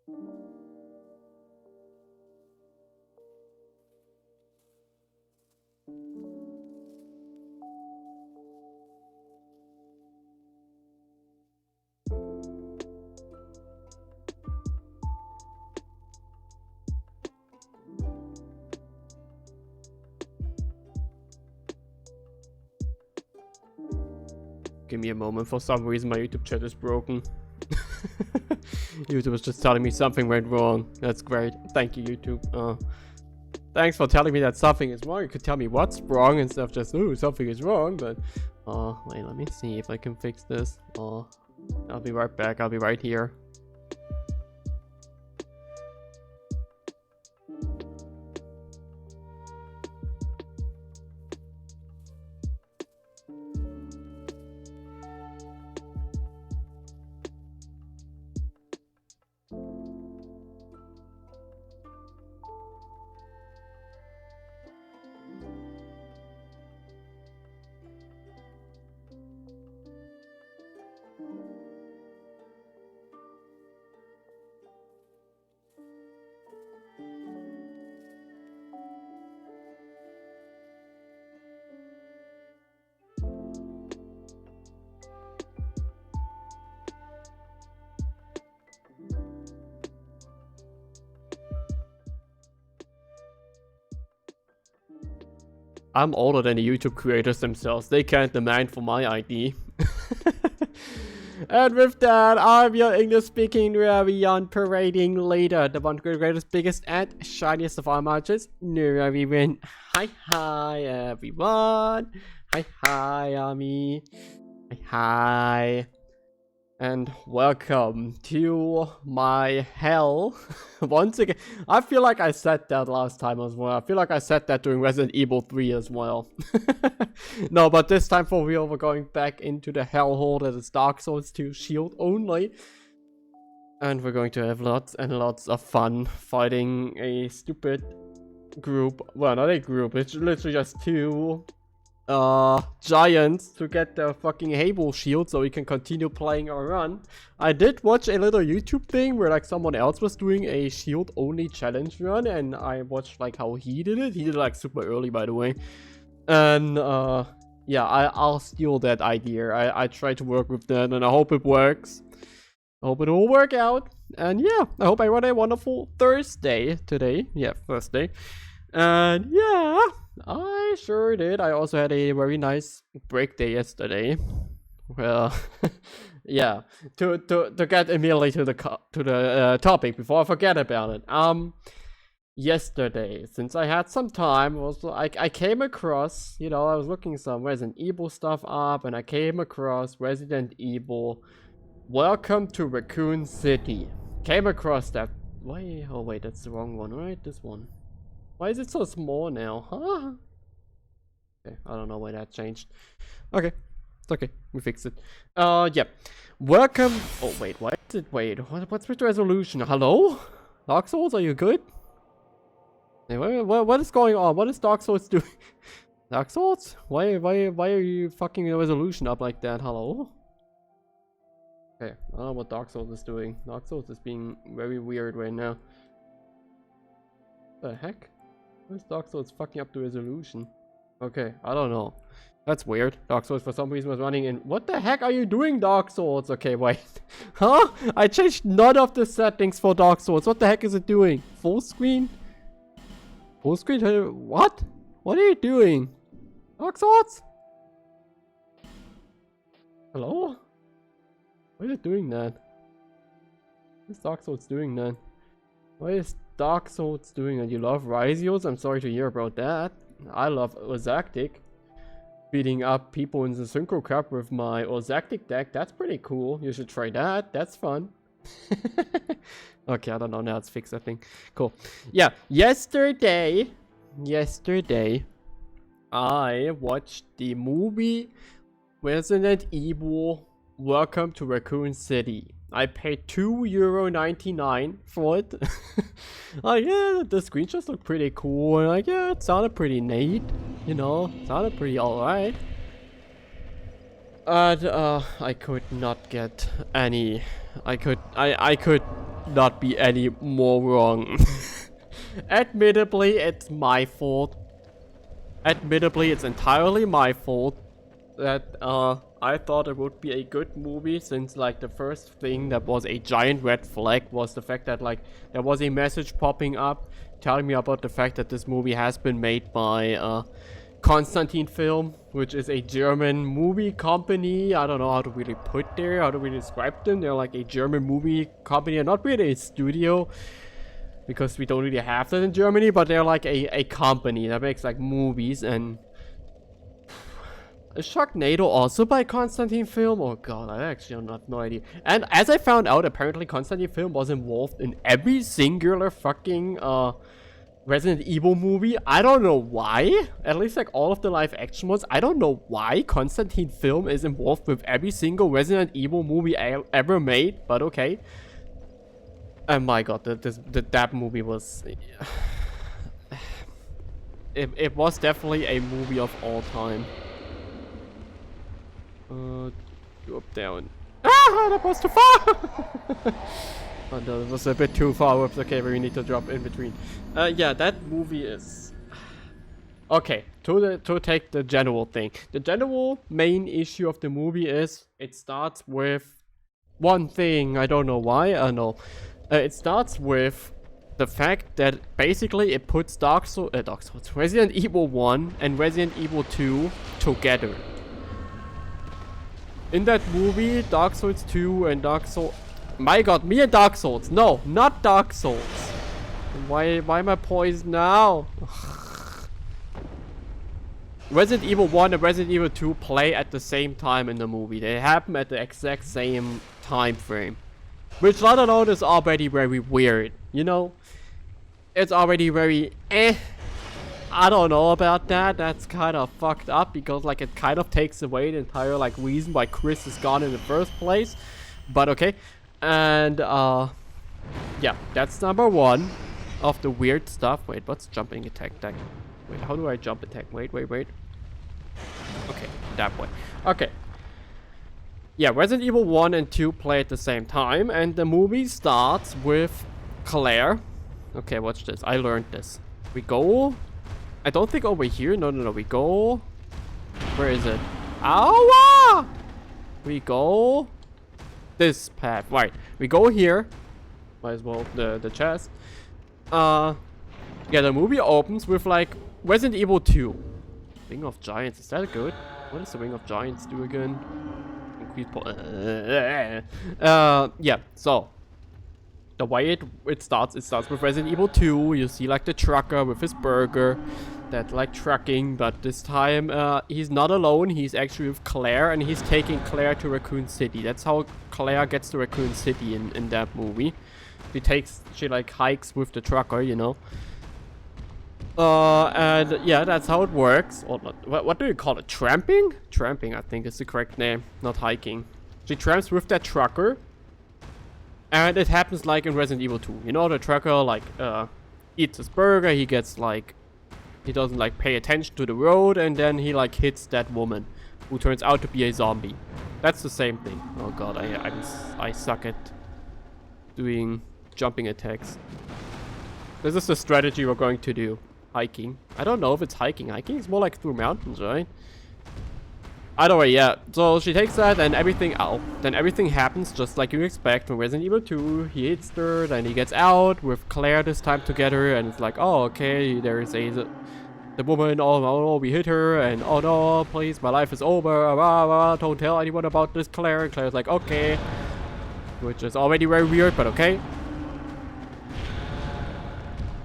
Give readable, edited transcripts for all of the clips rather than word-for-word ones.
Give me a moment. For some reason, my YouTube chat is broken. YouTube is just telling me something went wrong. That's great. Thank you, YouTube. Thanks for telling me that something is wrong. You could tell me what's wrong instead of just, ooh, something is wrong. But, wait, let me see if I can fix this. I'll be right back. I'll be right here. I'm older than the YouTube creators themselves. They can't demand for my ID. And with that, I'm your English-speaking Nuraririn parading leader, the one greatest, biggest, and shiniest of all marches, Nuraririn. Hi, everyone. Hi, Ami. Hi. And welcome to my hell. Once again, I feel like I said that last time as well. I feel like I said that during Resident Evil 3 as well. No, but this time for real, we're going back into the hellhole that is Dark Souls 2 shield only. And we're going to have lots and lots of fun fighting a stupid group. Well, not a group, it's literally just two giants to get the fucking Halo shield so we can continue playing our run. I did watch a little YouTube thing where like someone else was doing a shield only challenge run, and I watched like how he did it. He did it like super early, by the way. And yeah, I'll steal that idea. I try to work with that, and I hope it works. I hope it will work out. And yeah, I hope I run a wonderful Thursday today. Yeah, Thursday. And yeah, I sure did. I also had a very nice break day yesterday. Well, yeah. To get immediately to the topic before I forget about it. Yesterday, since I had some time, also I came across, you know, I was looking some Resident Evil stuff up, and I came across Resident Evil Welcome to Raccoon City. Came across that. Why? Oh wait, that's the wrong one, right? This one. Why is it so small now? Huh? Okay, I don't know why that changed. Okay, it's okay. We fixed it. Yeah. Welcome. Oh wait, why is it? Wait, what's with the resolution? Hello? Dark Souls, are you good? Hey, what is going on? What is Dark Souls doing? Dark Souls? Why are you fucking the resolution up like that? Hello? Okay, I don't know what Dark Souls is doing. Dark Souls is being very weird right now. What the heck? Why is Dark Souls fucking up the resolution? Okay, I don't know. That's weird. Dark Souls for some reason was running in. What the heck are you doing, Dark Souls? Okay, wait. Huh? I changed none of the settings for Dark Souls. What the heck is it doing? Full screen? Full screen? What? What are you doing? Dark Souls? Hello? Why is it doing that? Why is Dark Souls doing that? Why is Dark Souls doing that? You love Ryzios? I'm sorry to hear about that. I love ᵂᵃ. Beating up people in the Synchro Cup with my ᵂᵃ deck. That's pretty cool. You should try that. That's fun. Okay, I don't know. Now it's fixed, I think. Cool. Yeah, yesterday, I watched the movie Resident Evil Welcome to Raccoon City. I paid €2.99 for it. Like, yeah, the screenshots look pretty cool, and like, yeah, it sounded pretty neat, you know, sounded pretty alright. But I could not get any. I could not be any more wrong. Admittedly, it's my fault. Admittedly, it's entirely my fault that I thought it would be a good movie, since like the first thing that was a giant red flag was the fact that like there was a message popping up telling me about the fact that this movie has been made by ᴃᵃޭᵃᵈᵉ, which is a German movie company. I don't know how to really put there, how to really describe them. They're like a German movie company and not really a studio, because we don't really have that in Germany, but they're like a company that makes like movies. And is Sharknado also by ᴃᵃޭᵃᵈᵉ? Oh god, I actually have no idea. And as I found out, apparently ᴃᵃޭᵃᵈᵉ was involved in every singular fucking Resident Evil movie. I don't know why. At least like all of the live action ones. I don't know why ᴃᵃޭᵃᵈᵉ is involved with every single Resident Evil movie ever made, but okay. Oh my god, that movie was... it was definitely a movie of all time. Go up, down. Ah, that was too far! Oh no, that was a bit too far. Whoops, okay, we need to drop in between. Yeah, that movie is... Okay, to take the general thing. The general main issue of the movie is it starts with one thing. I don't know why, no. It starts with the fact that basically it puts Resident Evil 1 and Resident Evil 2 together. In that movie, Dark Souls 2 and Dark Souls... My god, me and Dark Souls. No, not Dark Souls. Why am I poisoned now? Resident Evil 1 and Resident Evil 2 play at the same time in the movie. They happen at the exact same time frame. Which, let alone, is already very weird, you know? It's already very I don't know about that. That's kind of fucked up, because like it kind of takes away the entire like reason why Chris is gone in the first place. But okay. And yeah, that's number one of the weird stuff. Wait, what's jumping attack tag? Wait, how do I jump attack? Wait. Okay, that way. Okay. Yeah, Resident Evil 1 and 2 play at the same time, and the movie starts with Claire. Okay, watch this. I learned this. We go... I don't think over here. No. We go... Where is it? Ow! We go... This path. Right. We go here. Might as well the chest. Yeah, the movie opens with like Resident Evil 2. Wing of Giants. Is that good? What does the Wing of Giants do again? Yeah, so the way it starts with Resident Evil 2. You see like the trucker with his burger that like trucking, but this time he's not alone. He's actually with Claire, and he's taking Claire to Raccoon City. That's how Claire gets to Raccoon City in that movie. She like hikes with the trucker, you know. And yeah, that's how it works. Or not, what do you call it? Tramping? Tramping, I think is the correct name, not hiking. She tramps with that trucker. And it happens like in Resident Evil 2. You know, the trucker like eats his burger, he gets like... He doesn't like pay attention to the road, and then he like hits that woman, who turns out to be a zombie. That's the same thing. Oh god, I suck at doing jumping attacks. This is the strategy we're going to do. Hiking. I don't know if it's hiking. Hiking is more like through mountains, right? Either way, yeah. So she takes that and everything out. Then everything happens just like you expect from Resident Evil 2. He hits her, then he gets out with Claire this time together, and it's like, oh, okay, there is the woman, oh no, we hit her, and oh no, please, my life is over, don't tell anyone about this, Claire. And Claire's like, okay. Which is already very weird, but okay.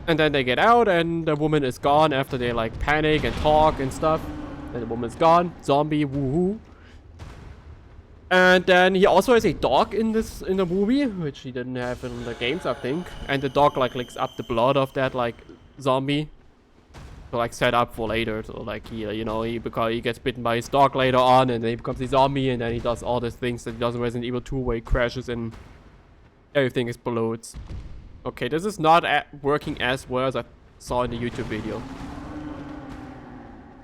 And then they get out, and the woman is gone after they like panic and talk and stuff. And the woman's gone. Zombie, woohoo. And then he also has a dog in the movie, which he didn't have in the games, I think. And the dog like licks up the blood of that like zombie to like set up for later. So like because he gets bitten by his dog later on, and then he becomes a zombie, and then he does all these things that he does in Resident Evil 2, where he crashes and everything explodes. Okay, this is not working as well as I saw in the YouTube video.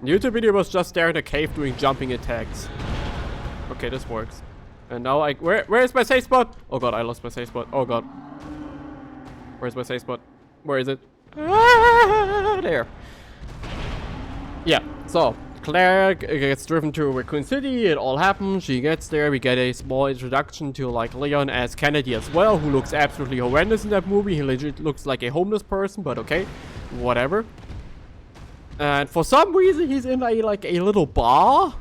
The YouTube video was just there in a cave doing jumping attacks. Okay, this works. And now where is my safe spot? Oh god, I lost my safe spot. Oh god. Where's my safe spot? Where is it? Ah, there. Yeah, so Claire gets driven to Raccoon City. It all happens. She gets there. We get a small introduction to like Leon as Kennedy as well, who looks absolutely horrendous in that movie. He legit looks like a homeless person, but okay, whatever. And for some reason, he's in a little bar,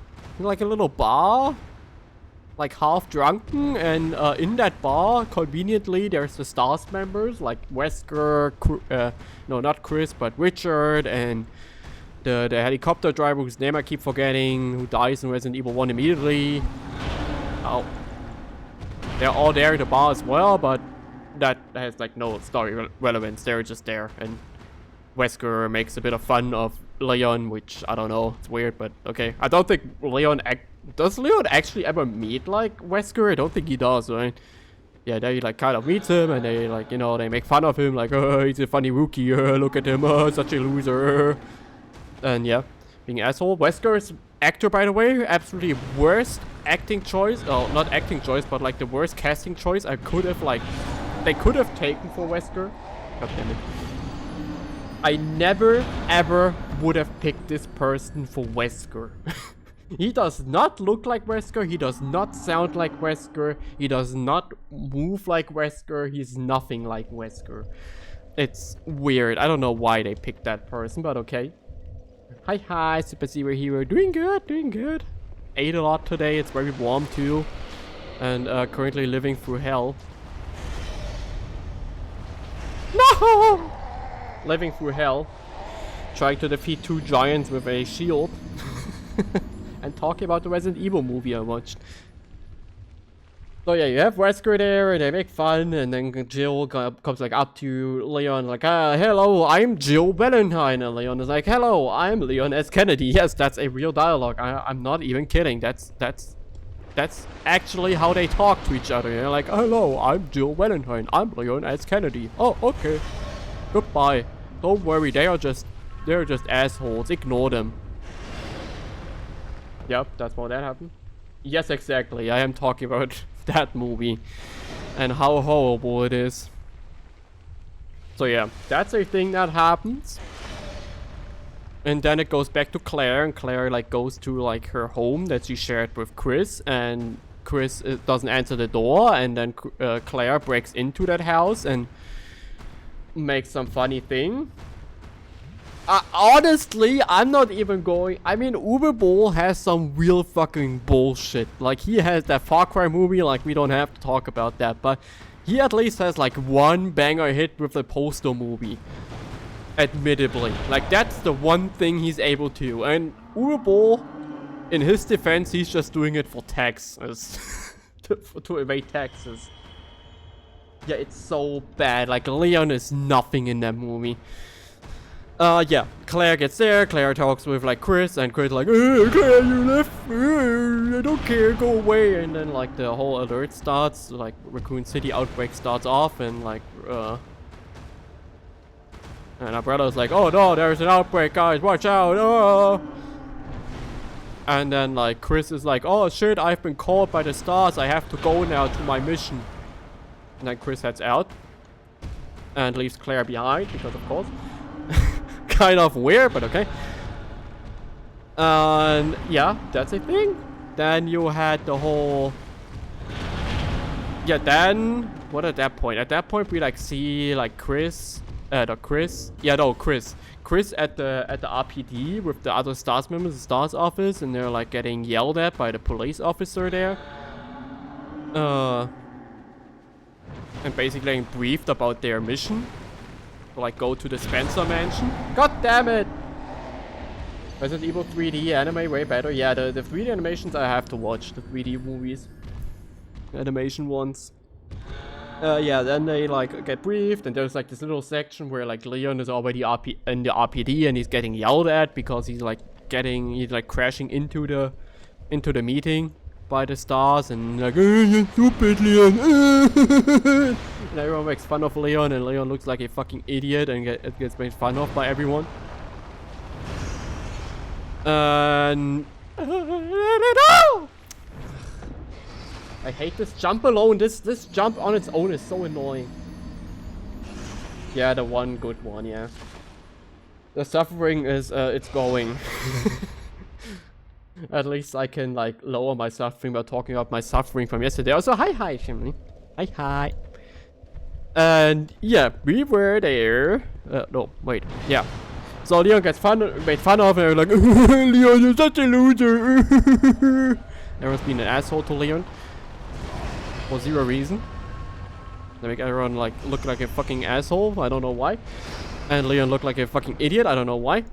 like half drunken, and in that bar, conveniently, there's the Stars members like Wesker, no, not Chris, but Richard, and the helicopter driver whose name I keep forgetting, who dies in Resident Evil 1 immediately. Oh, they're all there in the bar as well, but that has like no story relevance. They're just there, and Wesker makes a bit of fun of Leon, which I don't know, it's weird, but okay. I don't think does Leon actually ever meet like Wesker? I don't think he does, right? Yeah, they like kind of meets him, and they like, you know, they make fun of him, like, oh, he's a funny rookie, look at him, oh, such a loser. And yeah, being an asshole. Wesker's actor, by the way, absolutely worst acting choice, oh, not acting choice, but like the worst casting choice I could have they could have taken for Wesker. God damn it. I never ever would have picked this person for Wesker. He does not look like Wesker, he does not sound like Wesker, he does not move like Wesker, he's nothing like Wesker. It's weird, I don't know why they picked that person, but okay. Hi, Super Zero Hero, doing good. Ate a lot today, it's very warm too. And currently living through hell. No! Living through hell, trying to defeat 2 giants with a shield, and talking about the Resident Evil movie I watched. So yeah, you have Wesker there, and they make fun, and then Jill comes like up to Leon like, hello, I'm Jill Valentine, and Leon is like, hello, I'm Leon S. Kennedy. Yes, that's a real dialogue. I'm not even kidding. That's actually how they talk to each other. They're like, hello, I'm Jill Valentine. I'm Leon S. Kennedy. Oh, okay. Goodbye. Don't worry, they're just assholes. Ignore them. Yep, that's why that happened. Yes, exactly. I am talking about that movie and how horrible it is. So yeah, that's a thing that happens. And then it goes back to Claire, and Claire like goes to like her home that she shared with Chris, and Chris doesn't answer the door, and then Claire breaks into that house and makes some funny thing. Honestly, I'm not even going. I mean, ᵂᵉቬᵜᵒ has some real fucking bullshit. Like, he has that Far Cry movie, like, we don't have to talk about that, but he at least has like one banger hit with the Postal movie. Admittedly. Like, that's the one thing he's able to. And ᵂᵉቬᵜᵒ, in his defense, he's just doing it for taxes. to evade taxes. Yeah, it's so bad. Like, Leon is nothing in that movie. Yeah, Claire gets there, Claire talks with like Chris, and Chris like, Claire, you left, I don't care, go away. And then like the whole alert starts, like Raccoon City outbreak starts off, and like and our brother's like, oh no, there's an outbreak, guys, watch out, oh. And then like Chris is like, oh shit, I've been called by the Stars, I have to go now to my mission. And then Chris heads out and leaves Claire behind, because of course. Kind of weird, but okay. And yeah, that's a thing. Then you had the whole, yeah, then what at that point? At that point we like see like Chris at the RPD with the other Stars members, the Stars office, and they're like getting yelled at by the police officer there. And basically getting briefed about their mission. Like go to the Spencer mansion. God damn it! Resident Evil 3D anime way better. Yeah, the 3D animations I have to watch. The 3D movies. Animation ones. Yeah, then they like get briefed, and there's like this little section where like Leon is already in the RPD, and he's getting yelled at because he's like crashing into the meeting by the Stars, and like, you're stupid, Leon. And everyone makes fun of Leon, and Leon looks like a fucking idiot, and it gets made fun of by everyone. And I hate this jump alone. This jump on its own is so annoying. Yeah, the one good one, yeah. The suffering is, it's going. At least I can, like, lower my suffering by talking about my suffering from yesterday. Also, hi, Shimmy. Hi. And, yeah, we were there. No, wait, yeah. So Leon gets made fun of, and like, Leon, you're such a loser. Everyone's been an asshole to Leon. For zero reason. They make everyone, like, look like a fucking asshole. I don't know why. And Leon looked like a fucking idiot. I don't know why.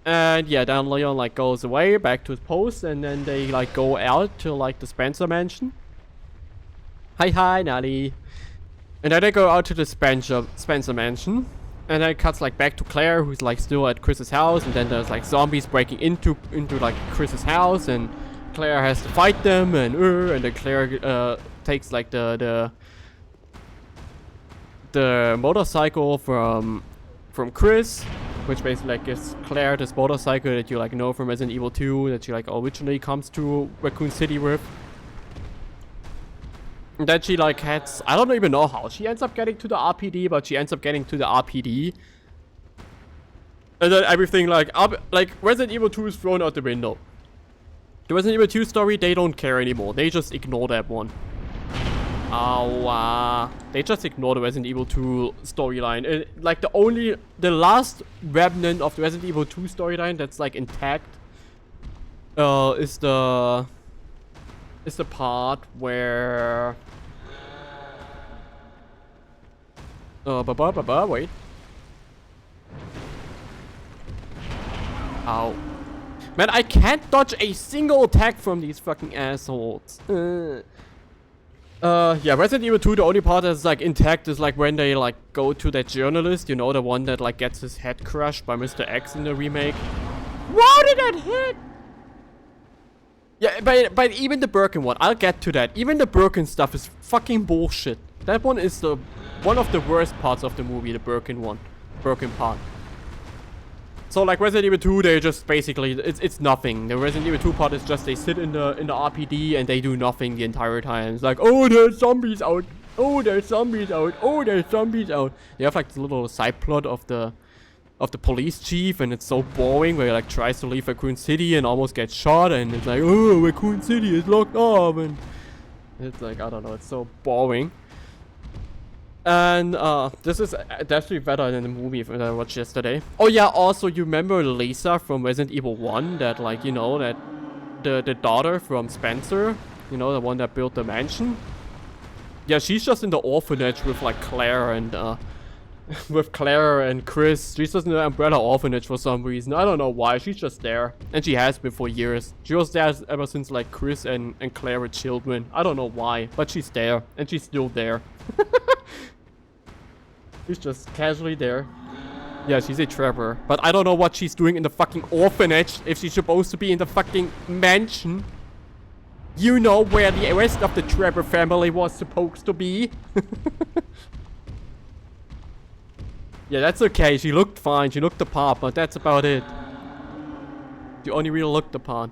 And yeah, then Leon like goes away back to his post, and then they like go out to like the Spencer mansion. Hi, Nali. And then they go out to the Spencer mansion, and then it cuts like back to Claire, who's like still at Chris's house, and then there's like zombies breaking into like Chris's house, and Claire has to fight them, and then Claire takes like the motorcycle from Chris, which basically like gives Claire this motorcycle that you like know from Resident Evil 2 that she like originally comes to Raccoon City with. And then she like heads, I don't even know how she ends up getting to the RPD, but she ends up getting to the RPD. And then everything like Resident Evil 2 is thrown out the window. The Resident Evil 2 story, they don't care anymore. They just ignore that one. They just ignore the Resident Evil 2 storyline. Like the last remnant of the Resident Evil 2 storyline that's like intact is the part where wait. Ow. Man, I can't dodge a single attack from these fucking assholes. Yeah, Resident Evil 2, the only part that's like intact is like when they like go to that journalist, you know, the one that like gets his head crushed by Mr. X in the remake. Wow, did that hit? Yeah, but even the Birkin one, I'll get to that. Even the Birkin stuff is fucking bullshit. That one is one of the worst parts of the movie, the Birkin part. So like Resident Evil 2, they just basically, it's nothing. The Resident Evil 2 part is just they sit in the RPD and they do nothing the entire time. It's like, oh, there's zombies out. Oh, there's zombies out. Oh, there's zombies out. They have like this little side plot of the police chief, and it's so boring where he like tries to leave Raccoon City and almost gets shot, and it's like, oh, Raccoon City is locked up, and it's like, I don't know, it's so boring. And this is definitely better than the movie that I watched yesterday. Oh yeah, also you remember Lisa from Resident Evil 1, that like, you know, that the daughter from Spencer, you know, the one that built the mansion? Yeah, she's just in the orphanage with like Claire and Chris. She's just in the Umbrella orphanage for some reason. I don't know why, she's just there. And she has been for years. She was there ever since like Chris and Claire were children. I don't know why, but she's there. And she's still there. She's just casually there. Yeah, she's a Trevor. But I don't know what she's doing in the fucking orphanage if she's supposed to be in the fucking mansion. You know where the rest of the Trevor family was supposed to be. Yeah, that's okay. She looked fine. She looked the part, but that's about it. She only really looked the part.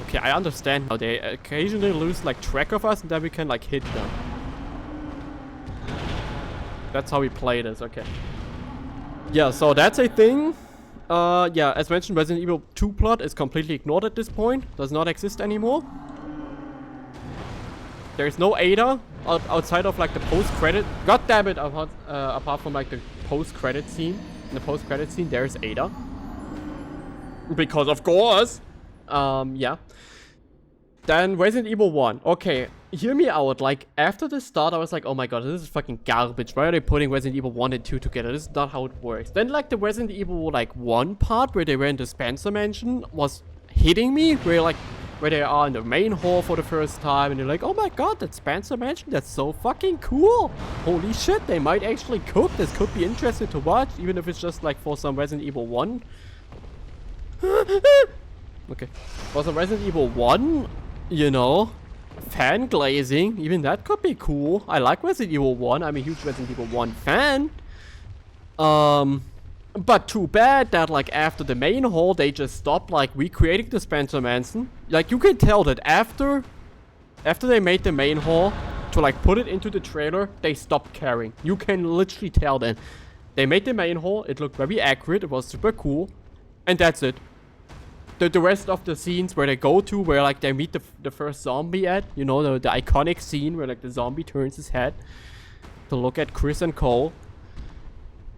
Okay, I understand how they occasionally lose like track of us and then we can like hit them. That's how we play this, okay. Yeah, so that's a thing. Yeah, as mentioned, Resident Evil 2 plot is completely ignored at this point. Does not exist anymore. There's no Ada outside of like the post-credit. God damn it, apart from like the post-credit scene. In the post-credit scene, there's Ada. Because of course. Yeah. Then Resident Evil 1. Okay, hear me out. Like, after the start, I was like, oh my god, this is fucking garbage. Why are they putting Resident Evil 1 and 2 together? This is not how it works. Then, like, the Resident Evil, like, 1 part where they were in the Spencer mansion was hitting me. Where they are in the main hall for the first time. And they're like, oh my god, that Spencer mansion, that's so fucking cool. Holy shit, they might actually cook. This could be interesting to watch. Even if it's just, like, for some Resident Evil 1. Okay. For some Resident Evil 1... You know, fan glazing, even that could be cool. I like Resident Evil 1, I'm a huge Resident Evil 1 fan. But too bad that like after the main hall, they just stopped like recreating the Spencer Mansion. Like you can tell that after they made the main hall, to like put it into the trailer, they stopped caring. You can literally tell that. They made the main hall. It looked very accurate. It was super cool. And that's it. The rest of the scenes where they go to, where like they meet the first zombie at, you know, the iconic scene where like the zombie turns his head to look at Chris and Cole.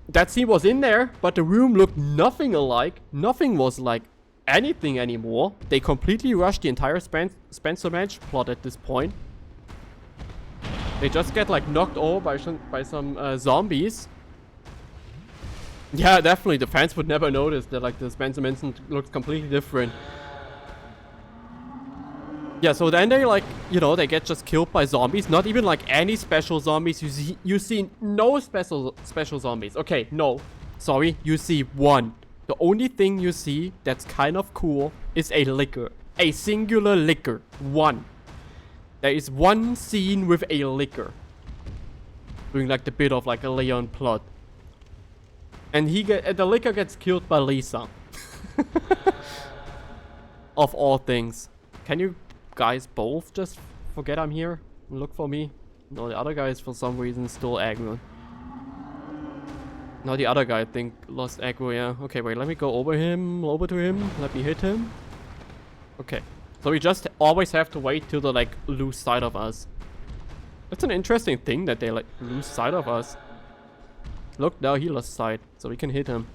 That scene was in there, but the room looked nothing alike. Nothing was like anything anymore. They completely rushed the entire Spencer Mansion plot at this point. They just get like knocked over by some zombies. Yeah, definitely. The fans would never notice that like the Spencer Mansion looks completely different. Yeah, so then they like, you know, they get just killed by zombies. Not even like any special zombies. You see no special zombies. Okay, no. Sorry, you see one. The only thing you see that's kind of cool is a licker. A singular licker. One. There is one scene with a licker. Doing like the bit of like a Leon plot. And the licker gets killed by Lisa. Of all things. Can you guys both just forget I'm here and look for me? No, the other guy is for some reason still aggro. No, the other guy I think lost aggro, yeah. Okay, wait, let me go over to him. Let me hit him. Okay. So we just always have to wait till they like lose sight of us. That's an interesting thing that they like lose sight of us. Look, now he lost sight, so we can hit him.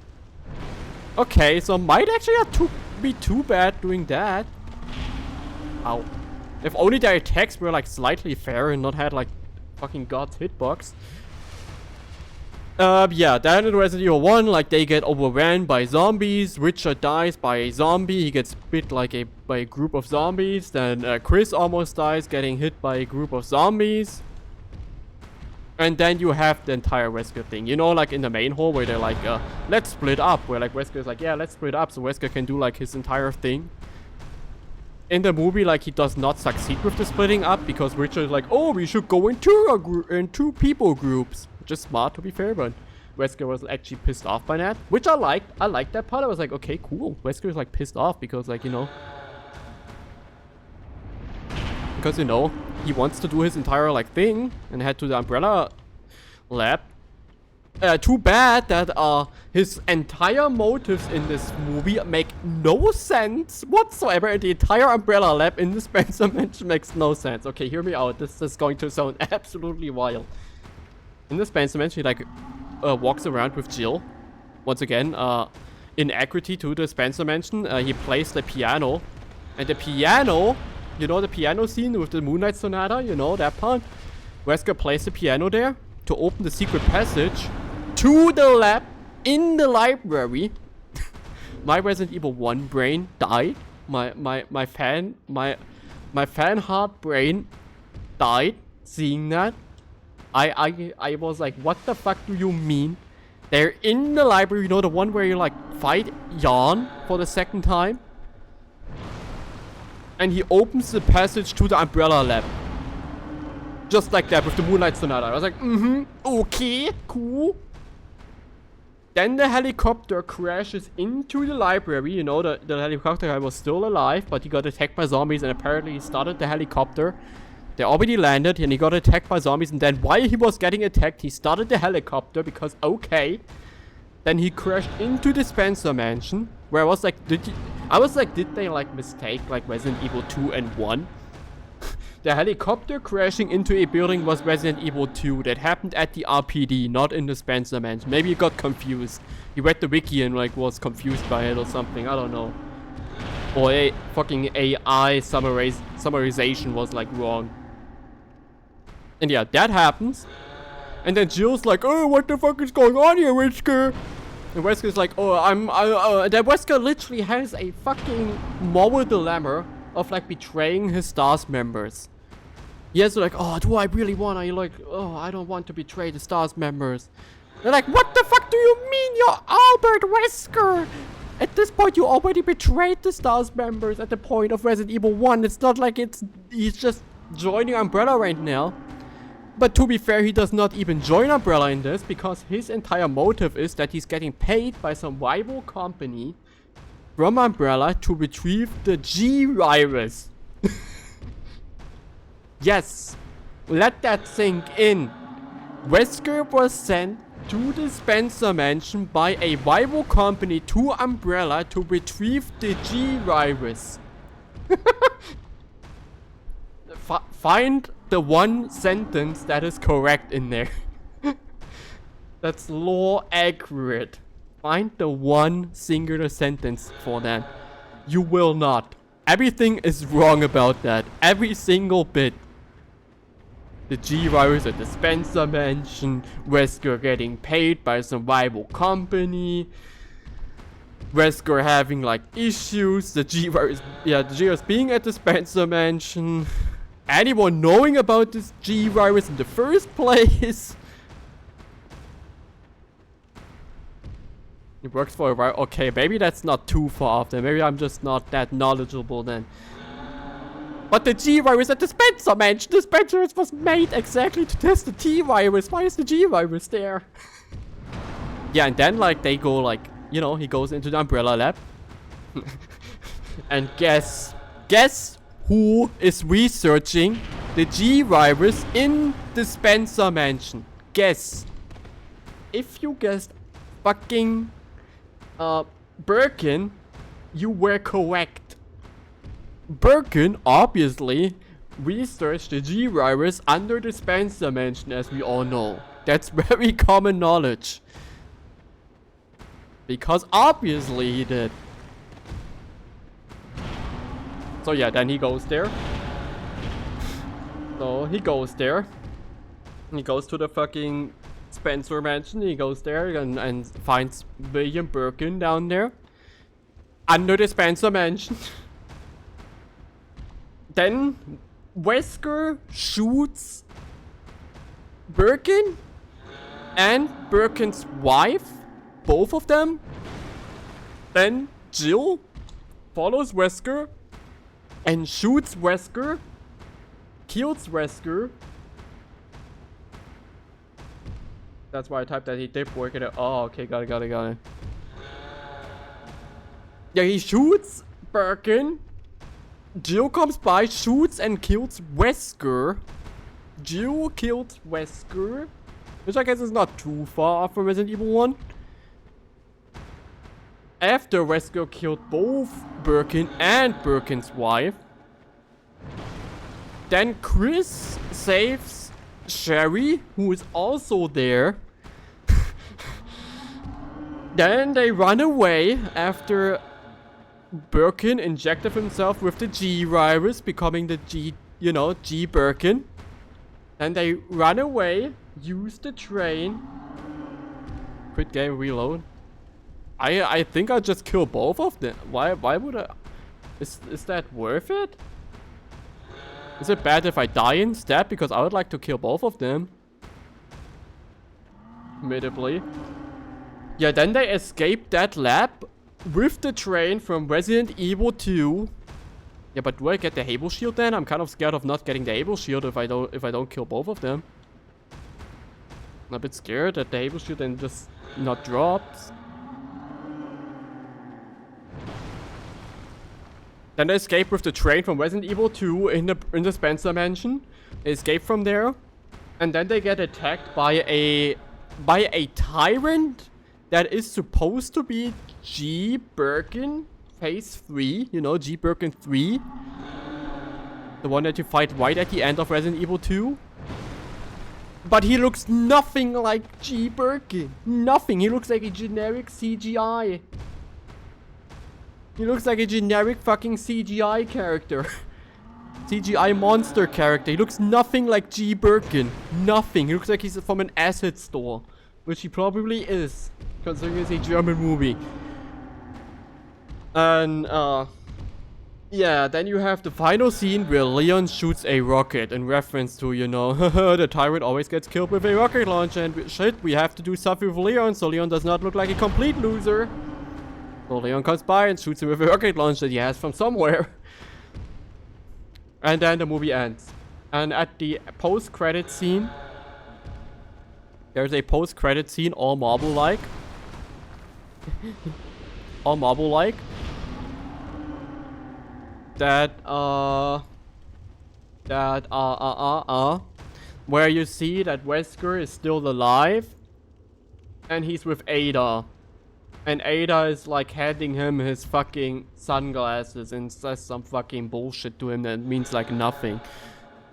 Okay, so might actually not be too bad doing that. Ow. If only their attacks were like slightly fair and not had like fucking God's hitbox. Yeah, then in Resident Evil 1, like they get overrun by zombies. Richard dies by a zombie. He gets bit like by a group of zombies. Then Chris almost dies getting hit by a group of zombies. And then you have the entire Wesker thing. You know, like in the main hall where they're like, let's split up. Where like Wesker is like, yeah, let's split up. So Wesker can do like his entire thing. In the movie, like he does not succeed with the splitting up because Richard is like, oh, we should go in two people groups. Which is smart to be fair, but Wesker was actually pissed off by that. Which I liked. I liked that part. I was like, okay, cool. Wesker is like pissed off because like, you know. Because, you know, he wants to do his entire like thing and head to the Umbrella lab. Too bad that his entire motives in this movie make no sense whatsoever. And the entire Umbrella lab in the Spencer Mansion makes no sense. Okay, hear me out. This is going to sound absolutely wild. In the Spencer Mansion, he like walks around with Jill. Once again, in equity to the Spencer Mansion, he plays the piano. And the piano, you know the piano scene with the Moonlight Sonata, you know that part? Wesker plays the piano there to open the secret passage to the lab in the library. My Resident Evil 1 brain died. My fan heart brain died seeing that. I was like, what the fuck do you mean? They're in the library, you know, the one where you like fight Jan for the second time. And he opens the passage to the Umbrella lab. Just like that with the Moonlight Sonata. I was like, okay, cool. Then the helicopter crashes into the library. You know, the helicopter guy was still alive, but he got attacked by zombies and apparently he started the helicopter. They already landed and he got attacked by zombies, and then while he was getting attacked, he started the helicopter because, okay. Then he crashed into the Spencer Mansion, where I was like, did they like mistake like Resident Evil 2 and 1? The helicopter crashing into a building was Resident Evil 2. That happened at the RPD, not in the Spencer Mansion. Maybe he got confused. He read the wiki and like was confused by it or something. I don't know. Or a fucking AI summarization was like wrong. And yeah, that happens. And then Jill's like, oh, what the fuck is going on here, Wesker? And Wesker's like, oh, that Wesker literally has a fucking moral dilemma of like betraying his STARS members. He has like, oh, do I really want to? You're like, oh, I don't want to betray the STARS members. They're like, what the fuck do you mean you're Albert Wesker? At this point, you already betrayed the STARS members at the point of Resident Evil 1. It's not like he's just joining Umbrella right now. But to be fair, he does not even join Umbrella in this because his entire motive is that he's getting paid by some rival company from Umbrella to retrieve the G-Virus. Yes, let that sink in. Wesker was sent to the Spencer Mansion by a rival company to Umbrella to retrieve the ᵃᵉ. Find the one sentence that is correct in there. That's lore accurate. Find the one singular sentence for that. You will not. Everything is wrong about that. Every single bit. The ᵃᵉ at the Spencer Mansion. Wesker getting paid by some rival company. Wesker having like issues. The ᵃᵉ being at the Spencer Mansion. Anyone knowing about this ᵃᵉ in the first place? It works for a while. Okay, maybe that's not too far off then. Maybe I'm just not that knowledgeable then. But the ᵃᵉ at the Spencer Mansion. The Spencer was made exactly to test the ᵃᵉ. Why is the ᵃᵉ there? Yeah, and then like they go like, you know, he goes into the Umbrella lab. And guess who is researching the ᵃᵉ in the Spencer Mansion? Guess. If you guessed fucking Birkin, you were correct. Birkin obviously researched the ᵃᵉ under the Spencer Mansion, as we all know. That's very common knowledge. Because obviously he did. So yeah, then he goes there. So he goes there. He goes to the fucking Spencer Mansion. He goes there and finds William Birkin down there. Under the Spencer Mansion. Then Wesker shoots Birkin and Birkin's wife. Both of them. Then Jill follows Wesker and shoots Wesker. Kills Wesker. That's why I typed that he did work it out. Oh, okay, got it. Yeah, he shoots Birkin. Jill comes by, shoots and kills Wesker. Jill killed Wesker. Which I guess is not too far off from Resident Evil 1. After Wesker killed both Birkin and Birkin's wife. Then Chris saves Sherry, who is also there. Then they run away after Birkin injected himself with the ᵃᵉ, becoming the G Birkin. Then they run away, use the train. Quit game, reload. I think I'll just kill both of them. Why would I? Is that worth it? Is it bad if I die instead? Because I would like to kill both of them. Admittedly. Yeah, then they escape that lab with the train from Resident Evil 2. Yeah, but do I get the Halo shield then? I'm kind of scared of not getting the Halo shield if I don't kill both of them. I'm a bit scared that the Halo shield then just not drops. Then they escape with the train from Resident Evil 2 in the Spencer Mansion. They escape from there. And then they get attacked by a tyrant that is supposed to be G Birkin Phase 3. You know, G Birkin 3. The one that you fight right at the end of Resident Evil 2. But he looks nothing like G Birkin. Nothing. He looks like a generic CGI. He looks like a generic fucking CGI character. CGI monster character. He looks nothing like G Birkin. Nothing. He looks like he's from an asset store. Which he probably is. Considering it's a German movie. And, yeah, then you have the final scene where Leon shoots a rocket in reference to, you know, the tyrant always gets killed with a rocket launcher and shit, we have to do something with Leon so Leon does not look like a complete loser. So Leon comes by and shoots him with a rocket launcher that he has from somewhere. And then the movie ends. And at the post-credit scene, there's a post-credit scene, all Marvel-like. All Marvel-like. Where you see that Wesker is still alive. And he's with Ada. And Ada is like handing him his fucking sunglasses and says some fucking bullshit to him that means like nothing.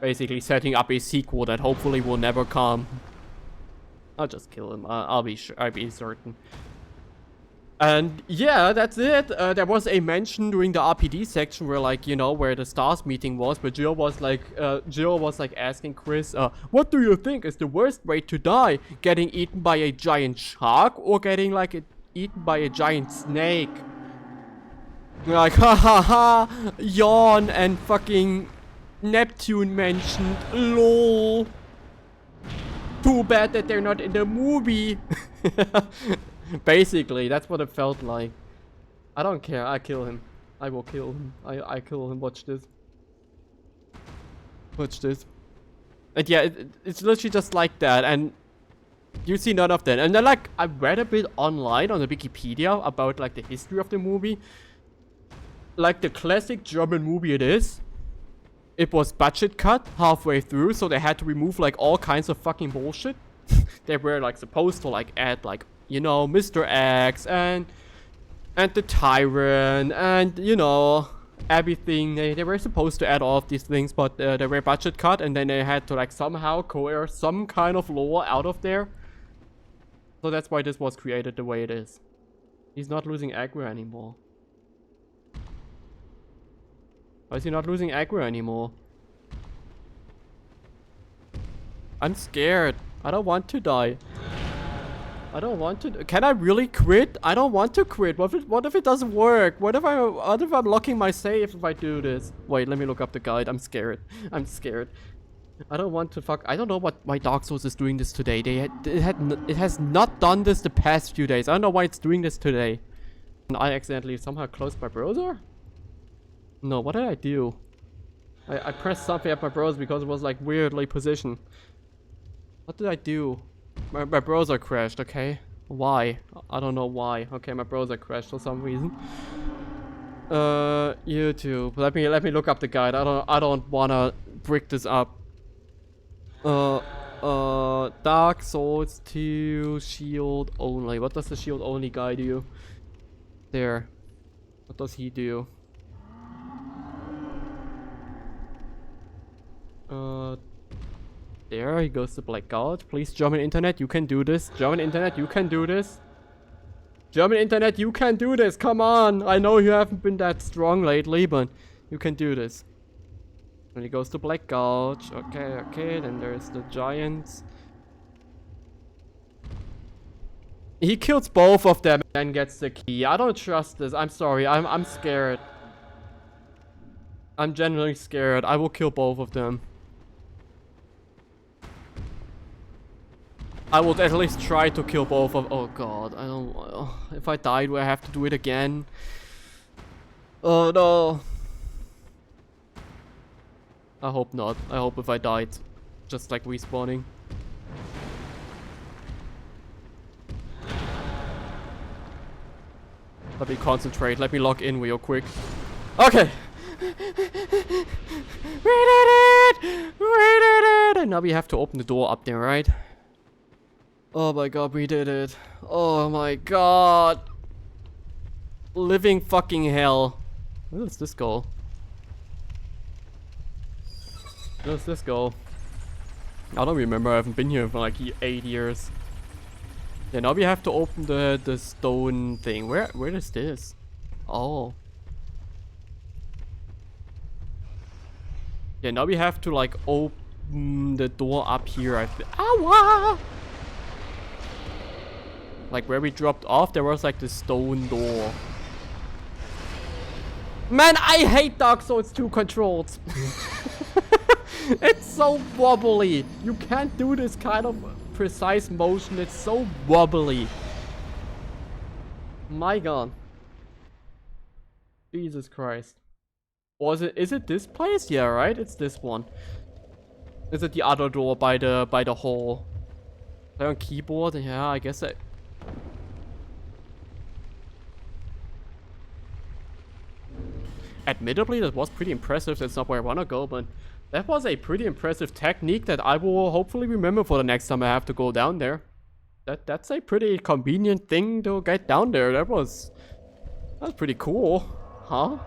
Basically setting up a sequel that hopefully will never come. I'll just kill him. I'll be sure. I'll be certain. And yeah, that's it. There was a mention during the RPD section where, like, you know, where the stars meeting was, where Jill was like asking Chris, what do you think is the worst way to die? Getting eaten by a giant shark or getting like eaten by a giant snake? Like, ha ha ha, yawn, and fucking Neptune mentioned, lol. Too bad that they're not in the movie. Basically, that's what it felt like. I don't care. I kill him. I will kill him. I kill him. Watch this. Watch this. And yeah, it's literally just like that. And you see none of that. And then, like, I read a bit online on the Wikipedia about, like, the history of the movie. Like, the classic German movie it is. It was budget cut halfway through, so they had to remove, like, all kinds of fucking bullshit. They were, like, supposed to, like, add, like, you know, Mr. X and the Tyrant and, you know, everything. They were supposed to add all of these things, but they were budget cut, and then they had to, like, somehow coerce some kind of lore out of there. So that's why this was created the way it is. He's not losing aggro anymore. Why is he not losing aggro anymore? I'm scared. I don't want to die. I don't want to. Can I really quit? I don't want to quit. What if it doesn't work? What if I'm locking my save if I do this? Wait, let me look up the guide. I'm scared. I'm scared. I don't want to fuck. I don't know why Dark Souls is doing this today. It has not done this the past few days. I don't know why it's doing this today. And I accidentally somehow closed my browser? No, what did I do? I pressed something at my browser because it was like weirdly positioned. What did I do? My browser crashed, okay. Why? I don't know why. Okay, my browser crashed for some reason. YouTube. Let me look up the guide. I don't wanna brick this up. Dark Souls 2 shield only. What does the shield only guy do? There. What does he do? There he goes to blackout. Please, German internet, you can do this. German internet, you can do this. German internet, you can do this. Come on. I know you haven't been that strong lately, but you can do this. And he goes to blackout. Okay. Then there's the giants. He kills both of them and gets the key. I don't trust this. I'm sorry. I'm scared. I'm genuinely scared. I will kill both of them. I would at least try to kill both of. Oh god, I don't. If I die, do I have to do it again? Oh no. I hope not. I hope if I died, just like respawning. Let me concentrate. Let me log in real quick. Okay. We did it! We did it! And now we have to open the door up there, right? Oh my god, we did it. Oh my god. Living fucking hell. Where does this go? Where does this go? I don't remember. I haven't been here for like 8 years. Yeah, now we have to open the stone thing. Where is this? Oh. Yeah, now we have to like open the door up here. Ow! Like where we dropped off, there was like the stone door. Man, I hate Dark Souls 2 controls. It's so wobbly. You can't do this kind of precise motion. It's so wobbly. My god. Jesus Christ. Or is it this place? Yeah, right? It's this one. Is it the other door by the hole? Play on keyboard? Yeah, I guess I... Admittedly, that was pretty impressive. That's not where I wanna go, but that was a pretty impressive technique that I will hopefully remember for the next time I have to go down there. that's a pretty convenient thing to get down there. That's pretty cool, huh?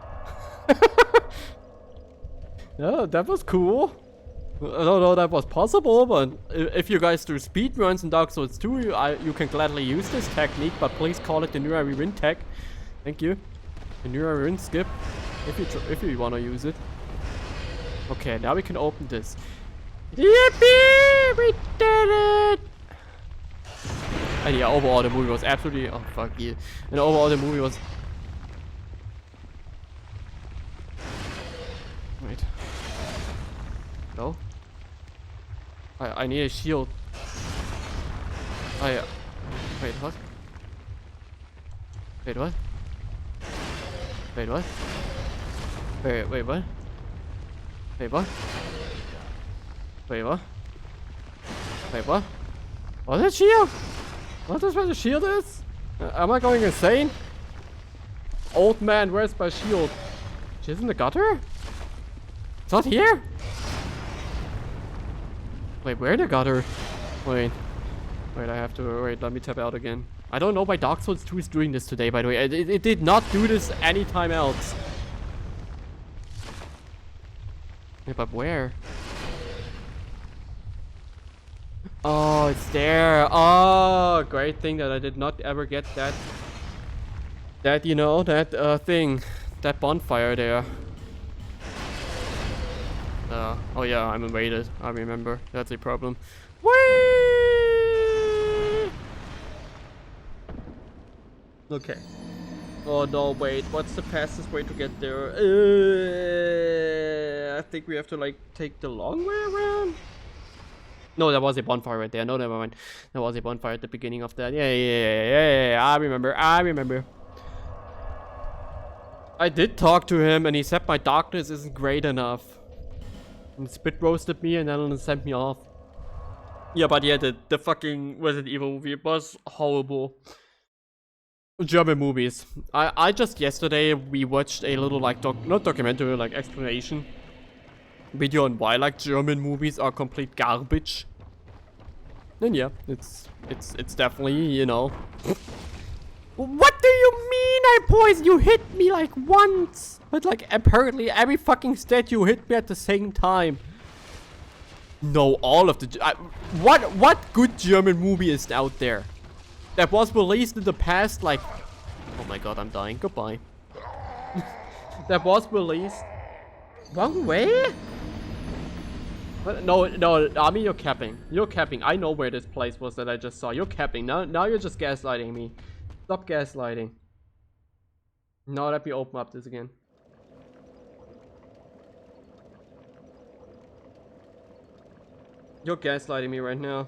Yeah, that was cool. I don't know that was possible, but if you guys do speedruns in Dark Souls 2, you can gladly use this technique, but please call it the Nuraririn tech. Thank you. The Nuraririn skip, if you wanna use it. Okay, now we can open this. Yippee! We did it! And yeah, overall the movie was absolutely... Oh, fuck you. And overall the movie was... Wait. No? I need a shield. Wait, what? Wait, what? Wait, what? Wait, what? Wait, what? Wait, what? Wait, what? What's that shield? What is where the shield is? Am I going insane? Old man, where's my shield? She's in the gutter? It's not here? Wait, where the gutter? Wait, I have to... Wait, let me tap out again. I don't know why Dark Souls 2 is doing this today, by the way. It did not do this anytime else. Yeah, but where? Oh, it's there. Oh, great thing that I did not ever get that. That, you know, that thing. That bonfire there. Oh yeah, I'm invaded. I remember. That's a problem. Whee! Okay. Oh no, wait. What's the fastest way to get there? I think we have to like take the long way around. No, there was a bonfire right there. No, never mind. There was a bonfire at the beginning of that. Yeah. I remember. I did talk to him and he said my darkness isn't great enough. And spit roasted me and then sent me off. Yeah, but yeah, the fucking Resident Evil movie was horrible. German movies. I just yesterday we watched a little like not documentary, like explanation video on why like German movies are complete garbage. And yeah, it's definitely, you know. What do you mean I poisoned? You hit me like once. But like apparently every fucking statue hit me at the same time. No, all of the... what good German movie is out there? That was released in the past like... Oh my god, I'm dying. Goodbye. That was released... Wrong way? What? No, Ami, you're capping. You're capping. I know where this place was that I just saw. You're capping. Now you're just gaslighting me. Stop gaslighting. Now let me open up this again. You're gaslighting me right now.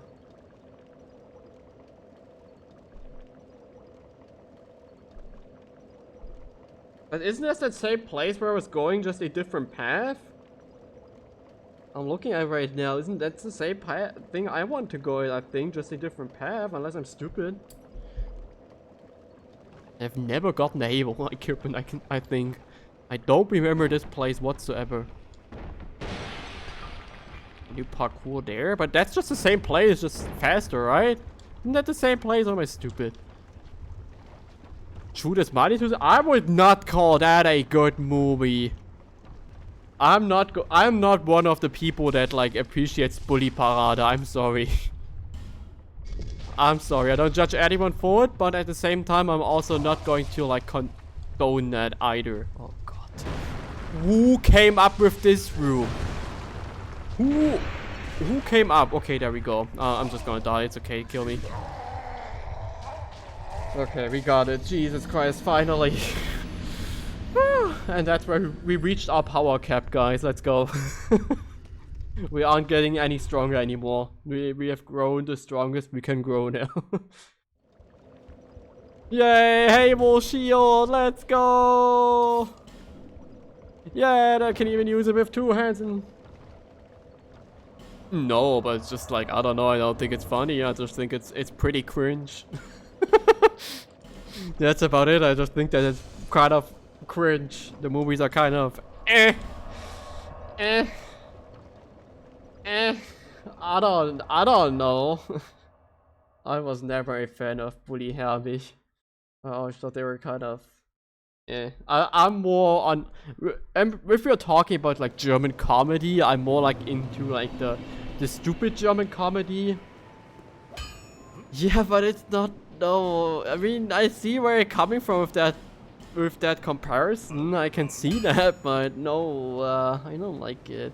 But isn't this that same place where I was going, just a different path? I'm looking at it right now. Isn't that the same thing I want to go? I think just a different path, unless I'm stupid. I've never gotten a Halo equipment. I think I don't remember this place whatsoever. New parkour there, but that's just the same place, just faster, right? Isn't that the same place? Or am I stupid? Shooters Mighty to I would not call that a good movie. I'm not one of the people that like appreciates Bully Parade. I'm sorry. I'm sorry. I don't judge anyone for it, but at the same time, I'm also not going to like condone that either. Oh god. Who came up with this room? Who came up? Okay, there we go. I'm just gonna die. It's okay. Kill me. Okay, we got it. Jesus Christ, finally. And that's where we reached our power cap, guys. Let's go. We aren't getting any stronger anymore. We have grown the strongest we can grow now. Yay, Halo shield, let's go! Yeah, I can even use it with two hands and... No, but it's just like, I don't know, I don't think it's funny. I just think it's pretty cringe. That's about it. I just think that it's kind of cringe. The movies are kind of I don't know. I was never a fan of ᵃᵃᵃᵒᵐᵉ. I always thought they were kind of. Yeah, I'm more on. If we're talking about like German comedy, I'm more like into like the stupid German comedy. Yeah, but it's not. No, I mean I see where you're coming from with that comparison. I can see that, but no, I don't like it.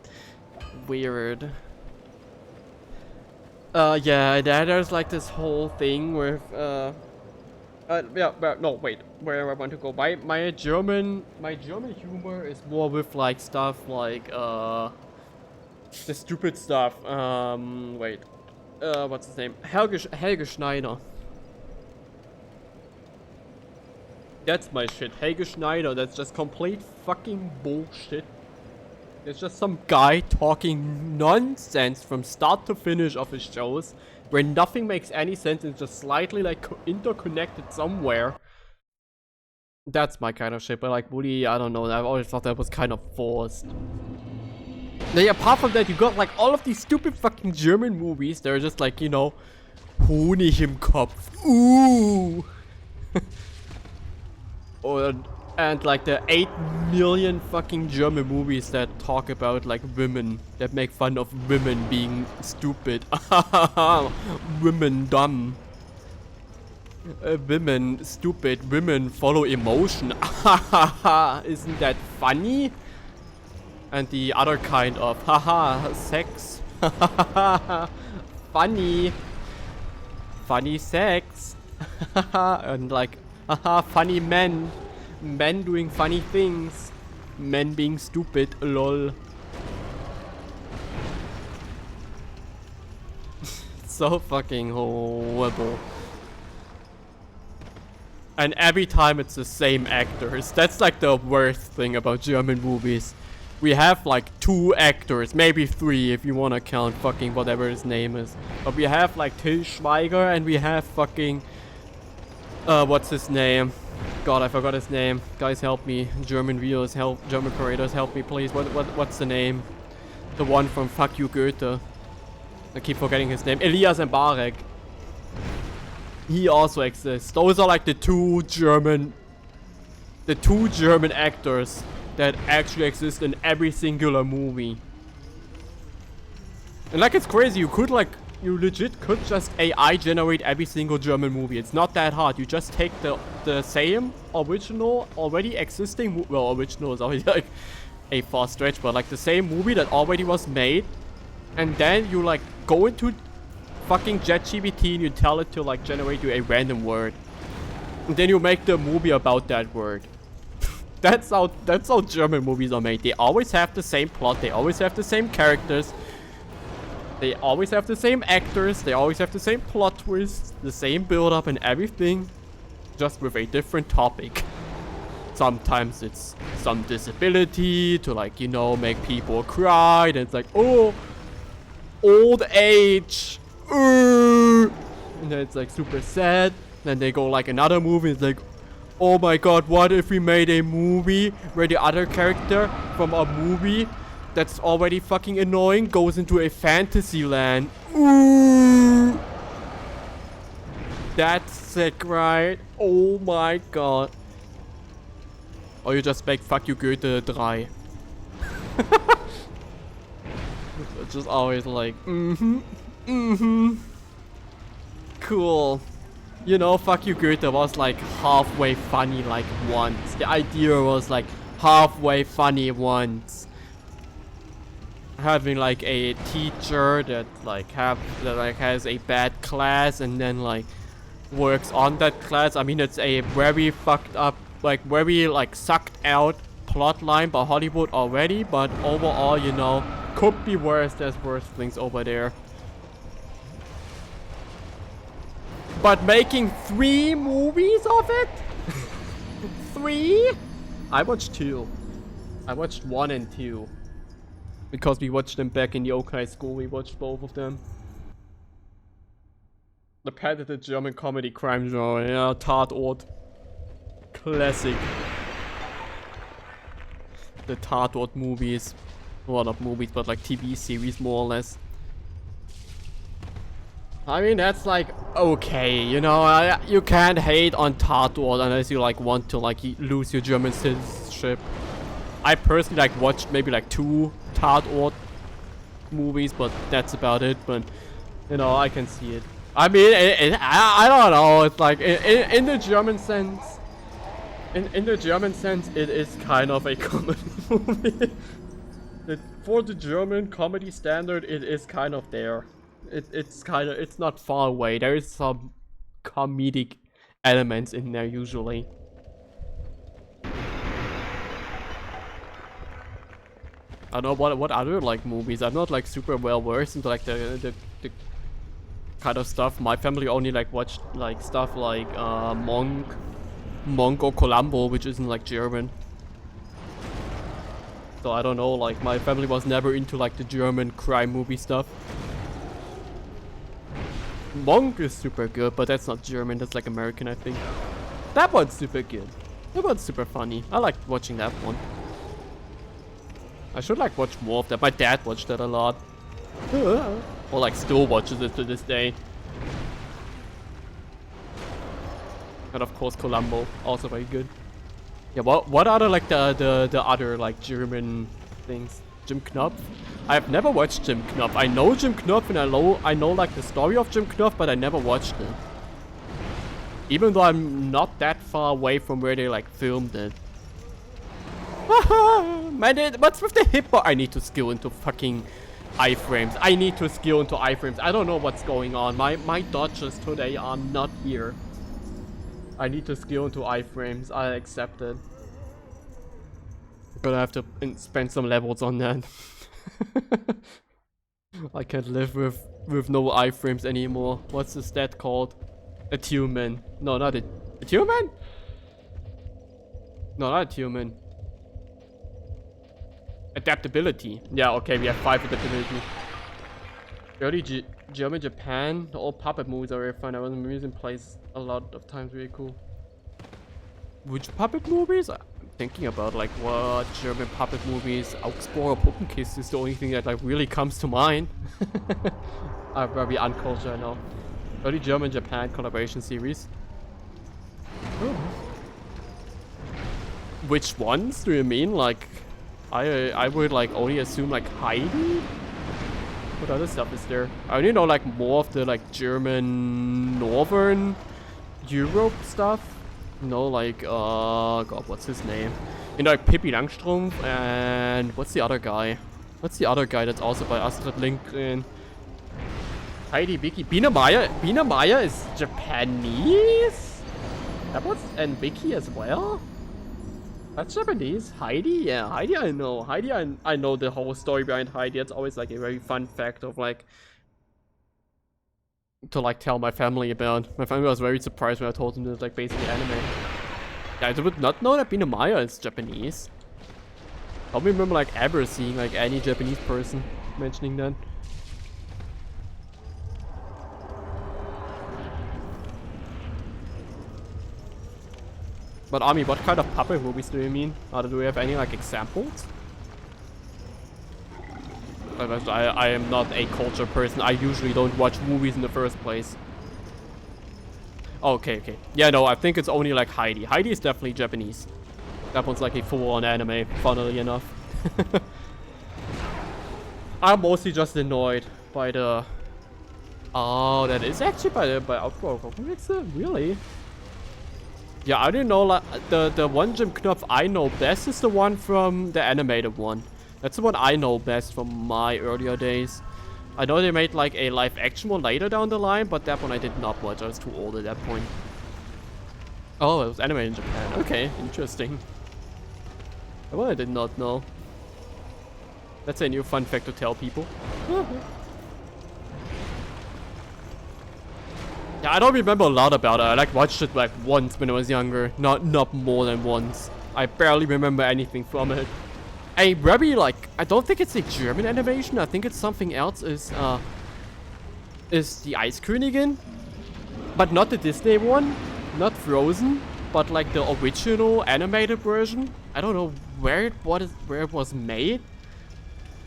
Weird. Yeah, there's like this whole thing with no, wait, where I want to go. My German humor is more with like stuff like the stupid stuff. Wait, what's his name? Helge Schneider. That's my shit. Helge Schneider. That's just complete fucking bullshit. It's just some guy talking nonsense from start to finish of his shows, where nothing makes any sense and just slightly like interconnected somewhere. That's my kind of shit, but like Woody, I don't know, I've always thought that was kind of forced. Then apart from that, you got like all of these stupid fucking German movies that are just like, you know, Honig im Kopf, ooh. And like the 8 million fucking German movies that talk about like women, that make fun of women being stupid. Women dumb. Women stupid. Women follow emotion. Isn't that funny? And the other kind of haha sex. Funny. Funny sex. And like haha funny men. Men doing funny things. Men being stupid. Lol. So fucking horrible. And every time it's the same actors. That's like the worst thing about German movies. We have like 2 actors, maybe 3 if you wanna count fucking whatever his name is. But we have like Til Schweiger and we have fucking what's his name? God, I forgot his name. Guys, help me. German viewers, help. German creators, help me, please. What's the name? The one from Fuck You Goethe. I keep forgetting his name. Elias Mbarek. He also exists. Those are like the two German actors that actually exist in every singular movie. And like, it's crazy. You legit could just AI generate every single German movie. It's not that hard. You just take the same original, already existing, well, original is already like a far stretch, but like the same movie that already was made, and then you like go into fucking ChatGPT and you tell it to like generate you a random word, and then you make the movie about that word. That's how German movies are made. They always have the same plot. They always have the same characters. They always have the same actors, they always have the same plot twists, the same build-up and everything, just with a different topic. Sometimes it's some disability to like, you know, make people cry, and it's like, oh, old age, and then it's like super sad. Then they go like another movie, it's like, oh my god, what if we made a movie where the other character from a movie that's already fucking annoying goes into a fantasy land. Ooh. That's sick, right? Oh my god. Or you just make Fuck You Goethe 3. It's just always like, cool. You know, Fuck You Goethe was like halfway funny like once. The idea was like halfway funny once. Having like a teacher that has a bad class and then like works on that class. I mean, it's a very fucked up, like very like sucked out plot line by Hollywood already, but overall, you know, could be worse. There's worse things over there. But making 3 movies of it? 3? I watched 2. I watched 1 and 2. Because we watched them back in the OK school, we watched both of them. The patented German comedy crime genre, yeah, Tatort. Classic. The Tatort movies. Well, not movies, but like TV series, more or less. I mean, that's like, okay, you know, you can't hate on Tatort unless you like want to like lose your German citizenship. I personally like watched maybe like 2 Tatort movies, but that's about it. But you know, I can see it. I mean, I don't know. It's like in the German sense, in the German sense, it is kind of a comedy movie. For the German comedy standard, it is kind of there. It's not far away. There is some comedic elements in there usually. I don't know what other like movies. I'm not like super well versed into like the kind of stuff. My family only like watched like stuff like Monk or Columbo, which isn't like German. So I don't know, like my family was never into like the German crime movie stuff. Monk is super good, but that's not German, that's like American, I think. That one's super good. That one's super funny. I like watching that one. I should like watch more of that. My dad watched that a lot. Or like still watches it to this day. And of course Columbo, also very good. Yeah, what are the like the other like German things? Jim Knopf? I have never watched Jim Knopf. I know Jim Knopf and I know like the story of Jim Knopf, but I never watched it. Even though I'm not that far away from where they like filmed it. Man, what's with the hip-hop? I need to skill into fucking iframes. I need to skill into iframes. I don't know what's going on. My dodges today are not here. I need to skill into iframes. I accept it. Gonna have to spend some levels on that. I can't live with no iframes anymore. What's the stat called? Attunement. No, not it. Attunement? No, not attunement. Adaptability. Yeah, okay, we have 5 adaptability. Early German, Japan, the old puppet movies are very fun. I was in museum place a lot of times, really cool. Which puppet movies? I'm thinking about like what German puppet movies. Augsburger Puppenkiste is the only thing that like really comes to mind. I'm very uncultured, I know. Early German, Japan collaboration series. Oh. Which ones do you mean? Like, I would like only assume like Heidi. What other stuff is there? I only know like more of the like German Northern Europe stuff. No, like God, what's his name? You know, like Pippi Langstrumpf and what's the other guy? What's the other guy that's also by Astrid Lindgren? Heidi, Vicky, Biene Meier is Japanese. That was and Vicky as well. That's Japanese. Heidi? Yeah, Heidi I know. Heidi, I know the whole story behind Heidi. It's always like a very fun fact of like to like tell my family about. My family was very surprised when I told them that it's like basically anime. Yeah, I would not know that Biene Meier is Japanese. I don't remember like ever seeing like any Japanese person mentioning that. But Ami, what kind of puppet movies do you mean? Do we have any like examples? I am not a culture person. I usually don't watch movies in the first place. Okay. Yeah, no, I think it's only like Heidi. Heidi is definitely Japanese. That one's like a full-on anime, funnily enough. I'm mostly just annoyed by the... Oh, that is actually by Augsburger Puppenkiste? Really? Yeah, I didn't know, like, the one Jim Knopf I know best is the one from the animated one. That's the one I know best from my earlier days. I know they made like a live action one later down the line, but that one I did not watch. I was too old at that point. Oh, it was animated in Japan. Okay, interesting. That one I did not know. That's a new fun fact to tell people. Yeah, I don't remember a lot about it. I like watched it like once when I was younger. Not more than once. I barely remember anything from it. A very like, I don't think it's a German animation. I think it's something else. Is the Ice Königin, but not the Disney one, not Frozen, but like the original animated version. I don't know where it was made,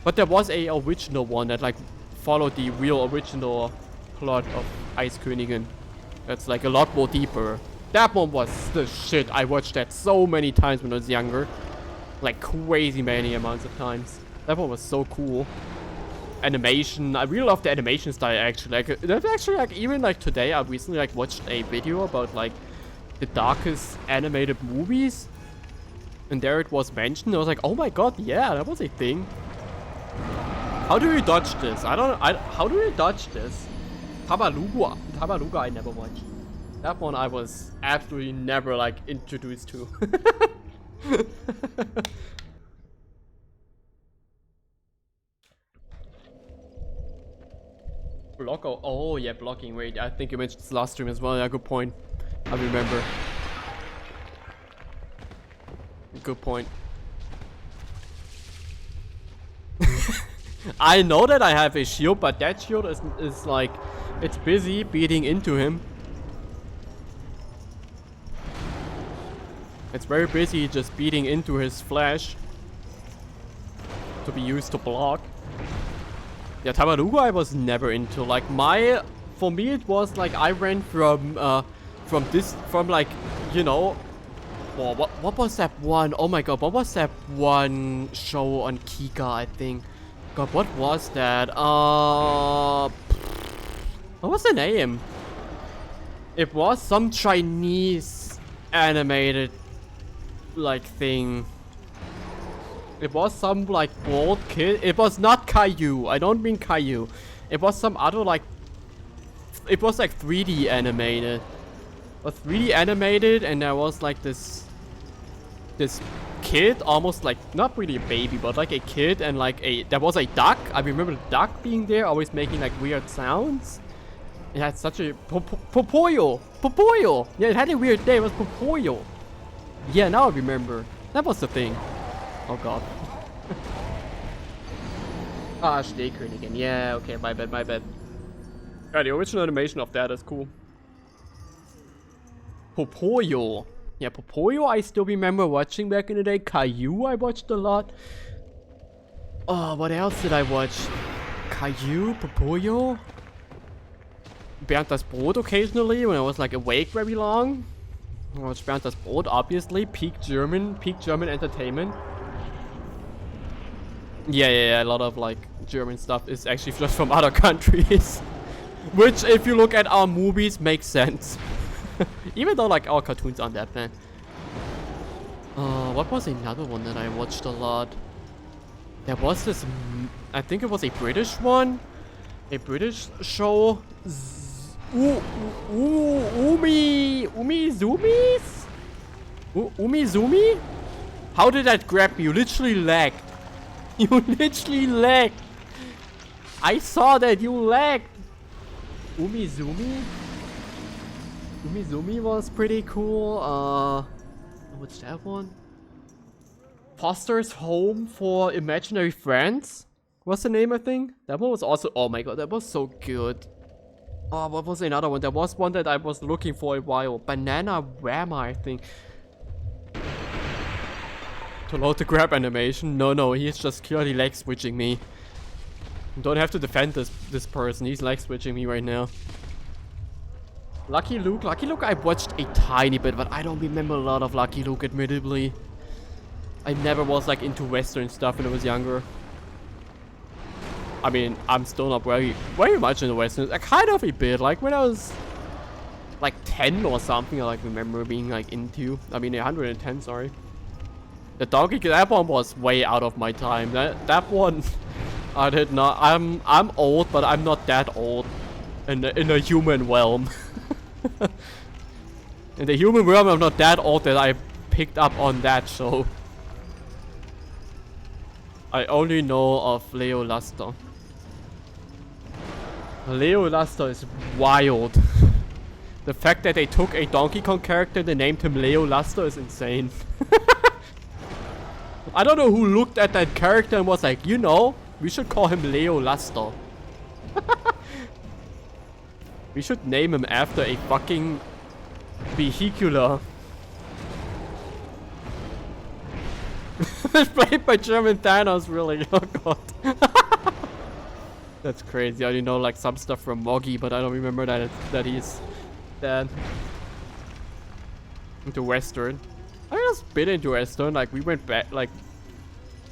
but there was a original one that like followed the real original plot of ᵃᵃᵃᵃ. That's like a lot more deeper. That one was the shit. I watched that so many times when I was younger. Like crazy many amounts of times. That one was so cool. Animation. I really love the animation style actually. Like, that's actually like even like today I recently like watched a video about like the darkest animated movies. And there it was mentioned. I was like, oh my god, yeah, that was a thing. How do you dodge this? How do you dodge this? ᴂᵉméᶜᵒᵐᵉ I never watched. That one I was absolutely never like introduced to. Blocker. Oh yeah, blocking. Wait, I think you mentioned this last stream as well. Yeah, good point. I remember. Good point. I know that I have a shield, but that shield is like, it's busy beating into him. It's very busy just beating into his flesh to be used to block. Yeah, ᴂᵉméᶜᵒᵐᵉ I was never into. Like for me it was like I ran from like, you know, oh, what was that one? Oh my god, what was that one show on Kika, I think? God, what was that? What was the name? It was some Chinese animated like thing. It was some like bald kid. It was not Caillou. I don't mean Caillou. It was some other like. It was like 3D animated. But 3D animated, and there was like this kid, almost like not really a baby, but like a kid, and like there was a duck. I remember the duck being there, always making like weird sounds. It had such a Popoyo. Yeah, it had a weird name. It was Popoyo. Yeah, now I remember. That was the thing. Oh god. ᴂᵃᵃᵃᵃ. Yeah, okay, my bad. Yeah, the original animation of that is cool. Popoyo. Yeah, Popoyo I still remember watching back in the day. Caillou I watched a lot. Oh, what else did I watch? Caillou, Popoyo. Bernd das Brot occasionally when I was like awake very long. I watched Bernd das Brot, obviously. Peak German entertainment. Yeah, a lot of like German stuff is actually just from other countries. Which, if you look at our movies, makes sense. Even though like our cartoons aren't that bad. What was another one that I watched a lot? There was this, I think it was a British one. A British show. Umizoomi? How did that grab me? You literally lagged. You literally lagged. I saw that you lagged. Umizoomi was pretty cool. What's that one? Foster's Home for Imaginary Friends? What's the name, I think? That one was also, oh my god, that was so good. Oh, what was another one? There was one that I was looking for a while. ᴂᵉméᶜᵒᵐᵉ, I think. To load the grab animation. No, he's just clearly leg switching me. You don't have to defend this person. He's leg switching me right now. Lucky Luke I watched a tiny bit, but I don't remember a lot of Lucky Luke, admittedly. I never was like into Western stuff when I was younger. I mean, I'm still not very much into Western. I kind of a bit, like when I was like 10 or something, I like remember being like into. I mean 110, sorry. The Donkey Kong, that one was way out of my time. That one I did not. I'm old, but I'm not that old in a human realm. In the human realm, I'm not that old that I picked up on that show. I only know of ᴂᵃ. ᴂᵃ is wild. The fact that they took a Donkey Kong character and they named him ᴂᵃ is insane. I don't know who looked at that character and was like, you know, we should call him ᴂᵃ. We should name him after a fucking vehicular. It's played by German Thanos, really. Oh god. That's crazy. I only know like some stuff from Moggy, but I don't remember that he's dead. Into Western. I just been into Western. Like we went back. Like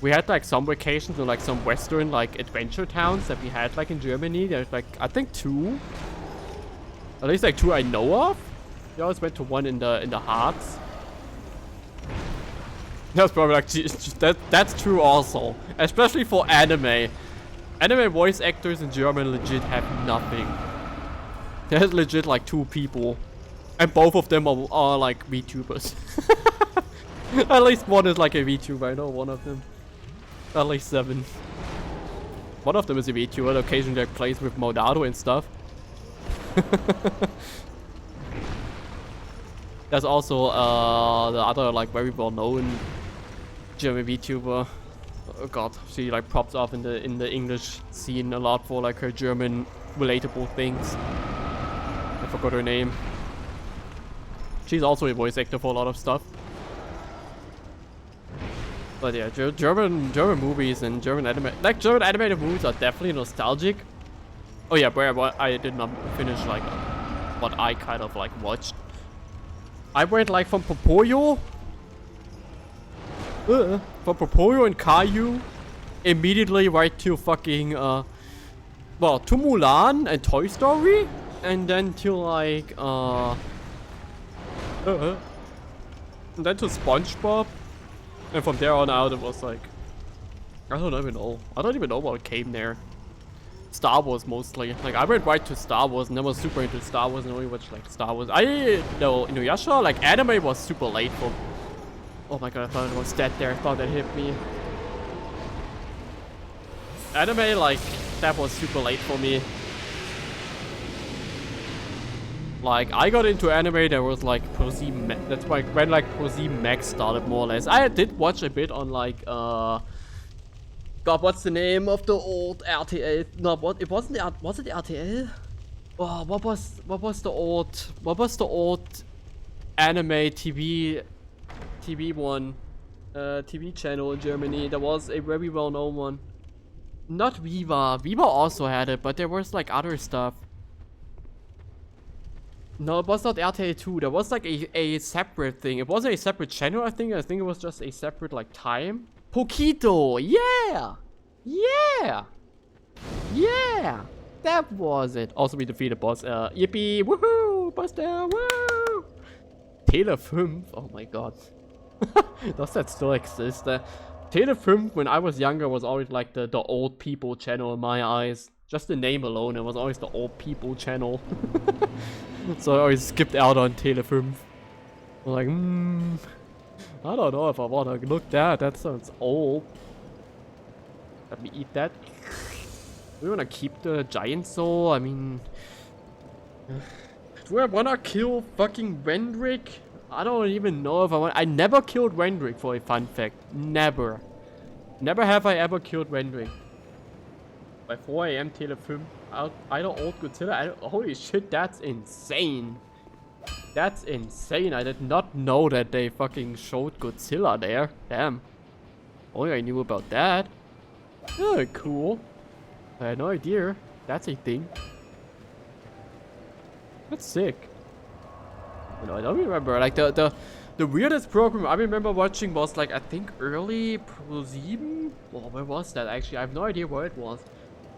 we had like some vacations in like some Western like adventure towns that we had like in Germany. There's like I think 2. At least like 2 I know of. We always went to one in the Harz. That's probably like that's true also, especially for anime. Anime voice actors in German legit have nothing. There's legit like 2 people, and both of them are like VTubers. At least one is like a VTuber. I know one of them. At least 7. One of them is a VTuber. Occasionally like plays with Monado and stuff. There's also the other like very well known German VTuber. Oh god, she like pops up in the English scene a lot for like her German relatable things. I forgot her name. She's also a voice actor for a lot of stuff. But yeah, German movies and German animated movies are definitely nostalgic. Oh yeah, but I did not finish like what I kind of like watched. I went like from Popoyo and Caillou immediately right to fucking well, to Mulan and Toy Story, and then to like and then to SpongeBob, and from there on out it was like I don't even know what came there. Star Wars mostly. Like I went right to Star Wars and I was super into Star Wars and only watched like Star Wars. I know Inuyasha, like anime was super late for. Oh my god, I thought it was dead there. I thought that hit me. Anime, like, that was super late for me. Like, I got into anime, there was like ᴂᵃᵃ. That's like when like ᴂᵃᵃ started more or less. I did watch a bit on like God, what's the name of the old RTL? No, what? It wasn't the was it the RTL? Oh, what was the old anime TV one, TV channel in Germany? There was a very well known one. Not Viva. Viva also had it, but there was like other stuff. No, it was not RTL 2. There was like a separate thing. It wasn't a separate channel, I think. I think it was just a separate like time. Poquito, yeah! Yeah! Yeah! That was it. Also, we defeated boss. Yippee! Woohoo! Boss down! Woo! ᴂᵃ, oh my god. Does that still exist? ᴂᵃ, when I was younger, was always like the old people channel in my eyes. Just the name alone, it was always the old people channel. So I always skipped out on ᴂᵃ. I'm like, I don't know if I want to look that sounds old. Let me eat that. Do we want to keep the giant soul? I mean, do I want to kill fucking Rendrick? I don't even know if I want. I never killed Rendrick, for a fun fact. Never. Never have I ever killed Rendrick. By 4 AM ᴂᵃ. I don't old Godzilla. Holy shit, that's insane. That's insane. I did not know that they fucking showed Godzilla there. Damn. Only I knew about that. Oh, cool. I had no idea. That's a thing. That's sick. You know, I don't remember. Like the weirdest program I remember watching was like I think early ᴂᵃ. Well, where was that actually? I have no idea where it was.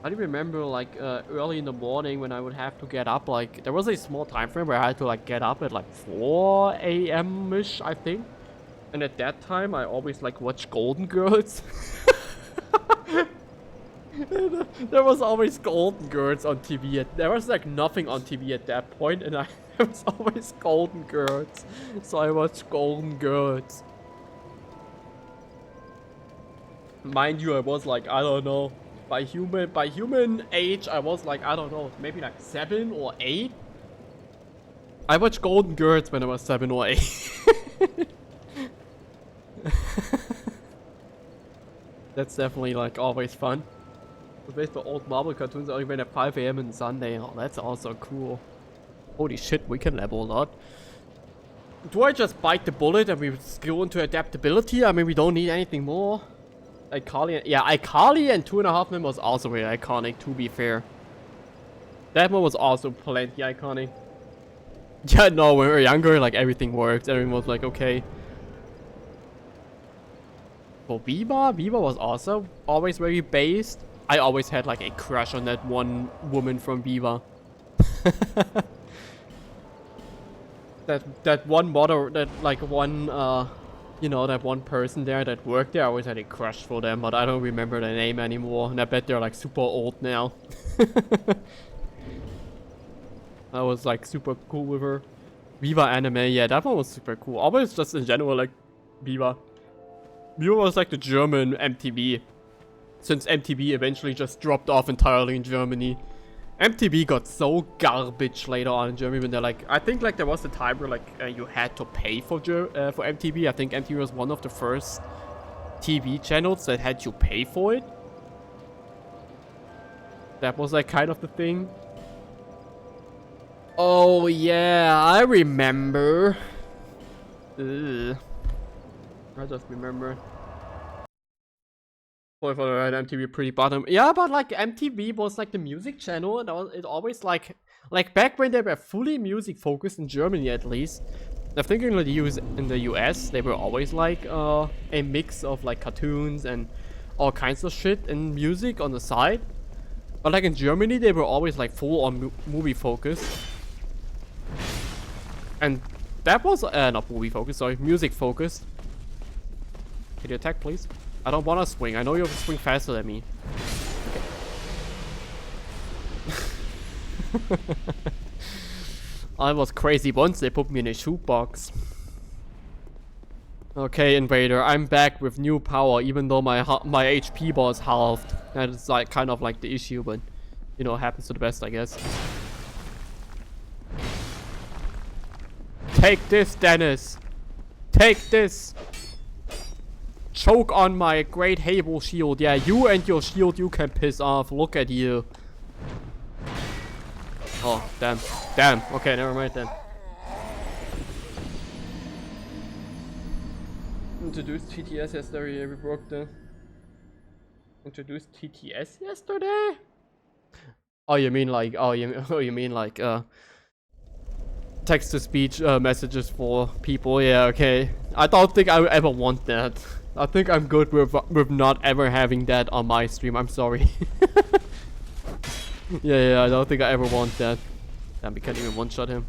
I remember like early in the morning when I would have to get up. Like there was a small time frame where I had to like get up at like 4 AM ish, I think. And at that time I always like watched Golden Girls. There was always Golden Girls on TV. There was like nothing on TV at that point, and there was always Golden Girls. So I watched Golden Girls. Mind you, I was like, I don't know. By human age, I was like, I don't know, maybe like 7 or 8. I watched Golden Girls when I was 7 or 8. That's definitely like always fun. The best for old Marvel cartoons only went at 5 AM on Sunday. Oh, that's also cool. Holy shit, we can level a lot. Do I just bite the bullet and we go into adaptability? I mean, we don't need anything more. ᵃᵉ, yeah, ᵃᵉ and 2.5 was also very iconic, to be fair. That one was also plenty iconic. Yeah, no, when we were younger, like, everything worked. Everyone was like, okay. For ᵃᵃ was also always very based. I always had, like, a crush on that one woman from ᵃᵃ. that one model, that, like, one, you know, that one person there that worked there, I always had a crush for them, but I don't remember their name anymore. And I bet they're, like, super old now. I was like super cool with her. ᵃᵃ anime, yeah, that one was super cool. Always just in general, like, ᵃᵃ. ᵃᵃ was like the German MTV. Since MTV eventually just dropped off entirely in Germany. MTV got so garbage later on in Germany when they're like, I think like there was a time where like you had to pay for MTV. I think MTV was one of the first TV channels that had you pay for it. That was like kind of the thing. Oh yeah, I remember. Ugh. I just remember. For the right, MTV pretty bottom. Yeah, but like MTV was like the music channel, and it always like back when they were fully music focused in Germany at least. I'm thinking like in the US, they were always like a mix of like cartoons and all kinds of shit and music on the side. But like in Germany, they were always like full on movie focused. And that was not movie focused, sorry, music focused. Can you attack, please? I don't want to swing. I know you'll swing faster than me. Okay. I was crazy once they put me in a shoebox. Okay, Invader, I'm back with new power, even though my HP bar is halved. That is like kind of like the issue, but you know, happens to the best, I guess. Take this, Dennis. Take this. Choke on my great Hable shield. Yeah, you and your shield, you can piss off. Look at you. Oh, damn. Damn. Okay, never mind then. Introduced TTS yesterday. We broke the... Introduced TTS yesterday? Oh, you mean like... Oh, you mean like... text-to-speech messages for people. Yeah, okay. I don't think I would ever want that. I think I'm good with not ever having that on my stream. I'm sorry. yeah, I don't think I ever want that. Damn, we can't even one-shot him.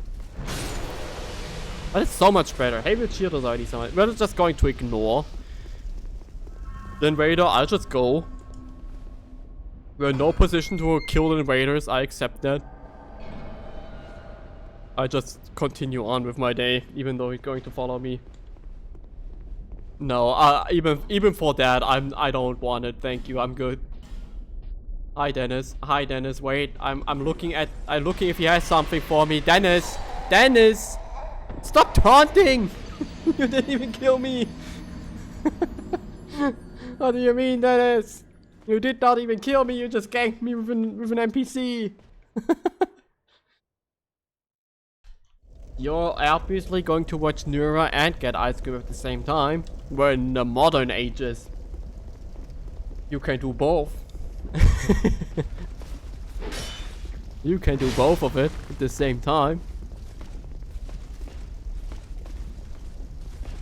But it's so much better. Hable shield is already so much. We're just going to ignore the invader. I'll just go. We're in no position to kill the invaders. I accept that. I just continue on with my day, even though he's going to follow me. No, even for that, I don't want it. Thank you. I'm good. Hi, Dennis. Hi, Dennis. Wait, I'm looking if he has something for me. Dennis, stop taunting! You didn't even kill me. What do you mean, Dennis? You did not even kill me. You just ganked me with an NPC. You're obviously going to watch Nura and get ice cream at the same time. We're in the modern ages. You can do both. You can do both of it at the same time.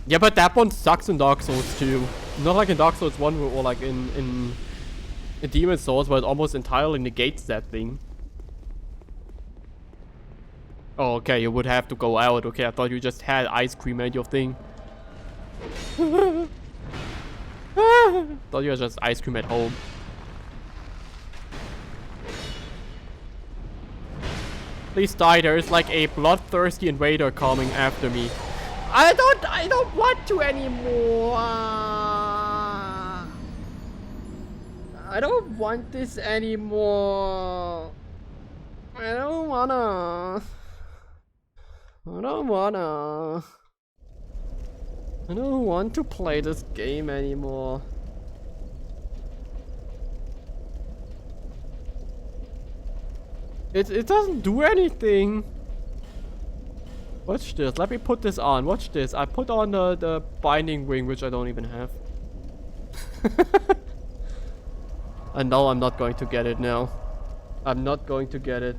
Yeah, but that one sucks in Dark Souls 2. Not like in Dark Souls 1 or like in Demon Souls, where it almost entirely negates that thing. Oh, okay, you would have to go out. Okay, I thought you just had ice cream at your thing. Thought you had just ice cream at home. Please die, there is like a bloodthirsty invader coming after me. I don't want to anymore. I don't want this anymore. I don't wanna I don't want to play this game anymore. It doesn't do anything. Watch this. Let me put this on. Watch this. I put on the binding ring, which I don't even have. And no, I'm not going to get it now. I'm not going to get it.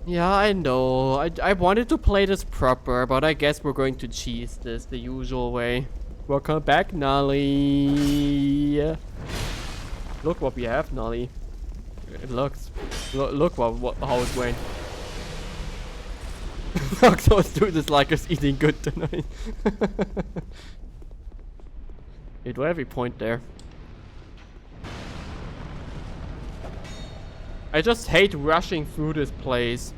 Yeah, I know. I wanted to play this proper, but I guess we're going to cheese this the usual way. Welcome back, Nully. Look what we have, Nully. It looks. Look how it went. Look, those dudes is like us eating good tonight. You do every point there. I just hate rushing through this place.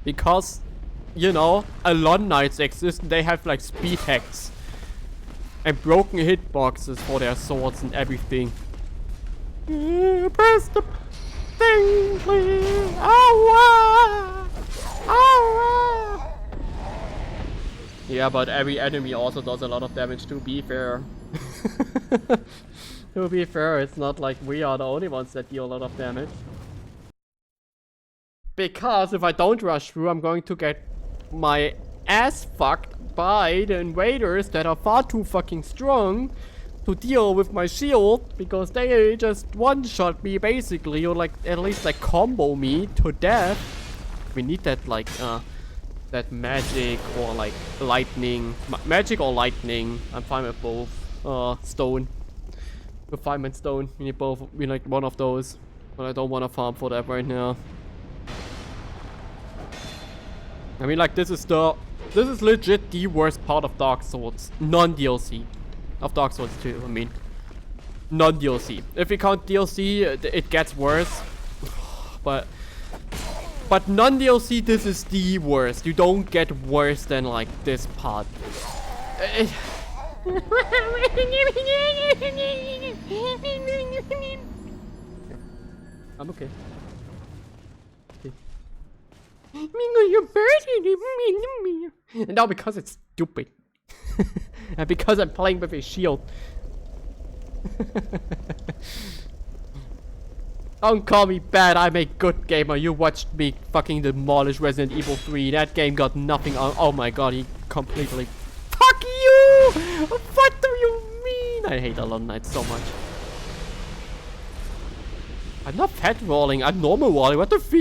Because, you know, Alon Knights exist and they have like speed hacks. And broken hitboxes for their swords and everything. Press the thing, please. Ow! Ow! Yeah, but every enemy also does a lot of damage, to be fair. To be fair, it's not like we are the only ones that deal a lot of damage. Because if I don't rush through, I'm going to get my ass fucked by the invaders that are far too fucking strong to deal with my shield, because they just one-shot me basically, or like at least like combo me to death. We need that like that magic or like lightning, magic or lightning. I'm fine with both. Stone. Refinement stone. We need both. We need one of those, but I don't want to farm for that right now. I mean, like this is legit the worst part of Dark Souls, non-DLC, of Dark Souls 2. I mean, non-DLC. If we count DLC, it gets worse. But non-DLC, this is the worst. You don't get worse than like this part. I'm okay. You're me. And now because it's stupid. And because I'm playing with a shield. Don't call me bad, I'm a good gamer. You watched me fucking demolish Resident Evil 3. That game got nothing on. Oh my god, he completely... Fuck you! What do you mean? I hate Alon Knights so much. I'm not fat rolling, I'm normal rolling. What the f—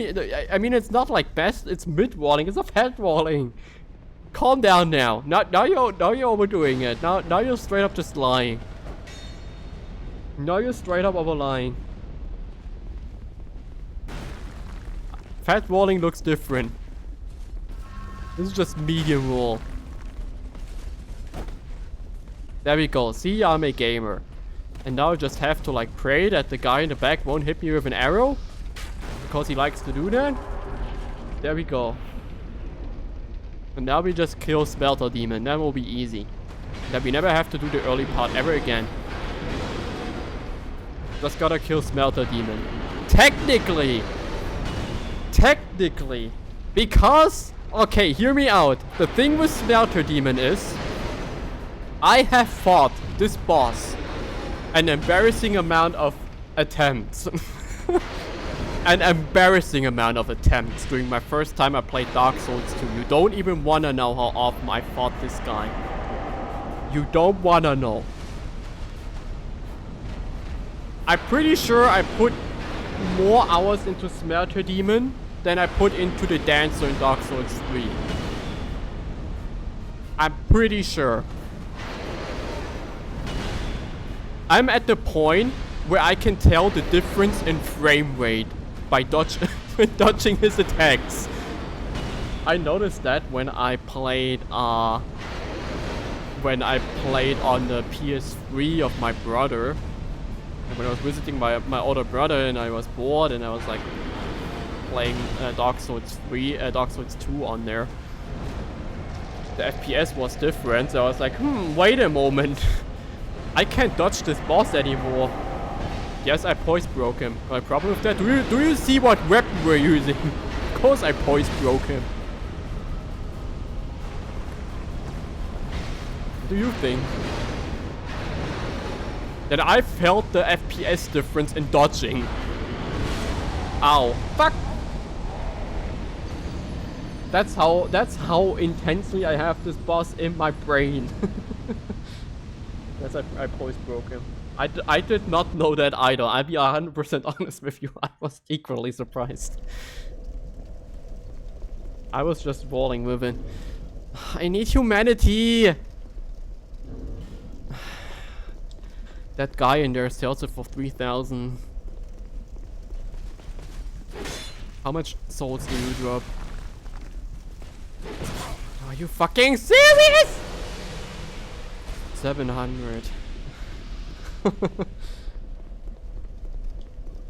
I mean, it's not like best, it's mid rolling, it's not fat rolling. Calm down now. Now you're overdoing it. Now you're straight up just lying. Now you're straight up over lying. Fat rolling looks different. This is just medium roll. There we go. See, I'm a gamer. And now I just have to like pray that the guy in the back won't hit me with an arrow. Because he likes to do that. There we go. And now we just kill ᴂᵃřejᵃᵈ. That will be easy. That we never have to do the early part ever again. Just gotta kill ᴂᵃřejᵃᵈ. Technically. Because... Okay, hear me out. The thing with ᴂᵃřejᵃᵈ is... I have fought this boss an embarrassing amount of attempts. An embarrassing amount of attempts during my first time I played Dark Souls 2. You don't even wanna know how often I fought this guy. You don't wanna know. I'm pretty sure I put more hours into ᴂᵃřejᵃᵈ than I put into the dancer in Dark Souls 3. I'm pretty sure. I'm at the point where I can tell the difference in frame rate by dodging his attacks. I noticed that when I played on the PS3 of my brother. When I was visiting my older brother and I was bored and I was like playing Dark Souls 2 on there. The FPS was different, so I was like, wait a moment. I can't dodge this boss anymore. Yes, I poise broke him. My problem with that, do you see what weapon we're using? Of course I poise broke him. Do you think that I felt the FPS difference in dodging? Ow. Fuck! That's how intensely I have this boss in my brain. Yes, I poise broke him. I did not know that either. I'll be 100% honest with you. I was equally surprised. I was just rolling with it. I need humanity! That guy in there sells it for 3,000. How much souls do you drop? Are you fucking serious? 700.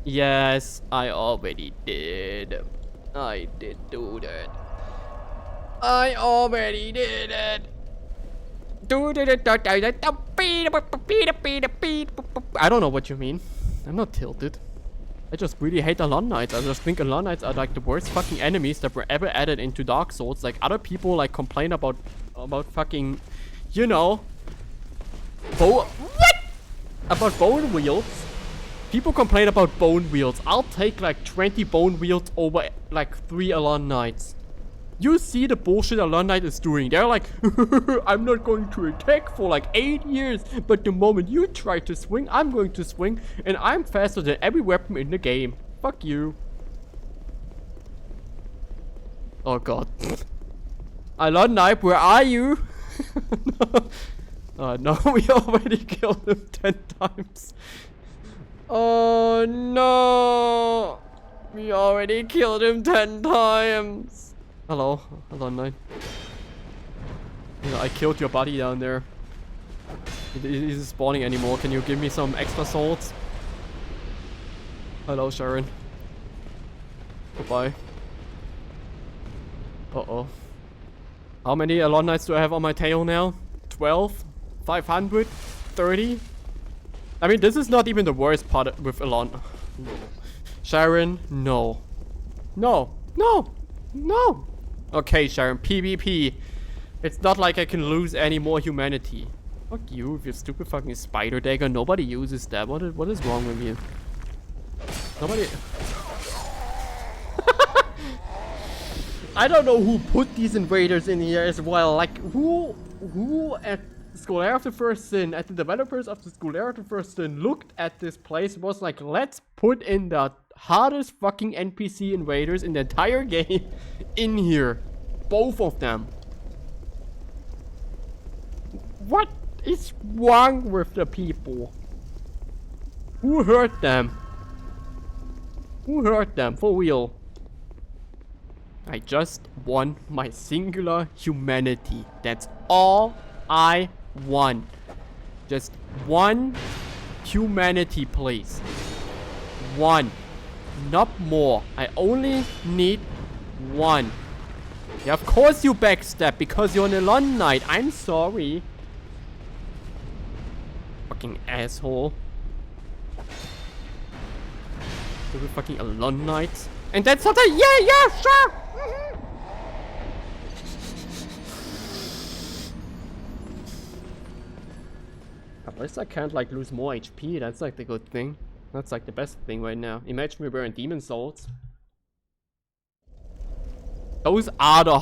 Yes, I already did. I did do that. I already did it. I don't know what you mean. I'm not tilted. I just really hate Alon Knights. I just think Alon Knights are like the worst fucking enemies that were ever added into Dark Souls. Like other people like complain about fucking, you know, about bone wields. People complain about bone wields. I'll take like 20 bone wields over like 3 Alon Knights. You see the bullshit Alon Knight is doing. They're like, I'm not going to attack for like 8 years, but the moment you try to swing, I'm going to swing, and I'm faster than every weapon in the game. Fuck you. Oh god. Alon Knight, where are you? No, we already killed him 10 times. Oh no. We already killed him 10 times. Hello, Alon Knight. Yeah, I killed your buddy down there. It isn't spawning anymore. Can you give me some extra swords? Hello, Sharon. Goodbye. Uh-oh. How many Alon Knights do I have on my tail now? 12? 500? 30? I mean, this is not even the worst part with Alon. No. Sharon, no. No. No. No. Okay, Sharon, PvP. It's not like I can lose any more humanity. Fuck you with your stupid fucking spider dagger. Nobody uses that. What is wrong with you? Nobody... I don't know who put these invaders in here as well. Like, who at ᴂᵉ of the First Sin, at the developers of the ᴂᵉ of the First Sin looked at this place, was like, let's put in the hardest fucking NPC invaders in the entire game in here. Both of them. What is wrong with the people? Who hurt them? Who hurt them? For real. I just want my singular humanity. That's all I want. Just one humanity, please. One. Not more. I only need one. Yeah, of course you backstab because you're an Alon Knight. I'm sorry. Fucking asshole. You're fucking Alon Knight. And that's not a yeah, sure. At least I can't like lose more HP. That's like the good thing. That's like the best thing right now. Imagine we were in Demon Souls. Those are the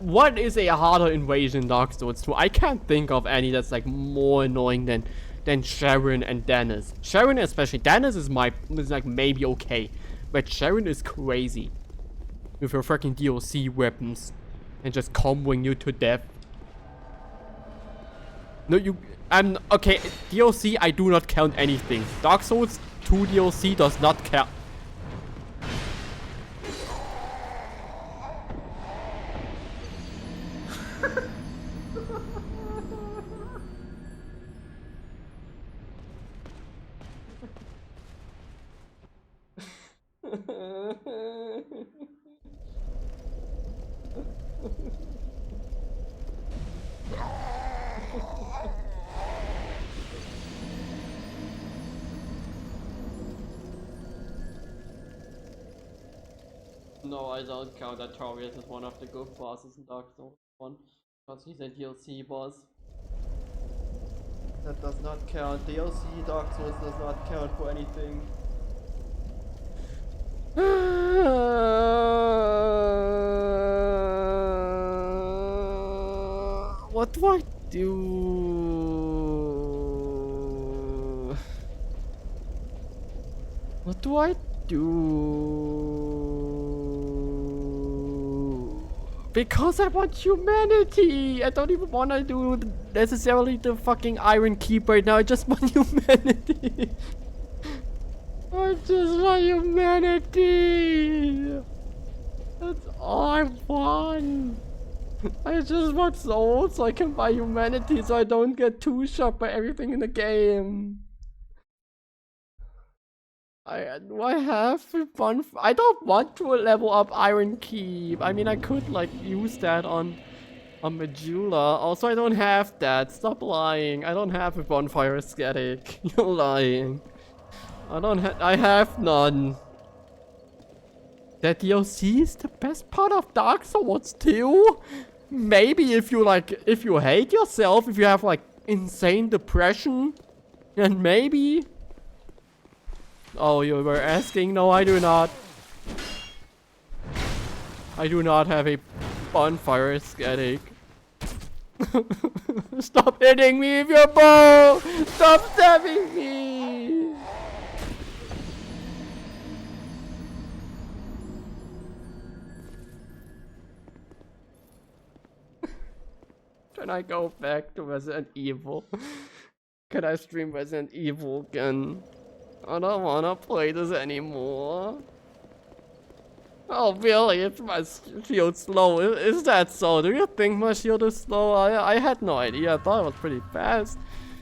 what is a harder invasion in Dark Souls 2? I can't think of any that's like more annoying than Sharon and Dennis. Sharon especially. Dennis is like maybe okay, but Sharon is crazy with her fucking DLC weapons and just comboing you to death. No, I'm okay. DLC, I do not count anything. Dark Souls 2 DLC does not count. No, I don't count that Torius as one of the good bosses in Dark Souls 1 because he's a DLC boss. That does not count. DLC Dark Souls does not count for anything. What do I do? What do I do? Because I want humanity! I don't even want to do necessarily the fucking Iron Keep right now, I just want humanity! I just want humanity! That's all I want! I just want souls so I can buy humanity so I don't get two-shot by everything in the game. Do I have fun? I don't want to level up Iron Keep. I mean, I could like use that on Medulla. Also, I don't have that. Stop lying. I don't have a bonfire aesthetic. You're lying. I have none. That DLC is the best part of Dark Souls 2. Maybe if you hate yourself, if you have like insane depression, and maybe. Oh, you were asking? No, I do not. I do not have a bonfire aesthetic. Stop hitting me with your bow! Stop stabbing me! Can I go back to Resident Evil? Can I stream Resident Evil again? I don't wanna play this anymore. Oh really? It's my shield slow. Is that so? Do you think my shield is slow? I had no idea. I thought it was pretty fast.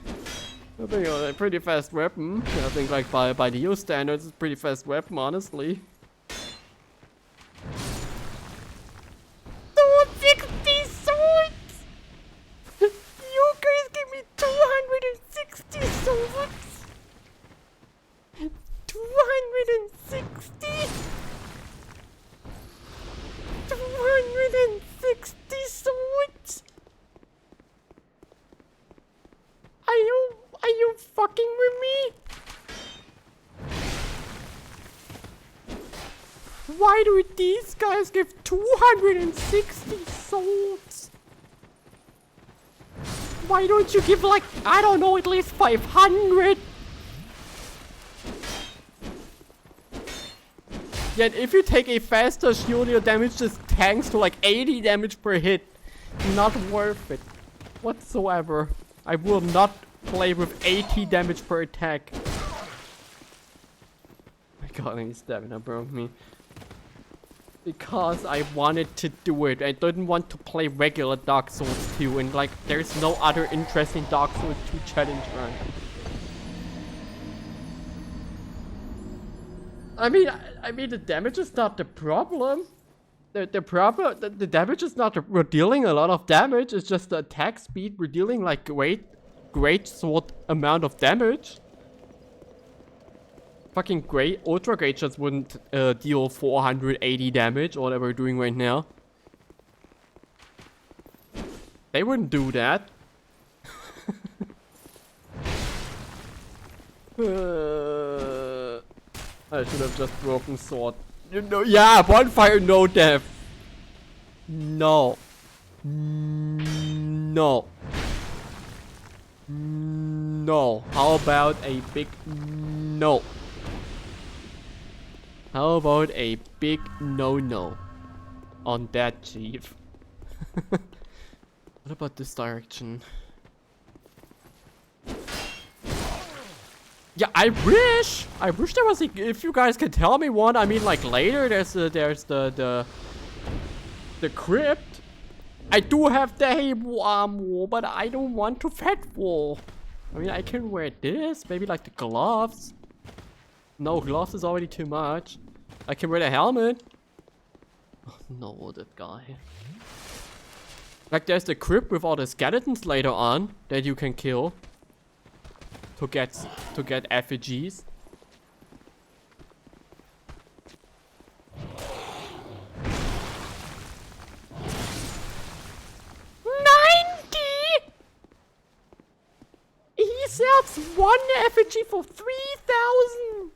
I think it was a pretty fast weapon. I think like by the EU standards, it's a pretty fast weapon, honestly. 260 swords! You guys give me 260 swords! 260? 260 swords? Are you fucking with me? Why do these guys give 260 swords? Why don't you give like, I don't know, at least 500? Yet if you take a faster shield, your damage just tanks to like 80 damage per hit. Not worth it whatsoever. I will not play with 80 damage per attack. My god, any stamina broke me. Because I wanted to do it. I didn't want to play regular Dark Souls 2 and like there's no other interesting Dark Souls 2 challenge run. I mean the damage is not the problem. The damage is not we're dealing a lot of damage. It's just the attack speed. We're dealing like great sword amount of damage. Fucking great ultra great just wouldn't deal 480 damage or whatever we're doing right now. They wouldn't do that. I should have just broken sword. You know, yeah, bonfire, no death. No. No. No. How about a big no? How about a big no on that, chief? What about this direction? Yeah, I wish there was a, if you guys can tell me one. I mean, like later there's the crypt. I do have the Hebo armor, but I don't want to fat wall. I mean, I can wear this, maybe like the gloves. No, gloves is already too much. I can wear the helmet. Oh no, that guy. Like there's the crypt with all the skeletons later on that you can kill. To get effigies. He sells one effigy for 3,000.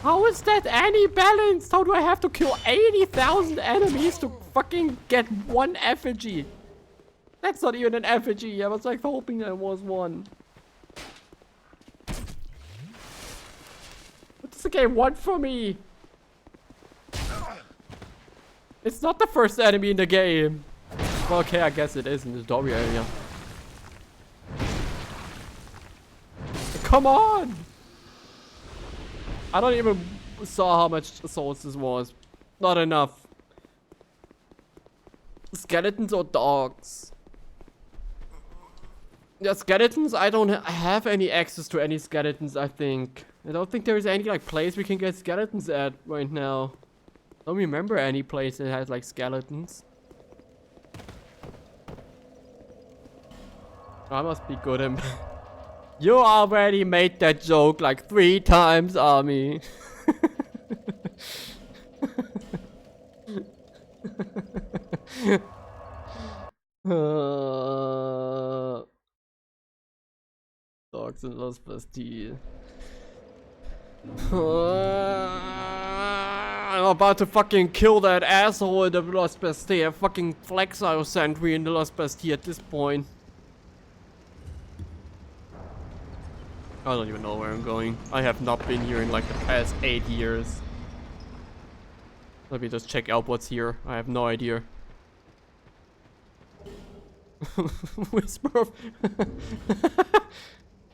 How is that any balanced? How do I have to kill 80,000 enemies to fucking get one effigy? That's not even an effigy. I was like hoping there was one. What's the game want for me? It's not the first enemy in the game. Well, okay, I guess it is in the story area. Come on! I don't even saw how much souls this was. Not enough. Skeletons or dogs? Yeah, skeletons, I don't have any access to any skeletons, I think. I don't think there is any like place we can get skeletons at right now. I don't remember any place that has like skeletons. I must be good at You already made that joke like 3 times, Army. Dogs and Los Bastille. I'm about to fucking kill that asshole in the Los Bastille. Fucking Flexile Sentry in the Los Bastille at this point. I don't even know where I'm going. I have not been here in like the past 8 years. Let me just check out what's here. I have no idea. Whisper of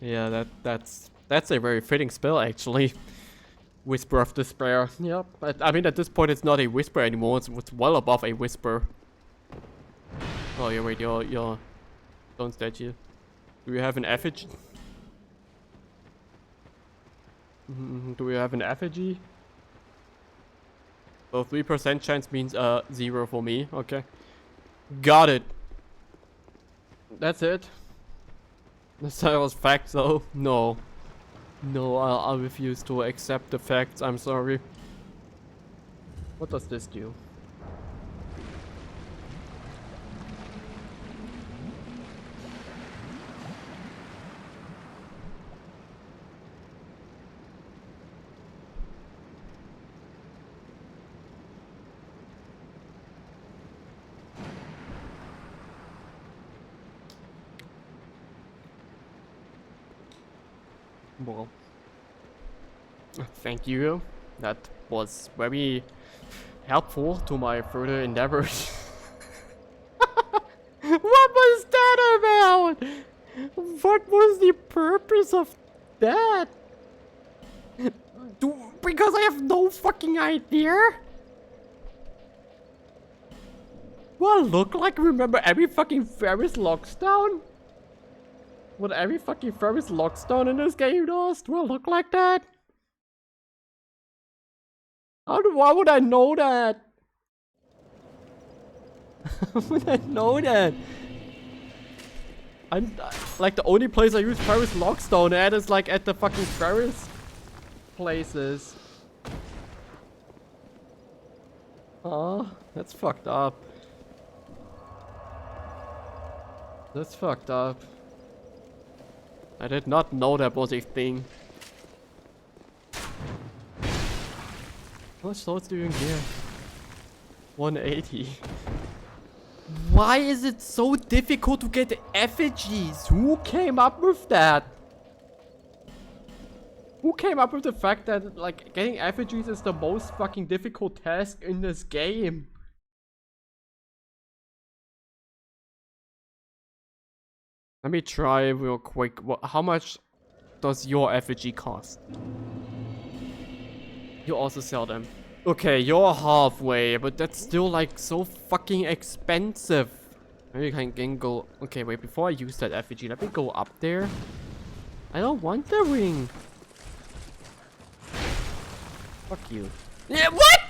yeah, that's a very fitting spell actually. Whisper of Despair. Yep. I mean at this point it's not a whisper anymore. It's well above a whisper. Oh yeah, wait, your stone statue. Do we have an effigy? Do we have an effigy? So 3% chance means 0 for me. Okay. Got it. That's it. That was fact though. No. No, I'll refuse to accept the facts. I'm sorry. What does this do? Well, thank you. That was very helpful to my further endeavors. What was that about? What was the purpose of that? Because I have no fucking idea? What I look like? Remember every fucking Ferris Lockstone? What every fucking Ferris Lockstone in this game does? Do I look like that? Why would I know that? How would I know that? I'm like the only place I use Ferris Lockstone at is like at the fucking Ferris places. Oh, that's fucked up. That's fucked up. I did not know that was a thing. How much souls do you get? 180. Why is it so difficult to get effigies? Who came up with that? Who came up with the fact that like getting effigies is the most fucking difficult task in this game? Let me try real quick. How much does your effigy cost? You also sell them. Okay, you're halfway, but that's still like so fucking expensive. Maybe I can go. Okay, wait, before I use that effigy, let me go up there. I don't want the ring. Fuck you. Yeah, what?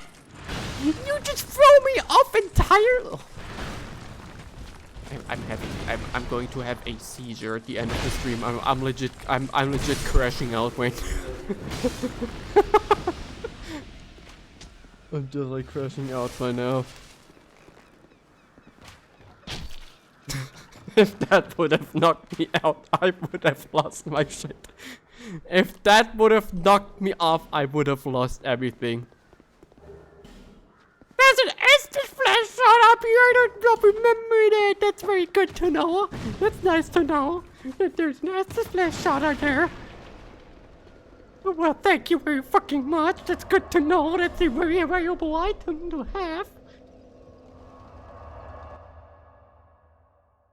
You just throw me off entirely. I'm going to have a seizure at the end of the stream. I'm legit crashing out right now. I'm just like crashing out by now. If that would have knocked me out, I would have lost my shit. If that would have knocked me off, I would have lost everything. There's an instant flash shot up here. I don't remember that. That's very good to know. That's nice to know that there's an instant flash shot out there. Well, thank you very fucking much. That's good to know. That's a very valuable item to have.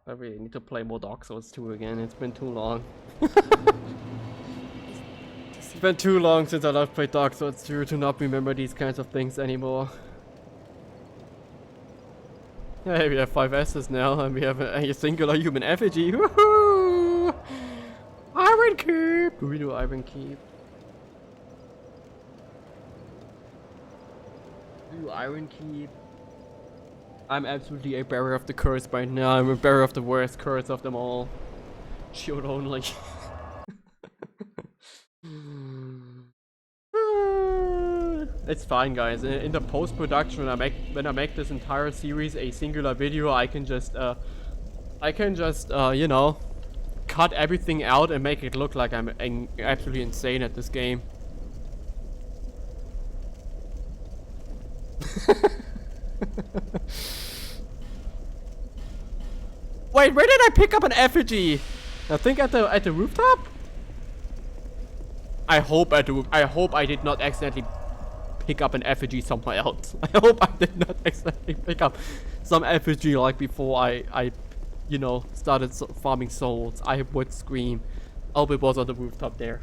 I really need to play more Dark Souls 2 again. It's been too long. It's been too long since I last played Dark Souls 2 to not remember these kinds of things anymore. Hey, we have 5 S's now, and we have a singular human effigy. Woohoo! Iron Keep! Do we do Iron Keep? Do Iron Keep? I'm absolutely a bearer of the curse right now. I'm a bearer of the worst curse of them all. Shield only. It's fine, guys. In the post-production, when I make this entire series a singular video, I can just you know, cut everything out and make it look like I'm absolutely insane at this game. Wait, where did I pick up an effigy? I think at the rooftop. I hope I did not accidentally pick up an effigy somewhere else. I hope I did not accidentally pick up some effigy like before I you know, started farming souls. I would scream. I hope it was on the rooftop there.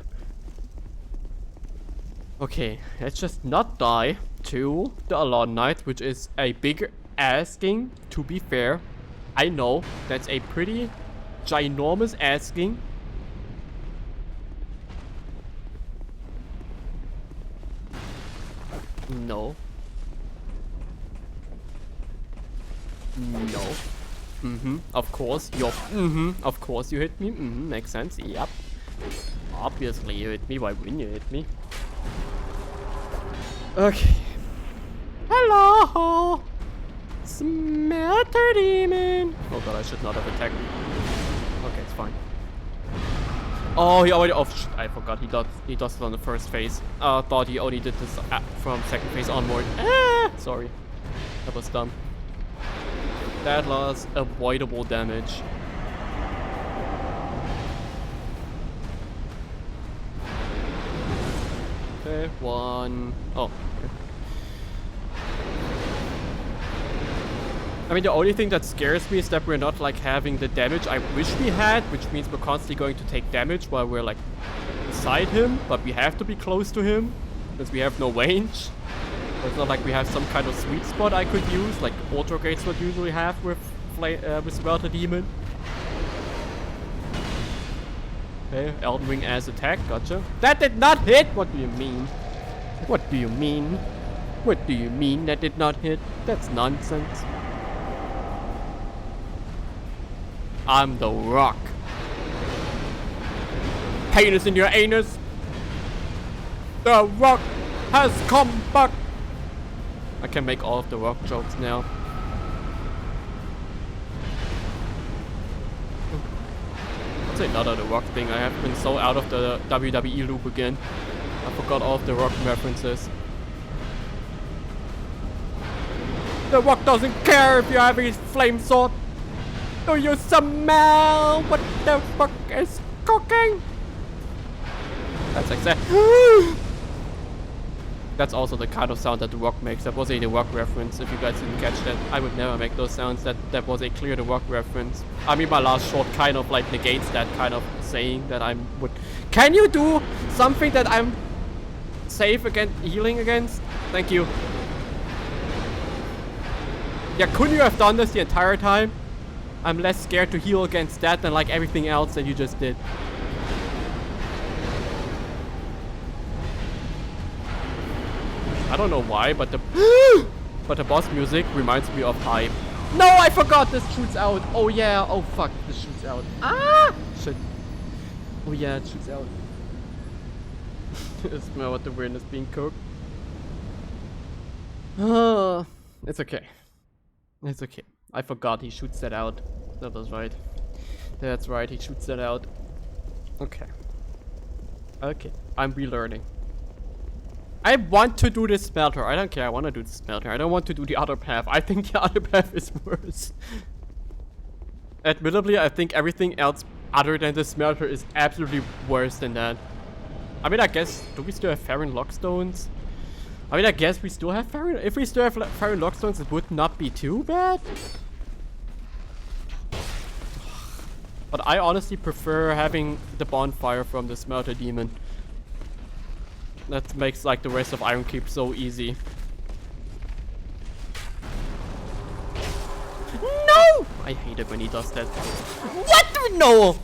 Okay, let's just not die to the Alarm Knight, which is a big asking, to be fair. I know, that's a pretty ginormous asking. No. No. Of course. Of course you hit me. Makes sense. Yep. Obviously you hit me. Why wouldn't you hit me? Okay. Hello! Smelter demon! Oh god, I should not have attacked. Okay, it's fine. Oh, he already. Oh, shit, I forgot. He does it on the first phase. Thought he only did this from second phase onward. Sorry, that was dumb. That was avoidable damage. Okay, one. Oh. I mean, the only thing that scares me is that we're not like having the damage I wish we had, which means we're constantly going to take damage while we're like beside him, but we have to be close to him since we have no range. It's not like we have some kind of sweet spot I could use, like auto gates would usually have with Smelter Demon. Okay, Elden Ring as attack, gotcha. That did not hit! What do you mean? What do you mean? What do you mean that did not hit? That's nonsense. I'm the Rock. Penis in your anus. The Rock has come back. I can make all of the Rock jokes now. I'll say not of the Rock thing. I have been so out of the WWE loop again. I forgot all of the Rock references. The Rock doesn't care if you have his flame sword. Do you smell what the fuck is cooking? That's exactly. That's also the kind of sound that The Rock makes. That was a The Rock reference. If you guys didn't catch that, I would never make those sounds. That was a clear The Rock reference. I mean, my last short kind of like negates that kind of saying that I would. Can you do something that I'm safe against healing against? Thank you. Yeah, couldn't you have done this the entire time? I'm less scared to heal against that than like everything else that you just did. I don't know why, but the boss music reminds me of Hype. No, I forgot this shoots out. Oh yeah, oh fuck, this shoots out. Ah! Shit. Oh yeah, it shoots out. Smell what the weirdness being cooked. It's okay. It's okay. I forgot he shoots that out. That was right. That's right, he shoots that out. Okay. Okay, I'm relearning. I want to do this smelter. I don't care, I want to do the smelter. I don't want to do the other path. I think the other path is worse. Admittedly, I think everything else other than the smelter is absolutely worse than that. I mean, I guess, do we still have Farron Lockstones? I mean, I guess we still have Farron. If we still have Farron Lockstones, it would not be too bad. But I honestly prefer having the bonfire from the Smelter Demon. That makes like the rest of Ironkeep so easy. No! I hate it when he does that. What? No!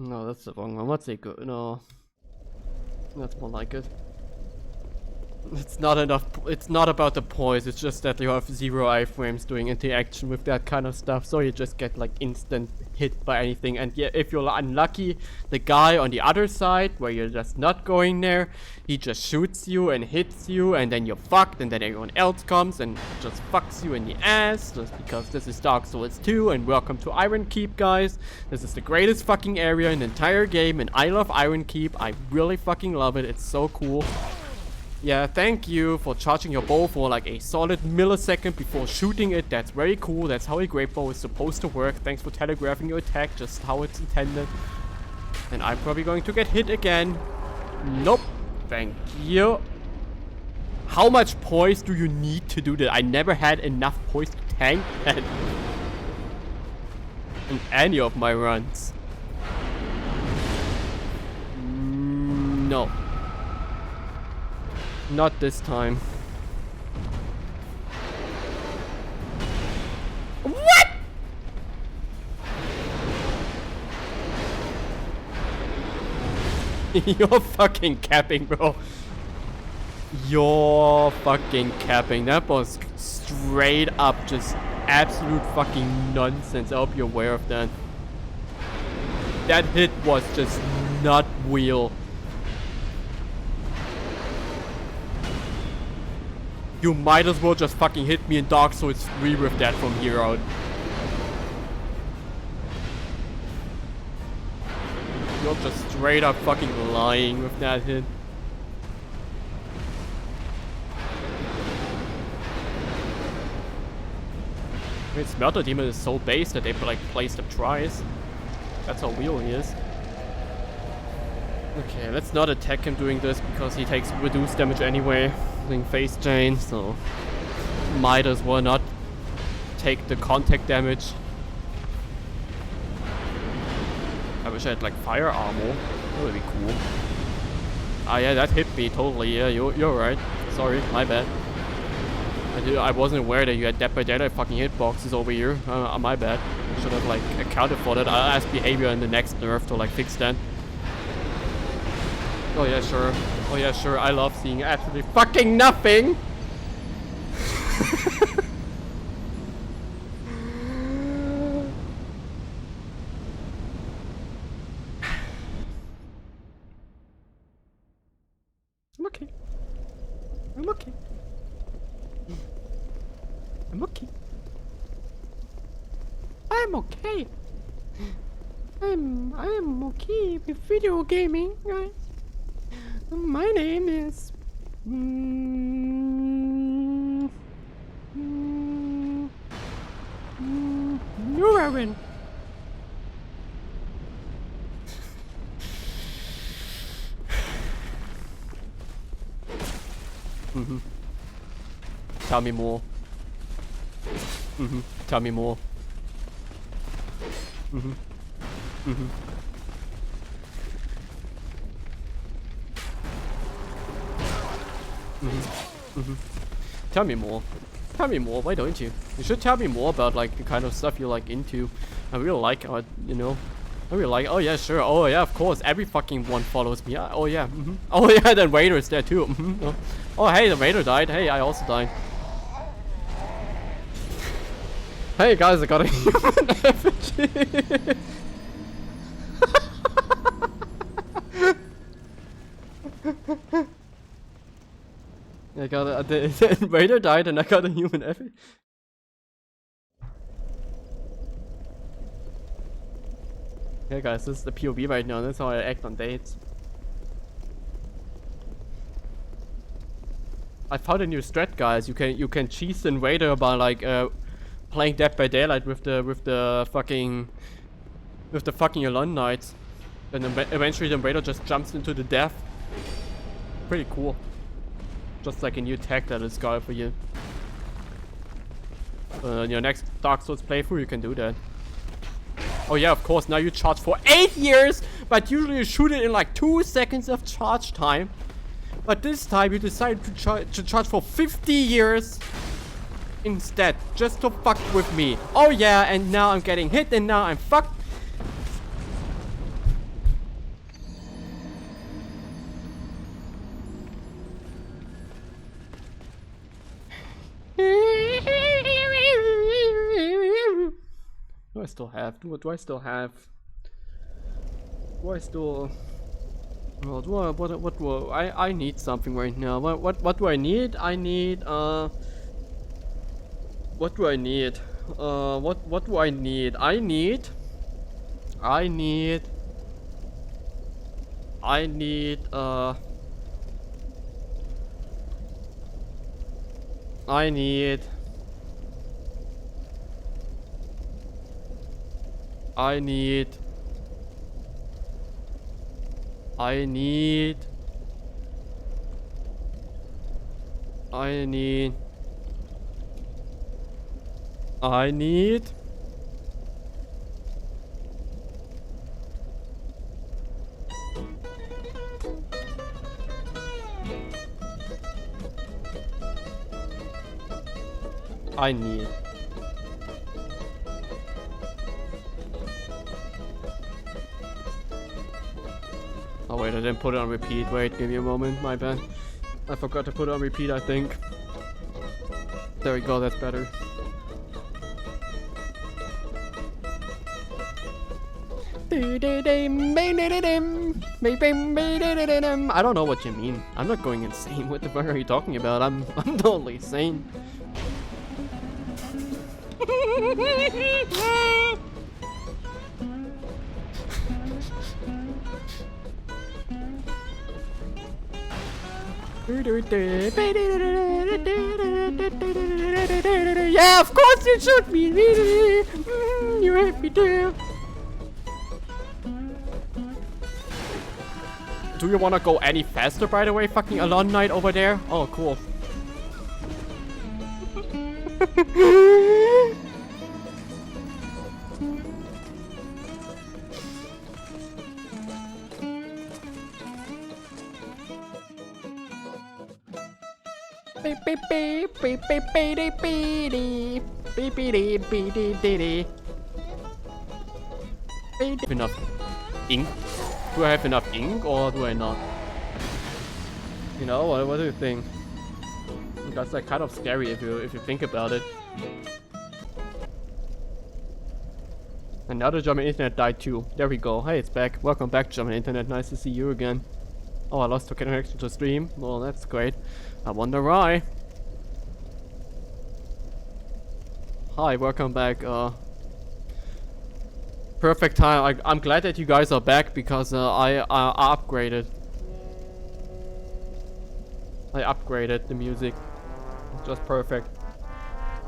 No, that's the wrong one. What's it good? No. That's more like it. It's not enough. It's not about the poise. It's just that you have 0 iframes doing interaction with that kind of stuff. So you just get like instant hit by anything. And yeah, if you're unlucky, the guy on the other side where you're just not going there, he just shoots you and hits you, and then you're fucked. And then everyone else comes and just fucks you in the ass. Just because this is Dark Souls 2 and welcome to Ironkeep, guys. This is the greatest fucking area in the entire game, and I love Ironkeep. I really fucking love it. It's so cool. Yeah, thank you for charging your bow for like a solid millisecond before shooting it. That's very cool. That's how a great bow is supposed to work. Thanks for telegraphing your attack just how it's intended. And I'm probably going to get hit again. Nope. Thank you. How much poise do you need to do that? I never had enough poise to tank that in any of my runs. No. Not this time. What? You're fucking capping, bro. You're fucking capping. That was straight up just absolute fucking nonsense. I hope you're aware of that. That hit was just not real. You might as well just fucking hit me in Dark Souls 3 with that from here out. You're just straight up fucking lying with that hit. I mean, Smelter Demon is so base that they like placed him twice. That's how real he is. Okay, let's not attack him doing this because he takes reduced damage anyway. Face chain, so might as well not take the contact damage. I wish I had like fire armor. That would be cool. Ah yeah, that hit me totally. Yeah, you're right. Sorry, my bad. I wasn't aware that you had Dead by Daylight fucking hitboxes over here. My bad. I should have like accounted for that. I'll ask behavior in the next nerf to like fix that. Oh yeah, sure. Oh yeah, sure. I love seeing absolutely fucking nothing. I'm okay. I'm okay. I'm okay. I'm okay. I'm okay with video gaming, guys. My name is Nuraririn. Tell me more. Tell me more. Tell me more. Tell me more. Why don't you? You should tell me more about like the kind of stuff you're like into. I really like how, you know. I really like. Oh yeah, sure. Oh yeah, of course. Every fucking one follows me. Oh yeah. Oh yeah. Then Raider is there too. Oh. Oh hey, the Raider died. Hey, I also died. Hey guys, I got a human effigy. I got the Raider died and I got a human effigy. Hey guys, this is the POV right now. That's how I act on dates. I found a new strat, guys. You can cheese the invader by like playing Dead by Daylight with the fucking Alone Knights. And then eventually the invader just jumps into the death. Pretty cool. Just like a new tech that is got for you. Your next Dark Souls playthrough, you can do that. Oh yeah, of course, now you charge for 8 years, but usually you shoot it in like 2 seconds of charge time. But this time you decided to charge for 50 years instead, just to fuck with me. Oh yeah, and now I'm getting hit and now I'm fucked. Do I still have? What do I still have? Do I still? Well, what do I need something right now? What do I need? I need what do I need? What do I need? I need I need I need I need I need I need I need I need I need oh wait, I didn't put it on repeat. Wait, give me a moment, my bad. I forgot to put it on repeat, I think. There we go, that's better. I don't know what you mean. I'm not going insane. What the fuck are you talking about? I'm totally sane. Yeah, of course you should be. You have me there. Do you wanna go any faster, by the way, fucking Alone Knight over there? Oh, cool. Enough ink? Do I have enough ink or do I not? You know, what do you think? That's like kind of scary if you think about it. Another German internet died too. There we go. Hey, it's back. Welcome back, German internet. Nice to see you again. Oh, I lost the connection to stream. Well, that's great. I wonder why. Hi, welcome back. Perfect time. I'm glad that you guys are back because I upgraded. I upgraded the music. Just perfect.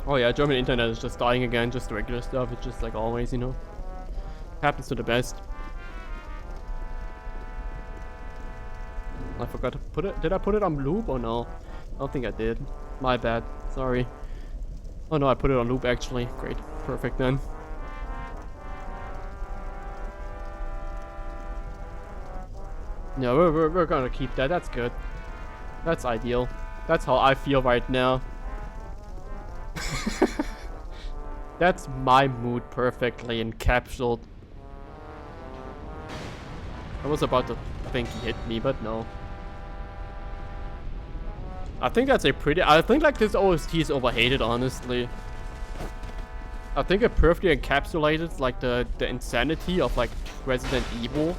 Oh yeah, German internet is just dying again. Just the regular stuff. It's just like always, you know. Happens to the best. I forgot to put it. Did I put it on loop or no? I don't think I did. My bad. Sorry. Oh no, I put it on loop actually. Great. Perfect then. Yeah, we're gonna keep that. That's good. That's ideal. That's how I feel right now. That's my mood perfectly encapsulated. I was about to think he hit me, but no. I think that's a pretty... I think like this OST is overhated, honestly. I think it perfectly encapsulated like the insanity of like Resident Evil.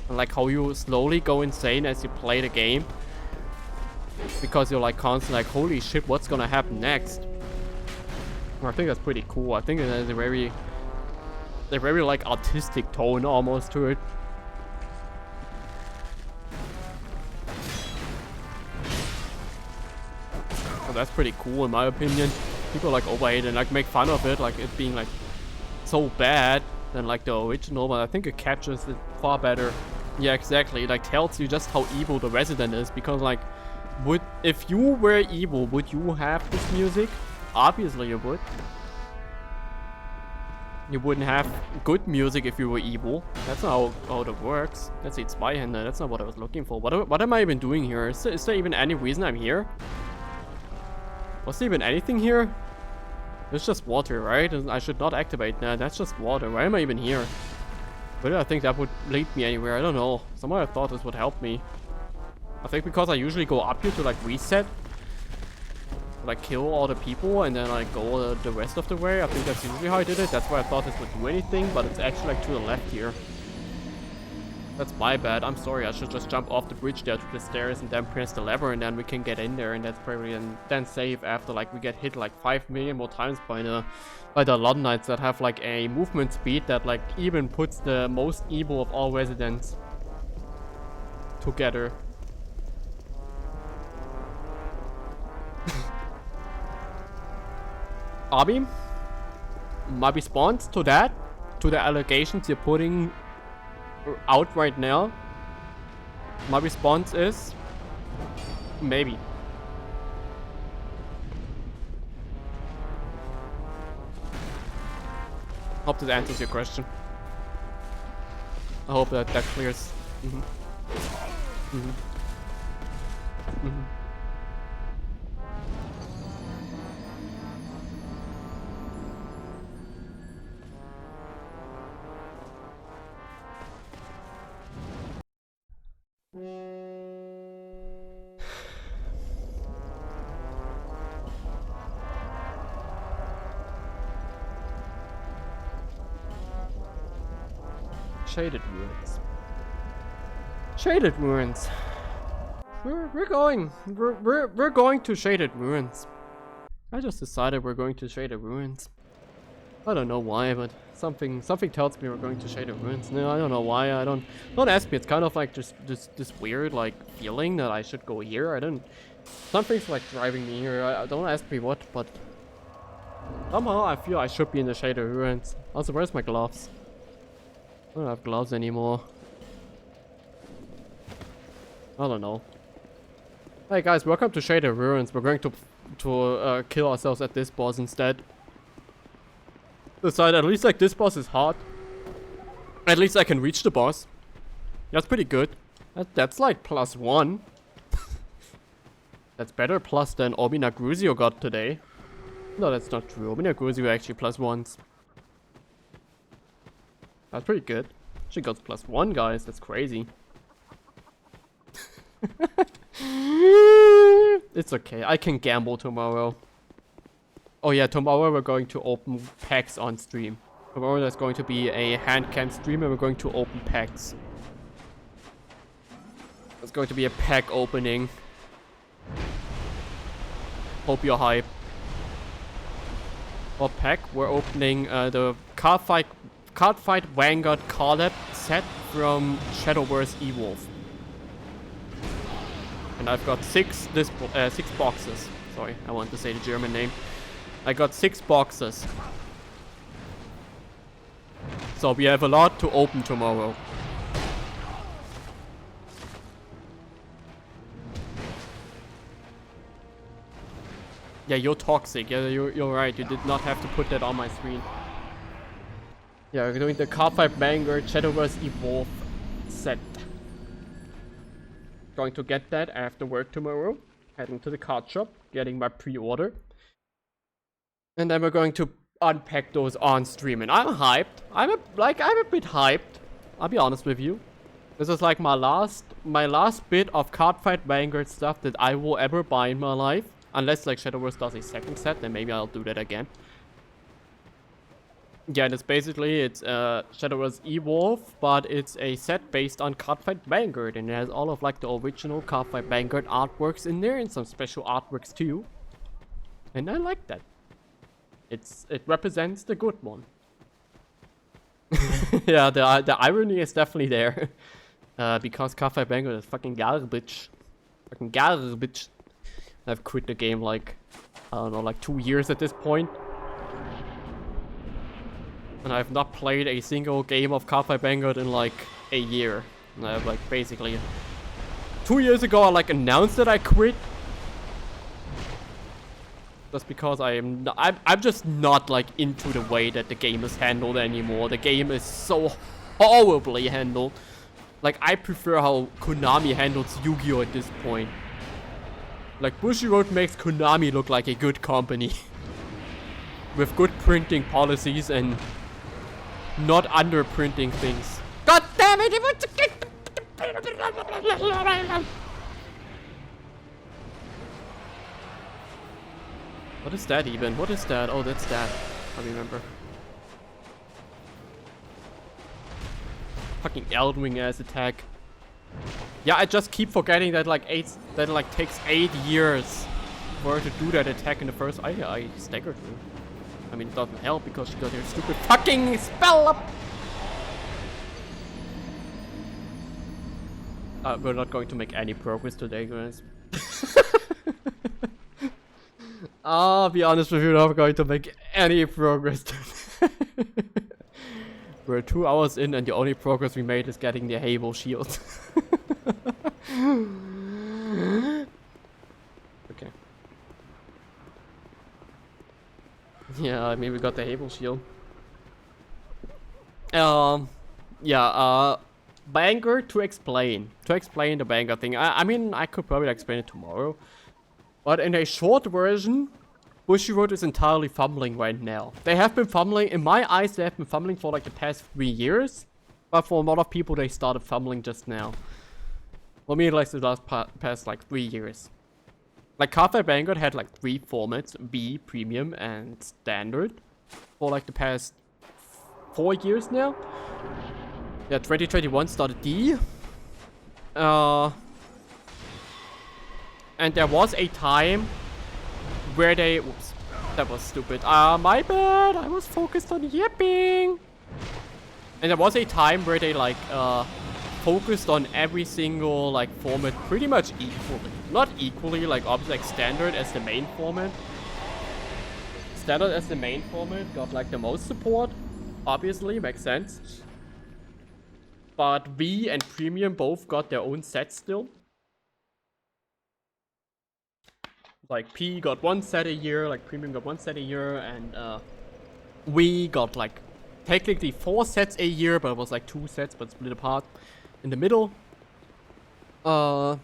And like how you slowly go insane as you play the game. Because you're like constantly like, holy shit, what's gonna happen next? I think that's pretty cool. I think it has a very like artistic tone almost to it. that's pretty cool in my opinion. People like overhate and like make fun of it, like it being like so bad than like the original, but I think it captures it far better. Yeah, exactly. It like tells you just how evil the resident is, because like, if you were evil, would you have this music? Obviously you would. You wouldn't have good music if you were evil. That's not how it works. Let's see, it's Zweihander. That's not what I was looking for. What am I even doing here? Is there even any reason I'm here? Was there even anything here? It's just water, right? I should not activate that. That's just water. Why am I even here? Where did I think that would lead me anywhere? I don't know. Somehow I thought this would help me. I think because I usually go up here to like reset. Like kill all the people and then like go the rest of the way. I think that's usually how I did it. That's why I thought this would do anything, but it's actually like to the left here. That's my bad. I'm sorry. I should just jump off the bridge there to the stairs and then press the lever and then we can get in there, and that's probably then save after like we get hit like 5 million more times by the Londonites that have like a movement speed that like even puts the most evil of all residents together. Abi, my response to that, to the allegations you're putting out right now, my response is maybe. Hope that answers your question. I hope that clears. Shaded ruins. Shaded ruins. We're going to Shaded Ruins. I just decided we're going to Shaded Ruins. I don't know why, but something tells me we're going to Shaded Ruins. No, I don't know why. Don't ask me. It's kind of like just this weird like feeling that I should go here. Something's like driving me here. Don't ask me what, but somehow I feel I should be in the Shaded Ruins. Also, where's my gloves? I don't have gloves anymore. I don't know. Hey guys, welcome to Shaded Ruins. We're going to kill ourselves at this boss instead. Decide at least like this boss is hard. At least I can reach the boss. That's pretty good. That's like +1. That's better plus than ᵃᵃᵃᵒᵐᵉ got today. No, that's not true. ᵃᵃᵃᵒᵏ actually +1s. That's pretty good. She got +1, guys. That's crazy. It's okay. I can gamble tomorrow. Oh yeah, tomorrow we're going to open packs on stream. Tomorrow there's going to be a hand cam stream and we're going to open packs. There's going to be a pack opening. Hope you're hyped. For pack, we're opening the ᴃᵃᵃᵈ collab set from Shadowverse Evolve. And I've got six boxes. Sorry, I want to say the German name. I got 6 boxes. So we have a lot to open tomorrow. Yeah, you're toxic. Yeah, you're right. You did not have to put that on my screen. Yeah, we're doing the ᴃᵃᵃᵃ Shadowverse Evolve set. Going to get that after work tomorrow. Heading to the card shop, getting my pre-order. And then we're going to unpack those on stream. And I'm hyped. I'm a bit hyped. I'll be honest with you. This is like my last bit of ᴃᵃᵃᵃ stuff that I will ever buy in my life. Unless like Shadowverse does a second set, then maybe I'll do that again. Yeah, and it's Shadowverse Evolve, but it's a set based on ᴃᵃᵃᵃ, and it has all of like the original ᴃᵃᵃᵃ artworks in there, and some special artworks too. And I like that. It represents the good one. Yeah, the irony is definitely there. Because ᴃᵃᵃᵃ is fucking garbage. Fucking garbage. I've quit the game like, I don't know, like 2 years at this point. And I've not played a single game of ᴂᵉቬᵜᵒᵐᵉ in like a year. And I've like basically 2 years ago I like announced that I quit. Just because I'm just not like into the way that the game is handled anymore. The game is so horribly handled. Like I prefer how Konami handles Yu-Gi-Oh at this point. Like Bushiroad makes Konami look like a good company. With good printing policies and not underprinting things. God damn it! What is that even? What is that? Oh, that's that. I remember. Fucking Eldwing ass attack. Yeah, I just keep forgetting that like takes 8 years for her to do that attack in the first. I staggered her. I mean, it doesn't help because she got her stupid fucking spell up. We're not going to make any progress today, guys. I'll be honest with you, we're not going to make any progress today. We're 2 hours in and the only progress we made is getting the ᴂᵒᵒᵒ shield. Okay. Yeah, I mean we got the ᴂᵒᵒ shield. Banger to explain the banger thing. I mean I could probably explain it tomorrow. But in a short version, Bushiroad is entirely fumbling right now. They have been fumbling, in my eyes, they have been fumbling for like the past 3 years. But for a lot of people, they started fumbling just now. For me, like the last past like 3 years. Like ᴂᵉቬᵜᵒᵐᵉ had like 3 formats, B, Premium, and Standard. For like the past 4 years now. Yeah, 2021 started D. And there was a time where they... Oops, that was stupid. My bad. I was focused on yipping. And there was a time where they like focused on every single like format pretty much equally. Not equally, like obviously like Standard as the main format. Standard as the main format got like the most support. Obviously, makes sense. But V and Premium both got their own sets still. Like P got 1 set a year, like Premium got 1 set a year, and we got like technically 4 sets a year, but it was like 2 sets but split apart in the middle. So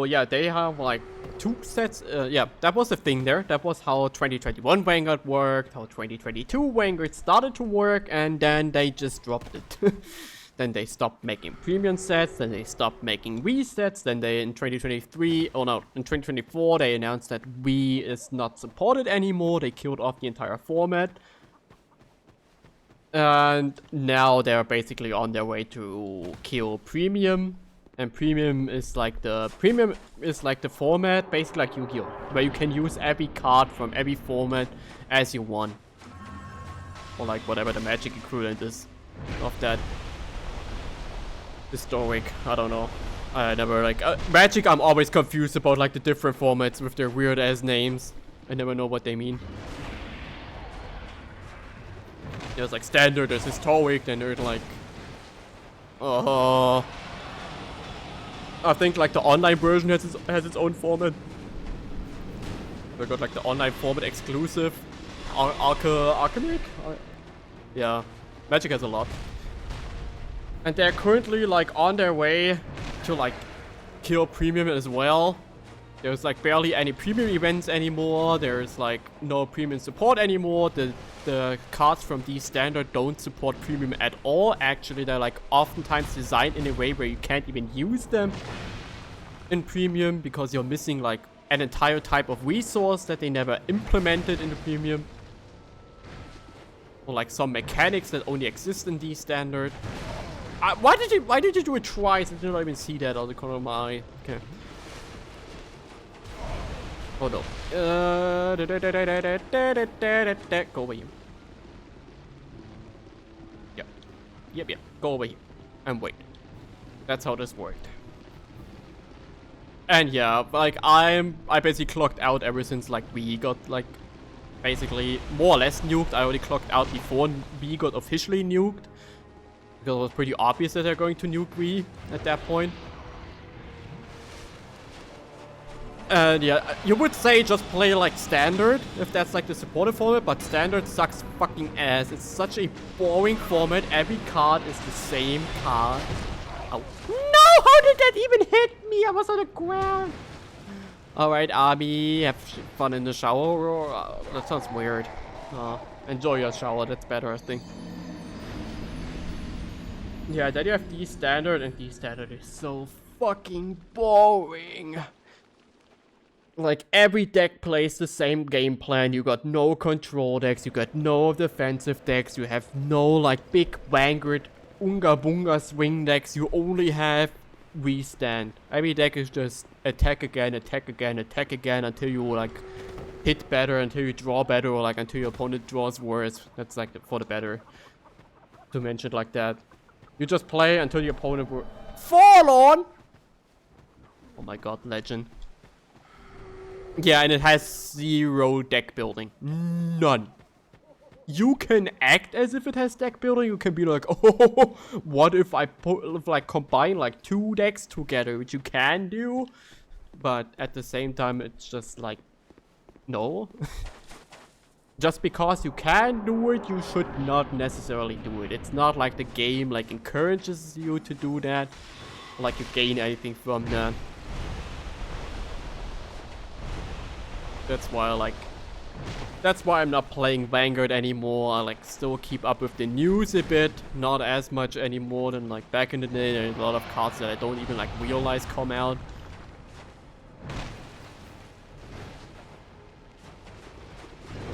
yeah, they have like 2 sets. Yeah, that was the thing there. That was how 2021 Vanguard worked, how 2022 Vanguard started to work, and then they just dropped it. Then they stopped making premium sets, then they stopped making Wii sets, then they in 2023, oh no, in 2024 they announced that Wii is not supported anymore, they killed off the entire format. And now they're basically on their way to kill Premium. And Premium is like the format, basically like Yu-Gi-Oh! Where you can use every card from every format as you want. Or like whatever the Magic equivalent is of that. Historic, I don't know. I never like Magic. I'm always confused about like the different formats with their weird ass names. I never know what they mean. There's like Standard, there's Historic, then there's like I think like the online version has its own format. We got like the online format exclusive. Alchemic? Yeah, Magic has a lot. And they're currently like on their way to like kill Premium as well. There's like barely any Premium events anymore. There's like no Premium support anymore. The cards from the Standard don't support Premium at all. Actually, they're like oftentimes designed in a way where you can't even use them in Premium because you're missing like an entire type of resource that they never implemented in the Premium. Or like some mechanics that only exist in the Standard. Why did you do it twice? I didn't even see that on the corner of my eye. Okay. Oh no. Go over here. Yep. Go over here. And wait. That's how this worked. And yeah, like I basically clocked out ever since like we got like basically more or less nuked. I already clocked out before we got officially nuked. Because it was pretty obvious that they're going to nuke we at that point. And yeah, you would say just play like standard if that's like the supported format, but standard sucks fucking ass. It's such a boring format. Every card is the same card. Oh no! How did that even hit me? I was on the ground. Alright, Army, have fun in the shower. That sounds weird. Enjoy your shower, that's better, I think. Yeah, then you have D standard, and D standard is so fucking boring. Like, every deck plays the same game plan. You got no control decks, you got no defensive decks, you have no, like, big Vanguard Unga Bunga swing decks. You only have restand. Every deck is just attack again, attack again, attack again until you, like, hit better, until you draw better, or, like, until your opponent draws worse. That's, like, for the better. To mention it like that. You just play until your opponent will fall on! Oh my god, legend. Yeah, and it has 0 deck building. None. You can act as if it has deck building. You can be like, oh, what if I combine like 2 decks together, which you can do, but at the same time, it's just like, no. Just because you can do it, you should not necessarily do it. It's not like the game like encourages you to do that, like you gain anything from that. That's why I'm not playing Vanguard anymore. I like still keep up with the news a bit, not as much anymore than like back in the day. There's a lot of cards that I don't even like realize come out.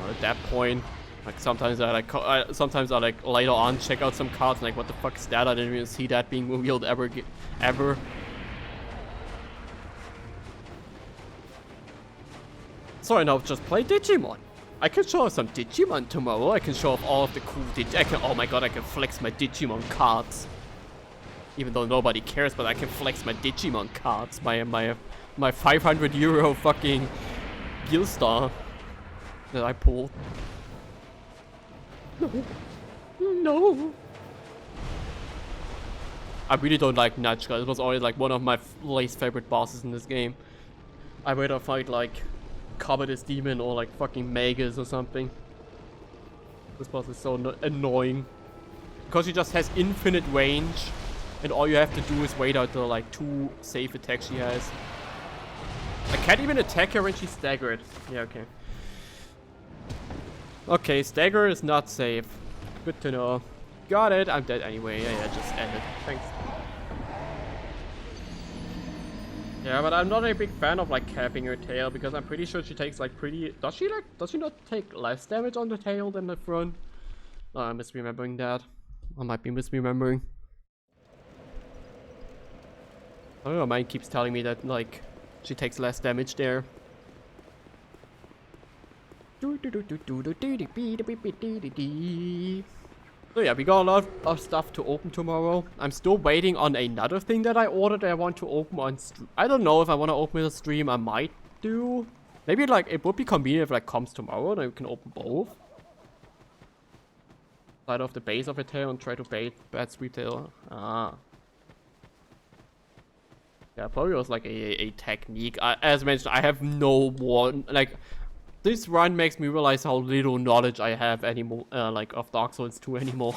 At that point, like sometimes I like later on check out some cards and like, what the fuck is that? I didn't even see that being revealed ever. So I now just play Digimon. I can show off some Digimon tomorrow. I can show off all of the cool oh my god, I can flex my Digimon cards. Even though nobody cares, but I can flex my Digimon cards. My 500 euro fucking Guild Star that I pulled. No. No. I really don't like Nachka. It was always like one of my least favorite bosses in this game. I'd rather fight like Covetous Demon or like fucking Magus or something. This boss is so annoying. Because he just has infinite range. And all you have to do is wait out the like 2 safe attacks she has. I can't even attack her when she's staggered. Yeah, okay. Okay, stagger is not safe. Good to know. Got it. I'm dead anyway. Yeah, just end it. Thanks. Yeah, but I'm not a big fan of like capping her tail because I'm pretty sure she takes like does she not take less damage on the tail than the front? Oh, I'm misremembering that. I might be misremembering. I don't know, mine keeps telling me that like she takes less damage there. So yeah, we got a lot of stuff to open tomorrow. I'm still waiting on another thing that I ordered that I want to open on stream. I don't know if I want to open it on stream. I might do. Maybe like it would be convenient if like comes tomorrow, then we can open both. Side off the base of a tail and try to bait bad sweep tail. Ah. Yeah, probably was like a technique. As mentioned, I have no more like. This run makes me realize how little knowledge I have anymore, like of Dark Souls 2 anymore.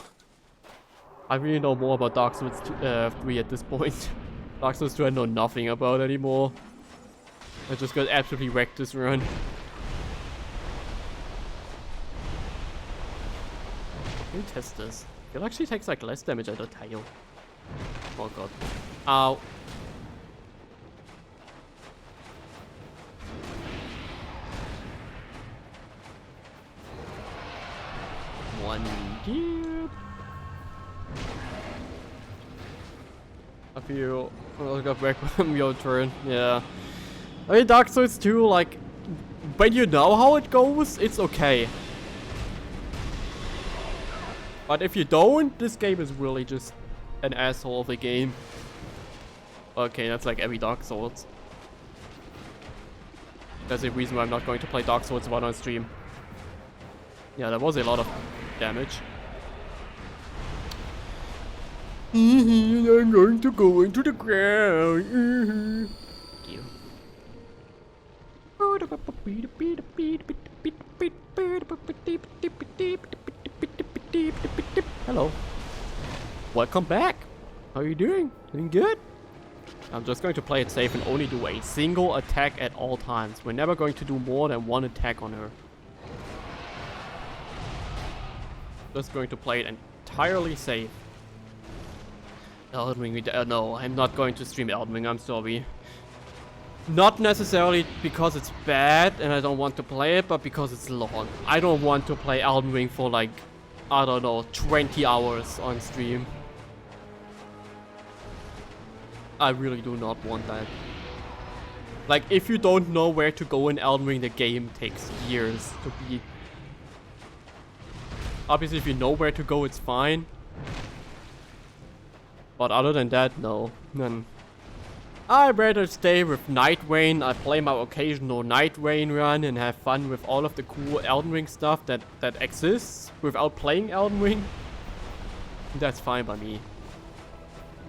I really know more about Dark Souls 3 at this point. Dark Souls 2 I know nothing about anymore. I just got absolutely wrecked this run. Let me test this. It actually takes like less damage at the tail. Oh god. Ow. One here. I feel I got back from your turn. Yeah. I mean, Dark Souls 2, like, when you know how it goes, it's okay. But if you don't, this game is really just an asshole of a game. Okay, that's like every Dark Souls. That's the reason why I'm not going to play Dark Souls 1 on stream. Yeah, that was a lot of damage. I'm going to go into the ground. Ew. Hello. Welcome back. How are you doing? Doing good? I'm just going to play it safe and only do a single attack at all times. We're never going to do more than one attack on her. Just going to play it entirely safe. Elden Ring, no, I'm not going to stream Elden Ring, I'm sorry. Not necessarily because it's bad and I don't want to play it, but because it's long. I don't want to play Elden Ring for like, I don't know, 20 hours on stream. I really do not want that. Like, if you don't know where to go in Elden Ring, the game takes years to beat. Obviously, if you know where to go, it's fine. But other than that, no. Then I'd rather stay with ᴃᵃᵃ. I play my occasional ᴃᵃᵃ run and have fun with all of the cool Elden Ring stuff that exists without playing Elden Ring. That's fine by me.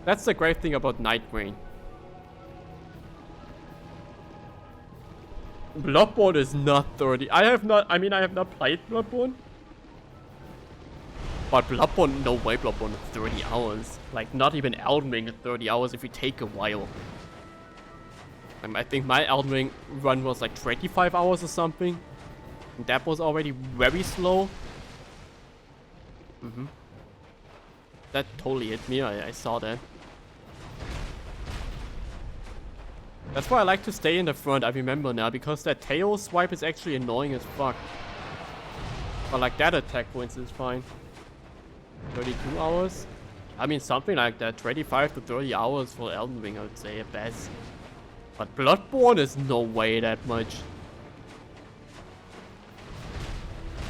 That's the great thing about ᴃᵃᵃ. Bloodborne is not 30. I have not played Bloodborne. But Bloodborne, no way Bloodborne is 30 hours. Like, not even Elden Ring is 30 hours if you take a while. I think my Elden Ring run was like 25 hours or something. And that was already very slow. That totally hit me, I saw that. That's why I like to stay in the front, I remember now, because that tail swipe is actually annoying as fuck. But like that attack, for instance, is fine. 32 hours? I mean, something like that. 25 to 30 hours for Elden Ring, I would say, at best. But Bloodborne is no way that much.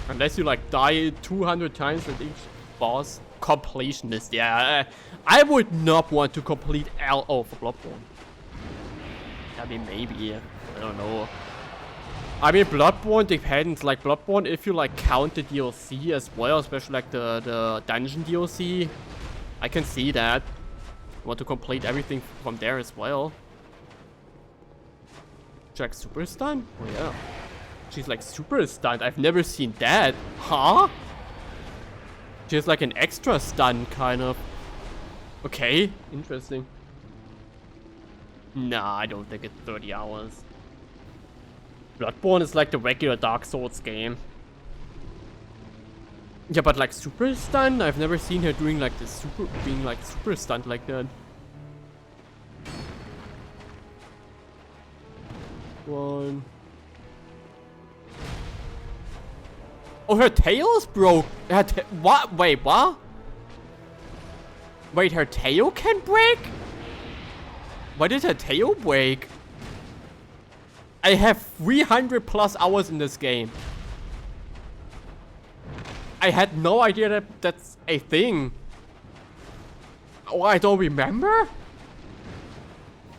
Unless you like die 200 times with each boss. Completionist, yeah. I would not want to complete for Bloodborne. I mean, maybe. I don't know. I mean, Bloodborne depends. Like, Bloodborne, if you like count the DLC as well, especially like the dungeon DLC, I can see that. I want to complete everything from there as well. She's like super stunned? Oh yeah. She's like super stunned. I've never seen that. Huh? She's like an extra stun, kind of. Okay, interesting. Nah, I don't think it's 30 hours. Bloodborne is like the regular Dark Souls game. Yeah, but like super stun? I've never seen her doing like this being like super stunned like that. One. Oh, her tail's broke. What? Wait, what? Wait, her tail can break? Why did her tail break? I have 300 plus hours in this game. I had no idea that that's a thing. Oh, I don't remember?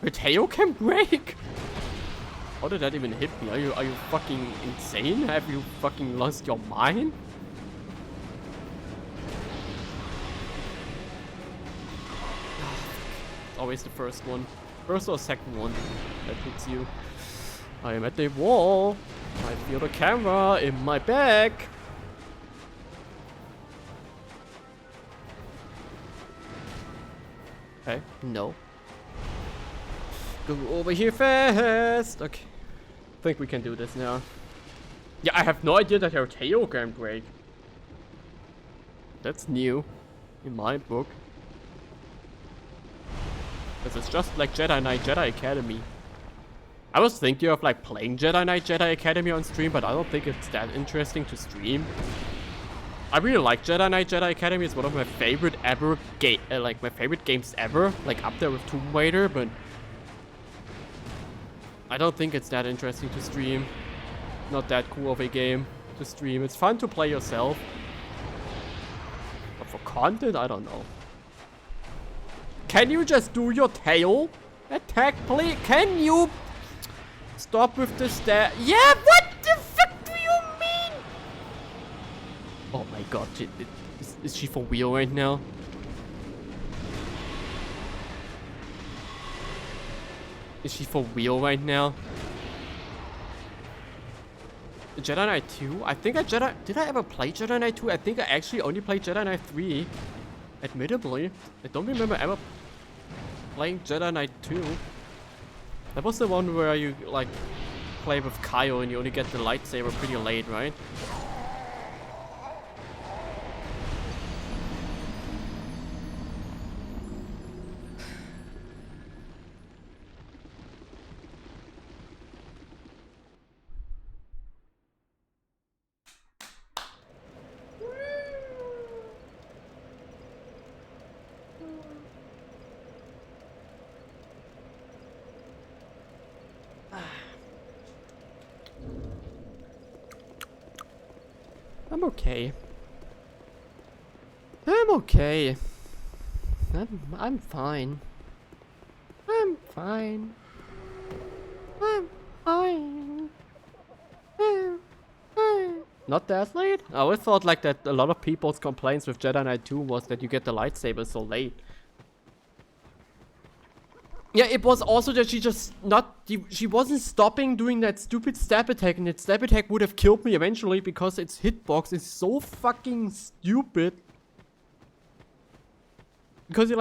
Her tail can break? How did that even hit me? Are you fucking insane? Have you fucking lost your mind? Always the first one. First or second one that hits you. I am at the wall. I feel the camera in my back. Okay, no. Go over here fast. Okay. I think we can do this now. Yeah, I have no idea that her tail can break. That's new in my book. This is just like Jedi Knight Jedi Academy. I was thinking of like playing Jedi Knight Jedi Academy on stream, but I don't think it's that interesting to stream. I really like Jedi Knight Jedi Academy. It's one of my favorite ever like my favorite games ever. Like up there with Tomb Raider, but I don't think it's that interesting to stream. Not that cool of a game to stream. It's fun to play yourself. But for content, I don't know. Can you just do your tail attack, please? Can you Stop with the stab. Yeah, what the fuck do you mean? Oh my god, is she for real right now? Is she for real right now? Jedi Knight 2? I think did I ever play Jedi Knight 2? I think I actually only played Jedi Knight 3. Admittably. I don't remember ever playing Jedi Knight 2. That was the one where you like play with Kyle and you only get the lightsaber pretty late, right? I'm okay. I'm okay. I'm fine. I'm fine. I'm fine. Not that late? I always thought like that a lot of people's complaints with Jedi Knight 2 was that you get the lightsaber so late. Yeah, it was also that she wasn't stopping doing that stupid stab attack, and that stab attack would have killed me eventually because its hitbox is so fucking stupid. Because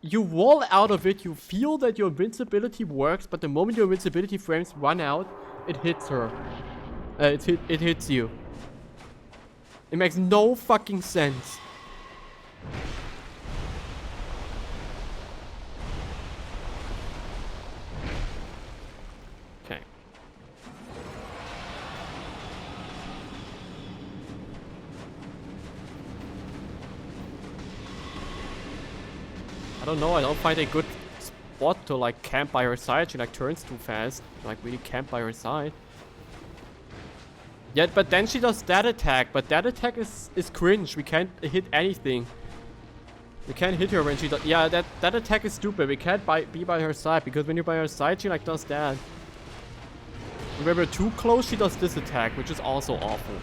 you wall out of it, you feel that your invincibility works, but the moment your invincibility frames run out, it hits her. It hits you. It makes no fucking sense. Okay. I don't know, I don't find a good spot to like camp by her side. She like turns too fast. Like really camp by her side. Yeah, but then she does that attack, but that attack is cringe. We can't hit anything. We can't hit her when she does. Yeah, that attack is stupid. We can't be by her side, because when you're by her side, she like does that. When we're too close, she does this attack, which is also awful.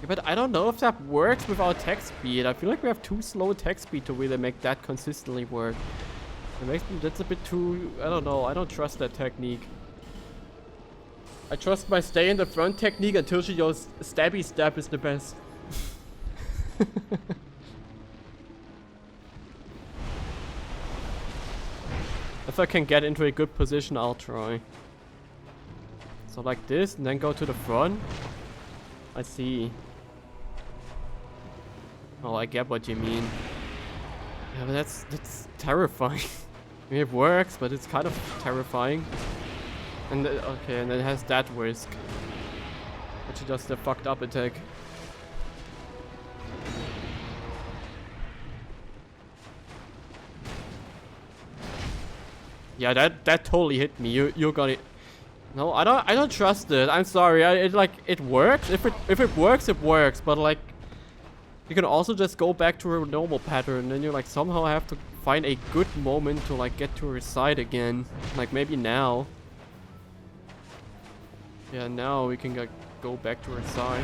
But I don't know if that works with our attack speed. I feel like we have too slow attack speed to really make that consistently work. It makes me, that's a bit too, I don't know, I don't trust that technique. I trust my stay in the front technique until she goes stabby stab is the best. If I can get into a good position, I'll try. So like this, and then go to the front. I see. Oh, I get what you mean. Yeah, but that's terrifying. I mean, it works, but it's kind of terrifying. And okay, and it has that risk. But she does the fucked up attack. Yeah, that totally hit me. You're gonna. No, I don't trust it. I'm sorry. It works. If it works, it works. But like, you can also just go back to her normal pattern, and you like somehow have to find a good moment to like get to her side again. Like maybe now. Yeah, now we can go back to her side.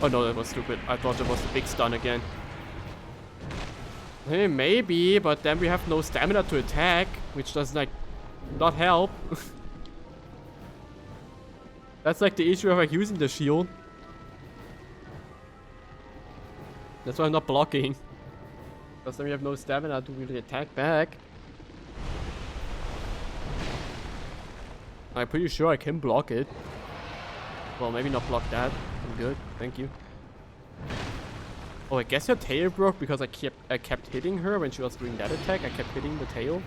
Oh no, that was stupid. I thought that was the big stun again. Hey, maybe, but then we have no stamina to attack, which does like not help. That's like the issue of like using the shield. That's why I'm not blocking. Because then we have no stamina to really attack back. I'm pretty sure I can block it. Well, maybe not block that. I'm good, thank you. Oh, I guess her tail broke because I kept hitting her when she was doing that attack. I kept hitting the tail.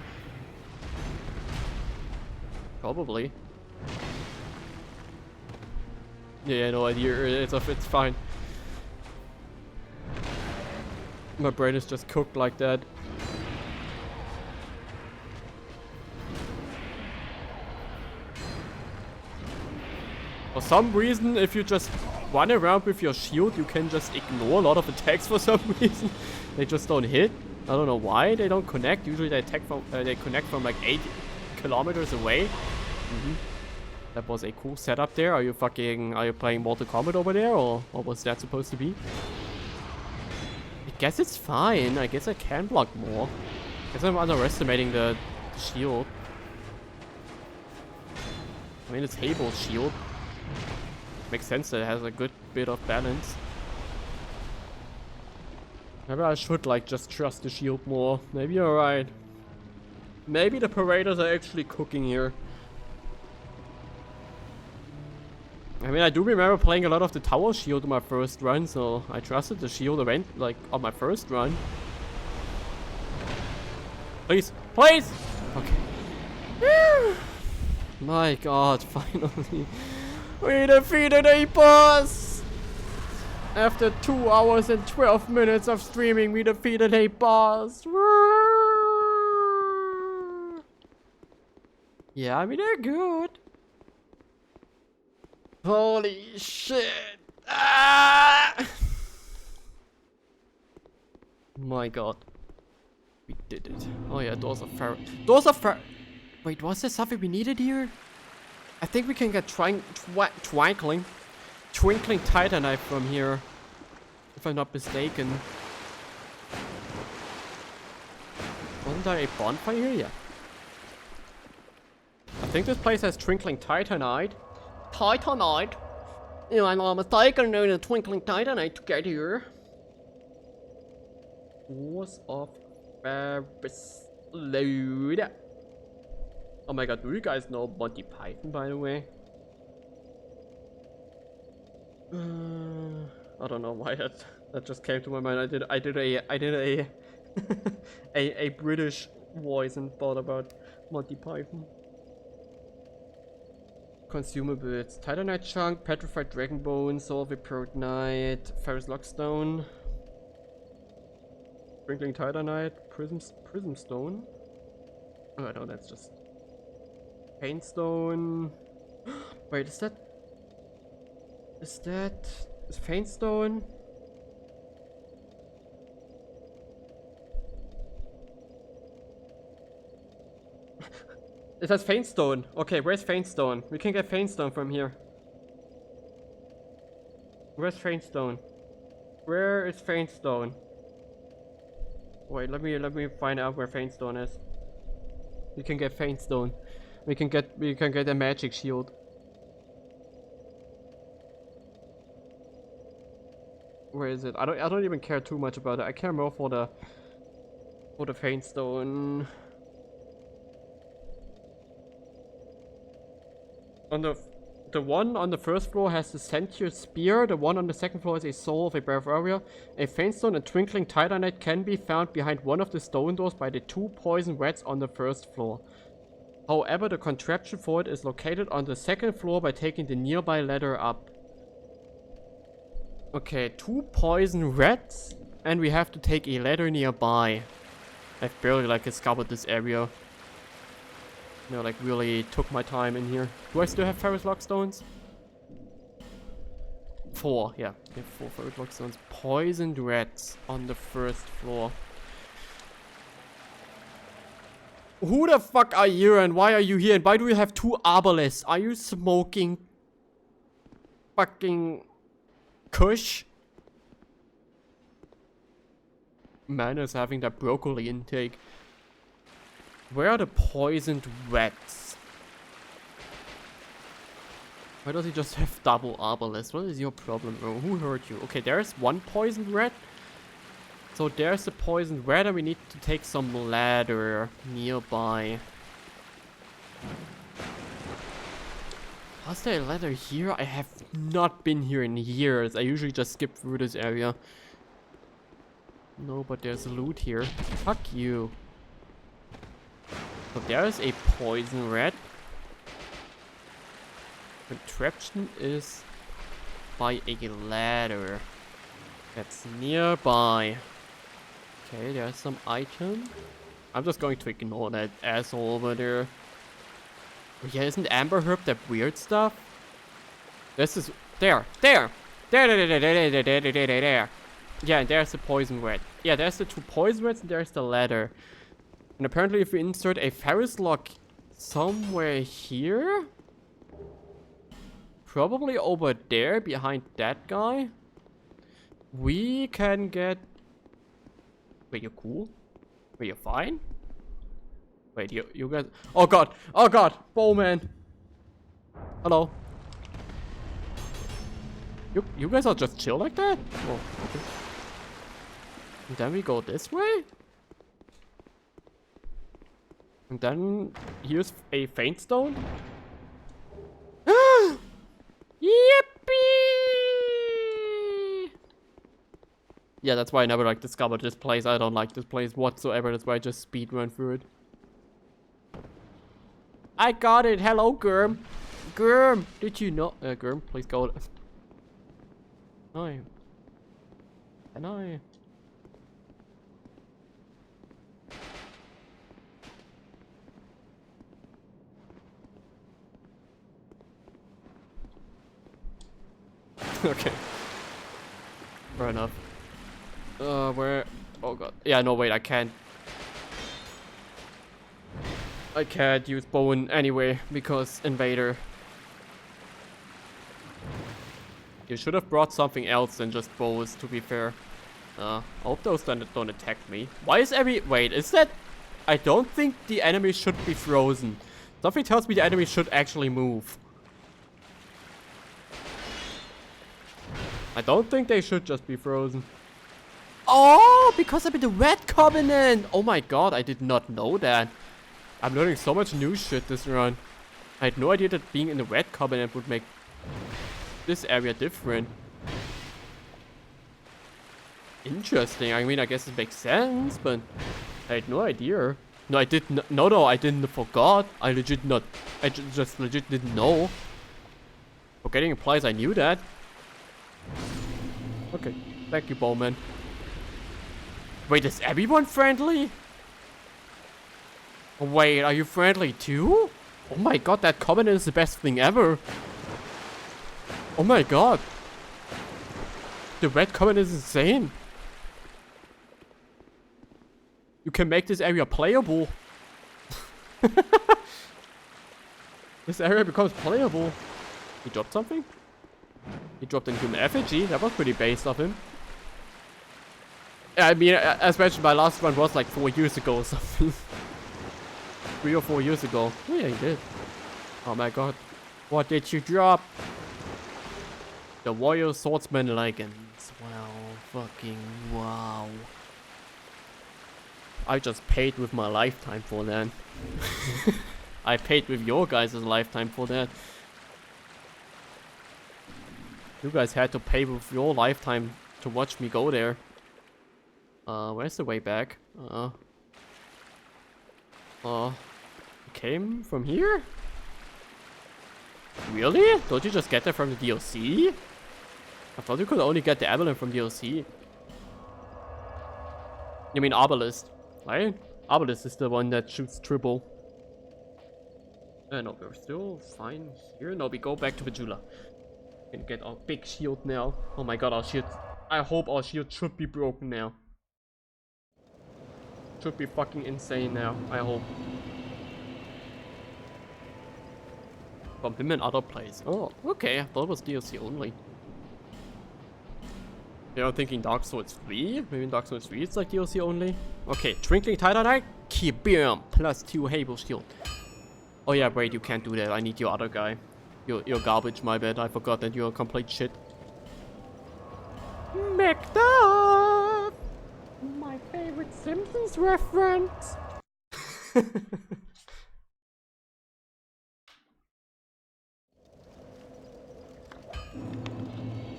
Probably. Yeah, no idea. It's fine. My brain is just cooked like that. some reason, if you just run around with your shield, you can just ignore a lot of attacks for some reason. They just don't hit. I don't know why they don't connect. Usually they attack from, they connect from like 8 kilometers away. That was a cool setup there. Are you playing Mortal Kombat over there, or what was that supposed to be? I guess it's fine. I guess I can block more. I guess I'm underestimating the shield. I mean, it's Havel's shield. Makes sense that it has a good bit of balance. Maybe I should like just trust the shield more. Maybe you're right. Maybe the paraders are actually cooking here. I mean, I do remember playing a lot of the tower shield on my first run, so I trusted the shield event like on my first run. Please, please. Okay. My God, finally, we defeated a boss. After 2 hours and 12 minutes of streaming, we defeated a boss. Yeah, I mean, they're good. Holy shit. Ah! My God. We did it. Oh yeah, doors of Pharaoh. Doors of Pharaoh. Wait, was there something we needed here? I think we can get twinkling titanite from here, if I'm not mistaken. Wasn't there a bonfire here? Yeah. I think this place has twinkling titanite. Titanite? If I'm not mistaken, there's a twinkling titanite to get here. Doors of Pharaoh. Oh my God, do you guys know Monty Python, by the way? I don't know why that just came to my mind. I did a a British voice and thought about Monty Python. Consumables: Titanite chunk, petrified dragon bone, soul repaired knight, ferrous lockstone, sprinkling titanite, prism stone. Oh no, that's just Painstone. Wait, is Painstone? It has Painstone. Okay, where's Painstone? We can get Painstone from here. Where's Painstone? Where is Painstone? Wait, let me find out where Painstone is. We can get Painstone. We can get a magic shield. Where is it? I don't even care too much about it. I care more for the Painstone. The one on the first floor has the Sentient Spear. The one on the second floor is a Soul of a Bavaria. A Painstone and Twinkling Titanite can be found behind one of the stone doors by the 2 poison rats on the first floor. However, the contraption for it is located on the second floor by taking the nearby ladder up. Okay, 2 poison rats, and we have to take a ladder nearby. I've barely like discovered this area. You know, like really took my time in here. Do I still have ferrous lockstones? 4, yeah. I have 4 ferrous lockstones. Poisoned rats on the first floor. Who the fuck are you and why are you here and why do you have 2 arbalists? Are you smoking fucking kush? Man is having that broccoli intake. Where are the poisoned rats? Why does he just have double arbalists? What is your problem, bro? Who hurt you? Okay, there's 1 poisoned rat. So there's the poisoned rat and we need to take some ladder nearby. Was there a ladder here? I have not been here in years. I usually just skip through this area. No, but there's loot here. Fuck you. So there's a poison rat. Contraption is by a ladder that's nearby. Okay, there's some item. I'm just going to ignore that asshole over there. Oh, yeah, isn't Amber Herb that weird stuff? This is there. There. There. Yeah, and there's the poison rat. Yeah, there's the 2 poison rats and there's the ladder. And apparently if we insert a Ferris lock somewhere here, probably over there behind that guy, we can get... Wait, you're cool? Wait, you're fine? Wait, you guys... Oh god! Oh god! Bowman! Hello? You guys are just chill like that? Oh, okay. And then we go this way? And then here's a faint stone. Yippee! Yeah, that's why I never discovered this place. I don't like this place whatsoever. That's why I just speedrun through it. I got it. Hello, ᵃ. ᵃ, did you know? ᵃ, please go. No. Can I? Okay. Fair enough. Where? Oh god. Yeah, no, wait, I can't. I can't use Bowen anyway, because Invader. You should have brought something else than just bows, to be fair. I hope those don't attack me. Why is wait, is that... I don't think the enemy should be frozen. Something tells me the enemy should actually move. I don't think they should just be frozen. Oh, because I'm in the Red Covenant! Oh my god, I did not know that. I'm learning so much new shit this run. I had no idea that being in the Red Covenant would make this area different. Interesting. I mean, I guess it makes sense, but I had no idea. No, I didn't. No, I didn't forgot. I legit not. I just legit didn't know. Forgetting implies I knew that. Okay. Thank you, Bowman. Wait, is everyone friendly? Wait, are you friendly too? Oh my god, that covenant is the best thing ever. Oh my god. The Red Covenant is insane. You can make this area playable. This area becomes playable. He dropped something? He dropped into an effigy. That was pretty based of him. I mean, as mentioned, my last one was like 4 years ago or something. 3 or 4 years ago. Oh yeah, he did. Oh my god. What did you drop? The Warrior Swordsman Leggings. Wow. Fucking wow. I just paid with my lifetime for that. I paid with your guys' lifetime for that. You guys had to pay with your lifetime to watch me go there. Where's the way back? Came from here? Really? Don't you just get that from the DLC? I thought you could only get the Avalanche from DLC. You mean Obelisk, right? Obelisk is the one that shoots triple. No, we're still fine here. No, we go back to Vajula. Can get our big shield now. Oh my god, our shield. I hope our shield should be broken now. Should be fucking insane now, I hope. From him and other place. Oh, okay. I thought it was DLC only. You're thinking Dark Souls 3? Maybe in Dark Souls 3 it's like DLC only? Okay, Twinkling Titanite, ᵃᵃ, plus 2 Hable Shield. Oh yeah, wait, you can't do that. I need your other guy. You're garbage, my bad. I forgot that you're complete shit. Macduff! My favorite Simpsons reference!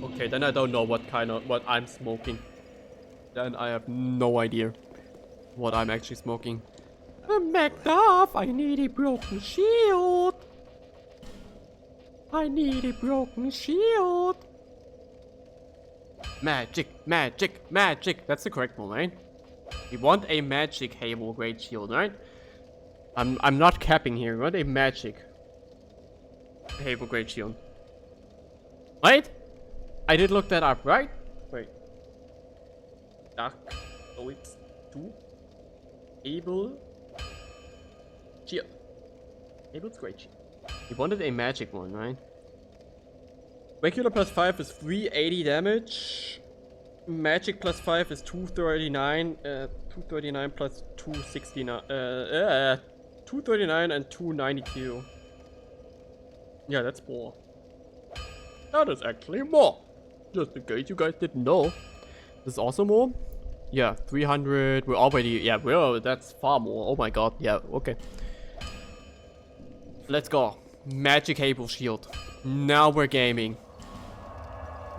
Okay, then I don't know what I'm smoking. Then I have no idea what I'm actually smoking. Macduff, I need a broken shield. I need a broken shield. Magic, magic, magic. That's the correct one, right? We want a magic Hable Great Shield, right? I'm not capping here. We want a magic Hable Great Shield. Wait! I did look that up, right? Wait. Dark. Oh, it's 2. Able. Shield. Able's great shield. He wanted a magic one, right? Regular +5 is 380 damage. Magic +5 is 239. 239 plus 269. 239 and 292. Yeah, that's more. That is actually more. Just in case you guys didn't know. This is also more. Yeah, 300. We're already. Yeah, well, that's far more. Oh my god. Yeah, okay. Let's go. Magic Able Shield. Now we're gaming.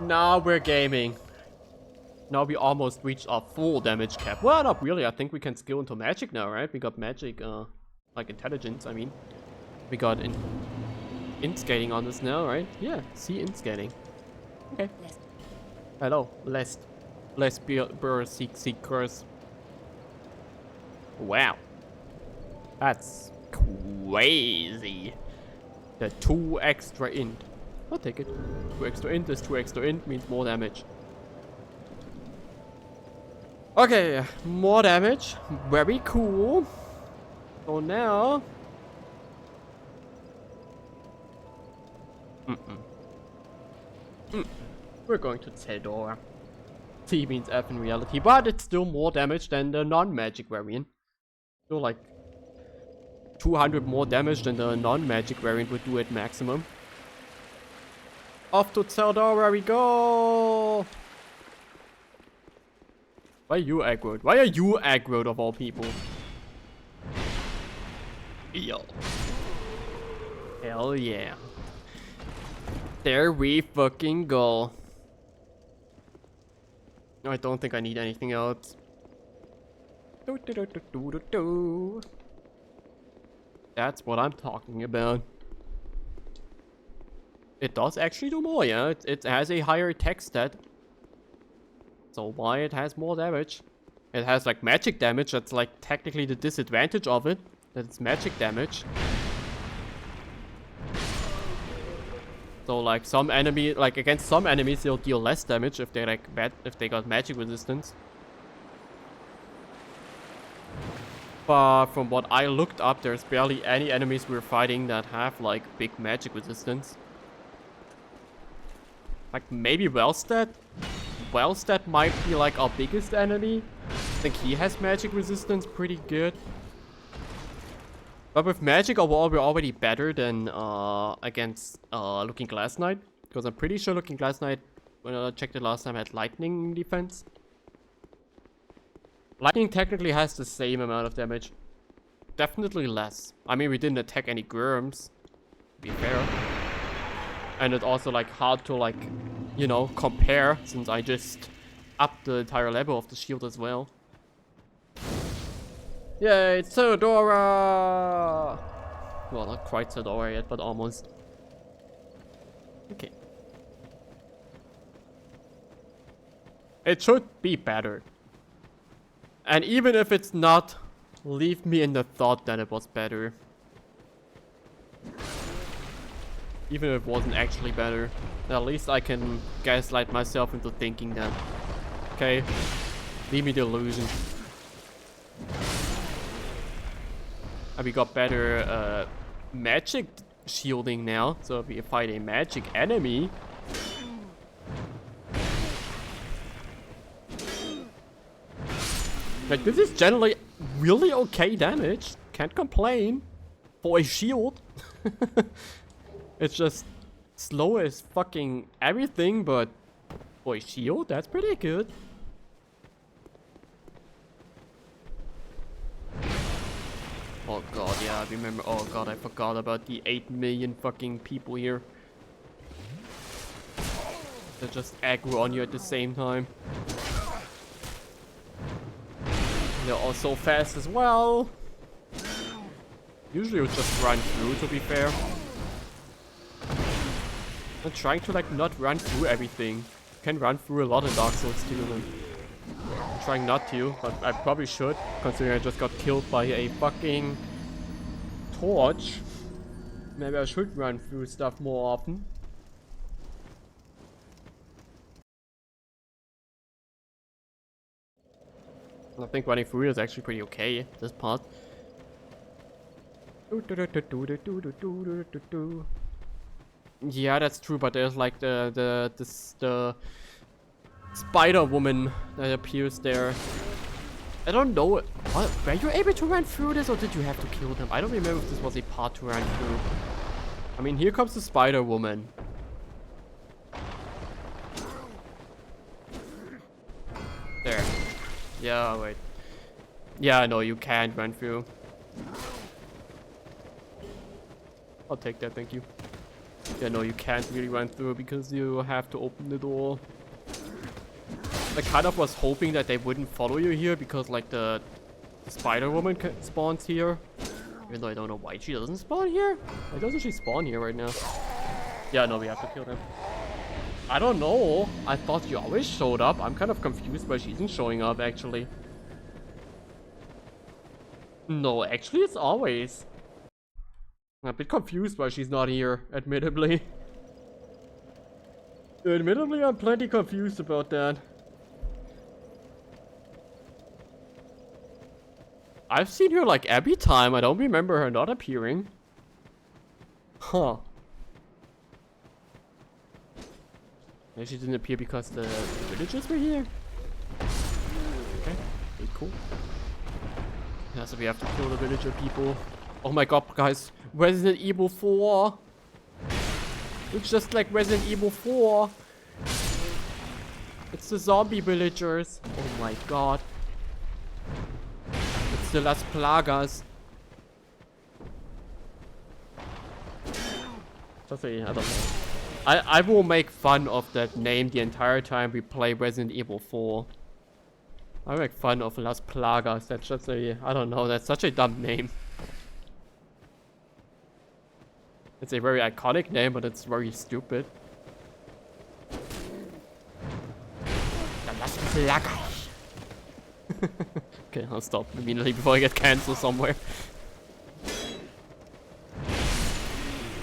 Now we're gaming. Now we almost reached our full damage cap. Well, not really. I think we can skill into magic now, right? We got magic, like intelligence, I mean. We got in-scaling on this now, right? Yeah, see in-scaling. Okay. Hello, Lest Seekers. Wow. That's crazy. The 2 extra int. I'll take it. 2 extra int is 2 extra int, means more damage. Okay, more damage. Very cool. So now... We're going to ᴂᵉ. T means F in reality, but it's still more damage than the non-magic variant. Still like 200 more damage than the non-magic variant would do at maximum. Off to ᴂᵉ we go! Why are you aggroed? Why are you aggroed of all people? Yo. Hell yeah. There we fucking go. I don't think I need anything else. That's what I'm talking about. It does actually do more, yeah. It has a higher attack stat. So why it has more damage? It has like magic damage, that's like technically the disadvantage of it. That it's magic damage. So like some enemy, like against some enemies they'll deal less damage if they like if they got magic resistance. But from what I looked up, there's barely any enemies we're fighting that have like big magic resistance. Like maybe ᴂᵃ. ᴂᵃ might be like our biggest enemy. I think he has magic resistance pretty good. But with magic overall, we're already better than against Looking Glass Knight. Because I'm pretty sure Looking Glass Knight, when I checked it last time, had lightning defense. Lightning technically has the same amount of damage. Definitely less. I mean, we didn't attack any ᴃᵉs, to be fair. And it's also like hard to like, you know, compare, since I just upped the entire level of the shield as well. Yay, ᴂᵉ! Well, not quite ᴂᵉ yet, but almost. Okay. It should be better. And even if it's not, leave me in the thought that it was better. Even if it wasn't actually better. At least I can gaslight myself into thinking that. Okay, leave me the illusion. And we got better magic shielding now, so if we fight a magic enemy, like this is generally really okay damage. Can't complain for a shield. It's just slow as fucking everything, but for a shield, that's pretty good. Oh god, yeah, I remember. Oh god, I forgot about the 8 million fucking people here. That just aggro on you at the same time. They're all so fast as well. Usually it would just run through, to be fair. I'm trying to like not run through everything. You can run through a lot in Dark Souls too. I'm trying not to, but I probably should, considering I just got killed by a fucking torch. Maybe I should run through stuff more often. I think running through it is actually pretty okay, this part. Yeah, that's true, but there's like the spider woman that appears there. I don't know. What, were you able to run through this, or did you have to kill them? I don't remember if this was a part to run through. I mean, here comes the spider woman. There. Yeah, wait. Yeah, no, you can't run through. I'll take that, thank you. Yeah, no, you can't really run through because you have to open the door. I kind of was hoping that they wouldn't follow you here because, like, the spider woman spawns here. Even though I don't know why she doesn't spawn here. Why doesn't she spawn here right now? Yeah, no, we have to kill them. I don't know. I thought she always showed up. I'm kind of confused why she isn't showing up, actually. No, actually, it's always. I'm a bit confused why she's not here, admittedly. Admittedly, I'm plenty confused about that. I've seen her like every time. I don't remember her not appearing. Huh. Maybe she didn't appear because the villagers were here. Okay, cool. Yeah, so we have to kill the villager people. Oh my god, guys. Resident Evil 4. It's just like Resident Evil 4. It's the zombie villagers. Oh my god. It's the Las Plagas. Just say, I don't know. I will make fun of that name the entire time we play Resident Evil 4. I make fun of Las Plagas. That's just a, I don't know, that's such a dumb name. It's a very iconic name, but it's very stupid. Las Plagas. Okay, I'll stop immediately before I get cancelled somewhere.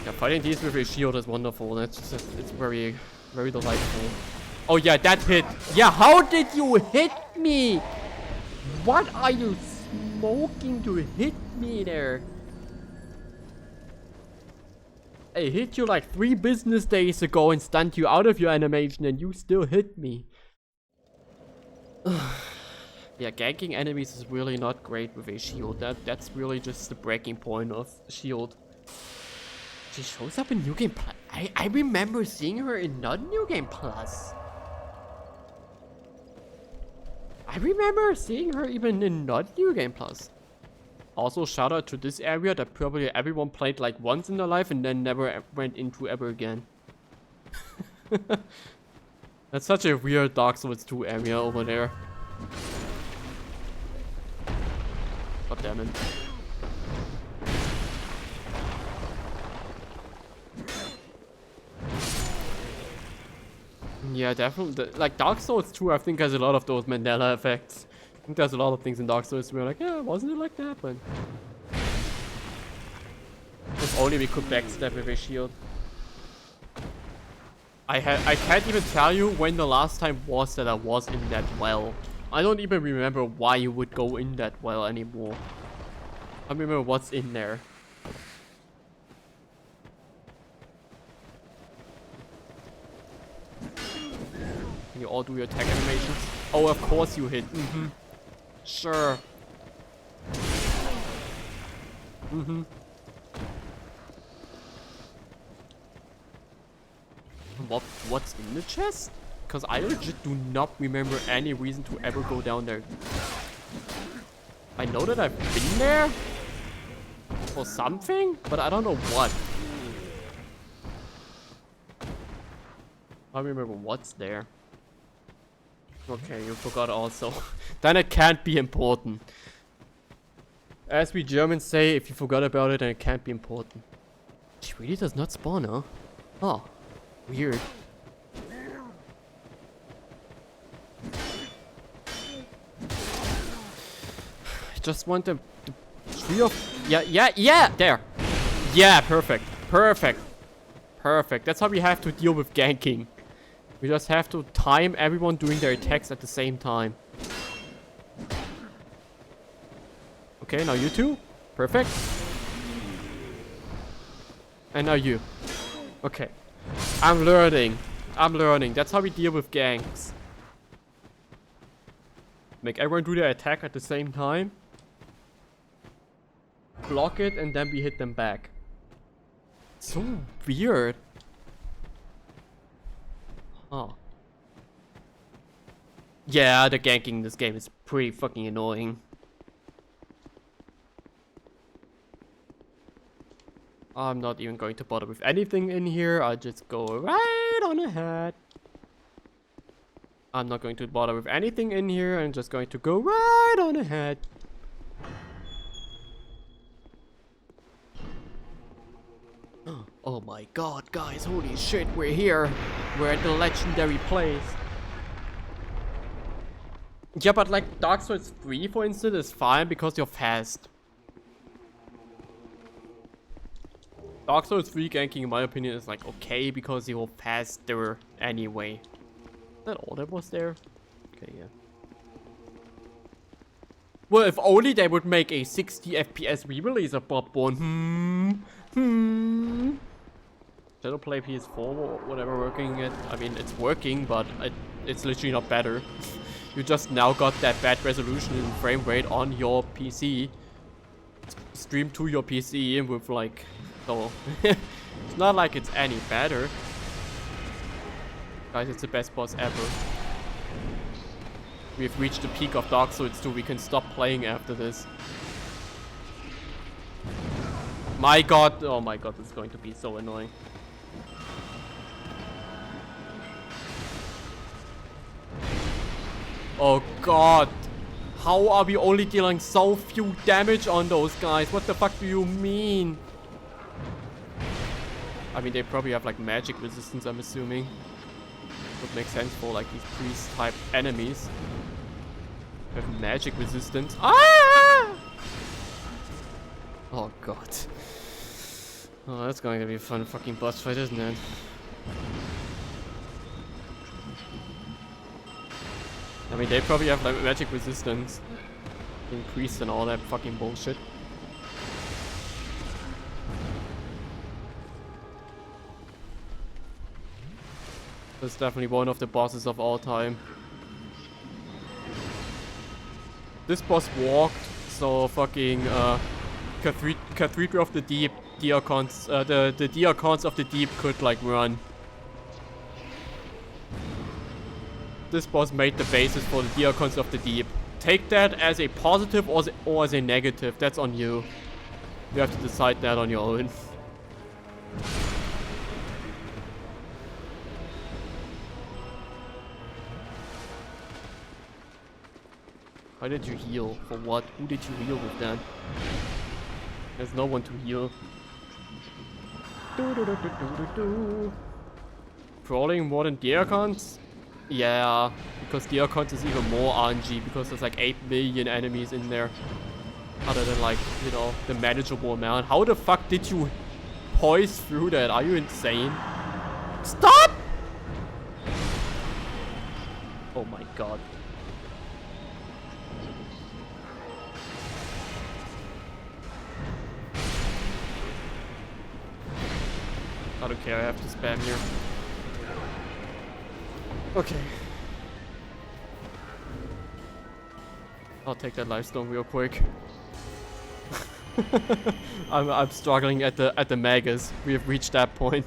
Yeah, fighting these with a shield is wonderful. That's just, it's very, very delightful. Oh yeah, that hit. Yeah, how did you hit me? What are you smoking to hit me there? I hit you like 3 business days ago and stunned you out of your animation, and you still hit me. Yeah, ganking enemies is really not great with a shield. That's really just the breaking point of shield. She shows up in New Game Plus. I remember seeing her in not New Game Plus. I remember seeing her even in not New Game Plus. Also, shout out to this area that probably everyone played like once in their life and then never went into ever again. That's such a weird Dark Souls 2 area over there. God damn it. Yeah, definitely. Like Dark Souls 2, I think has a lot of those Mandela effects. I think there's a lot of things in Dark Souls where like, yeah, wasn't it like that? But if only we could backstab with a shield. I can't even tell you when the last time was that I was in that well. I don't even remember why you would go in that well anymore. I remember what's in there. Can you all do your attack animations? Oh, of course you hit. Mm-hmm. Sure. Mm-hmm. What's in the chest? Because I legit do not remember any reason to ever go down there. I know that I've been there for something, but I don't know what. I remember what's there. Okay, you forgot also. Then it can't be important. As we Germans say, if you forgot about it, then it can't be important. She really does not spawn, huh? Oh, weird. I just want the 3 of... Yeah, there. Yeah, perfect. Perfect. That's how we have to deal with ganking. We just have to time everyone doing their attacks at the same time. Okay, now you two. Perfect. And now you. Okay. I'm learning. That's how we deal with ganks. Make everyone do their attack at the same time. Block it and then we hit them back. So weird. Huh. Yeah, the ganking in this game is pretty fucking annoying. I'm not even going to bother with anything in here. I'll just go right on ahead. I'm not going to bother with anything in here. I'm just going to go right on ahead. Oh my god, guys. Holy shit, we're here. We're at the legendary place. Yeah, but like Dark Souls 3, for instance, is fine because you're fast. Dark Souls 3 ganking, in my opinion, is like okay because you're faster anyway. Is that all that was there? Okay, yeah. Well, if only they would make a 60 FPS re-release of Bloodborne. Shadowplay PS4 or whatever working it. I mean, it's working, but it's literally not better. You just now got that bad resolution and frame rate on your PC. Stream to your PC with like... So, it's not like it's any better. Guys, it's the best boss ever. We've reached the peak of Dark Souls 2. We can stop playing after this. My god. Oh my god, this is going to be so annoying. Oh god. How are we only dealing so few damage on those guys? What the fuck do you mean? I mean, they probably have like magic resistance, I'm assuming. Would make sense for like these priest type enemies. They have magic resistance. Ah! Oh god. Oh, that's going to be a fun fucking boss fight, isn't it? I mean, they probably have like magic resistance, increased and all that fucking bullshit. That's definitely one of the bosses of all time. This boss walked, so fucking ᴃᵃᵃ of the Deep, Diacons, the Diacons of the Deep could like run. This boss made the basis for the Diacons of the Deep. Take that as a positive or as a negative. That's on you. You have to decide that on your own. How did you heal? For what? Who did you heal with that? There's no one to heal. Crawling more than Diacons? Yeah, because Diacons is even more RNG because there's like 8 million enemies in there. Other than like, you know, the manageable amount. How the fuck did you poise through that? Are you insane? Stop! Oh my god. I don't care, I have to spam here. Okay. I'll take that lifestone real quick. I'm struggling at the megas. We have reached that point.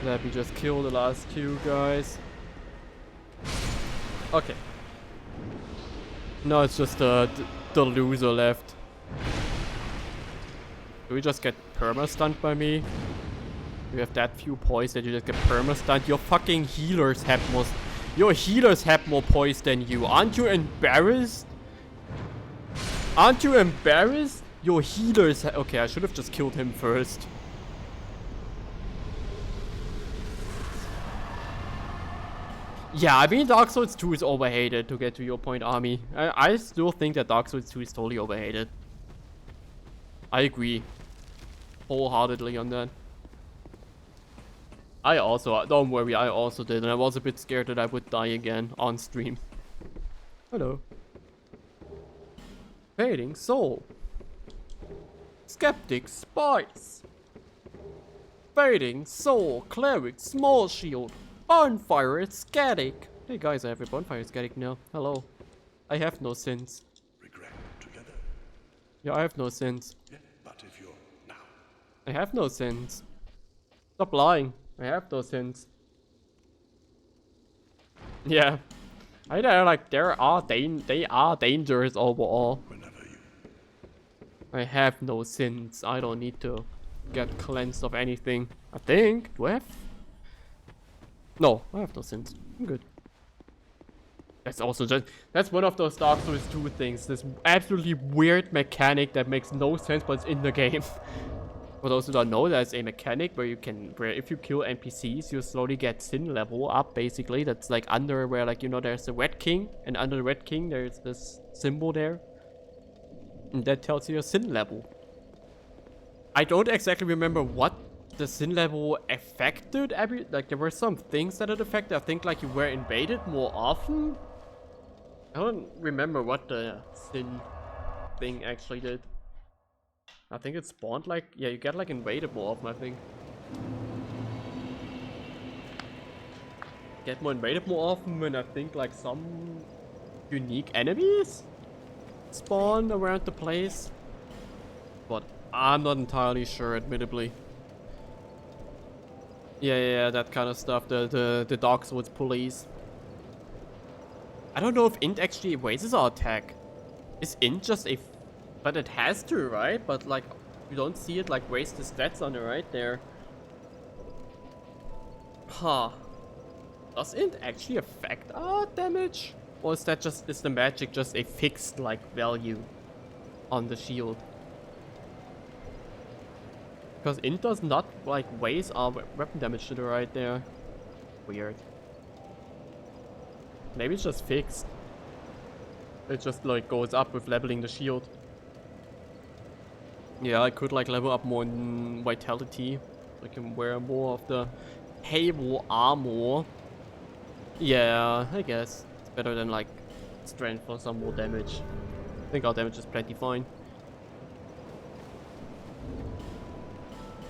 Let me just kill the last two guys. Okay. Now it's just the loser left. Do we just get perma-stunned by me? We have that few poise that you just get perma-stunned. Your fucking healers have more... Your healers have more poise than you. Aren't you embarrassed? Aren't you embarrassed? Your healers... Okay, I should have just killed him first. Yeah, I mean Dark Souls 2 is overhated, to get to your point, Army. I still think that Dark Souls 2 is totally overhated. I agree. Wholeheartedly on that. I also, don't worry, I also did, and I was a bit scared that I would die again on stream. Hello. Fading soul. Skeptic spice. Fading soul. Cleric small shield. Bonfire ecstatic. Hey guys, I have a bonfire ecstatic now. Hello. I have no sins. Regret together. Yeah, I have no sins. Yeah, but if you're now. I have no sins. Stop lying. I have no sins. Yeah. I know, like, they are dangerous overall. Whenever you. I have no sins. I don't need to get cleansed of anything. I think. Do I have? No, I have no sins. I'm good. That's also just... That's one of those Dark Souls 2 things. This absolutely weird mechanic that makes no sense, but it's in the game. For those who don't know, there's a mechanic where if you kill NPCs, you slowly get sin level up, basically. That's like under where, like, you know, there's the Red King, and under the Red King, there's this symbol there. And that tells you your sin level. I don't exactly remember what the sin level affected. Like, there were some things that it affected. I think, like, you were invaded more often. I don't remember what the sin thing actually did. I think it spawned like... Yeah, you get like invaded more often, I think. Get more invaded more often when I think like some unique enemies spawn around the place. But I'm not entirely sure, admittedly. Yeah, that kind of stuff. The Dark Souls police. I don't know if int actually raises our attack. Is int just a... But it has to, right? But like, you don't see it like raise the stats on it right there. Huh. Does int actually affect our damage? Or is that just, is the magic just a fixed like value on the shield? Because int does not like raise our weapon damage to the right there. Weird. Maybe it's just fixed. It just like goes up with leveling the shield. Yeah, I could like level up more in vitality. I can wear more of the Halo armor. Yeah, I guess. It's better than like strength for some more damage. I think our damage is plenty fine.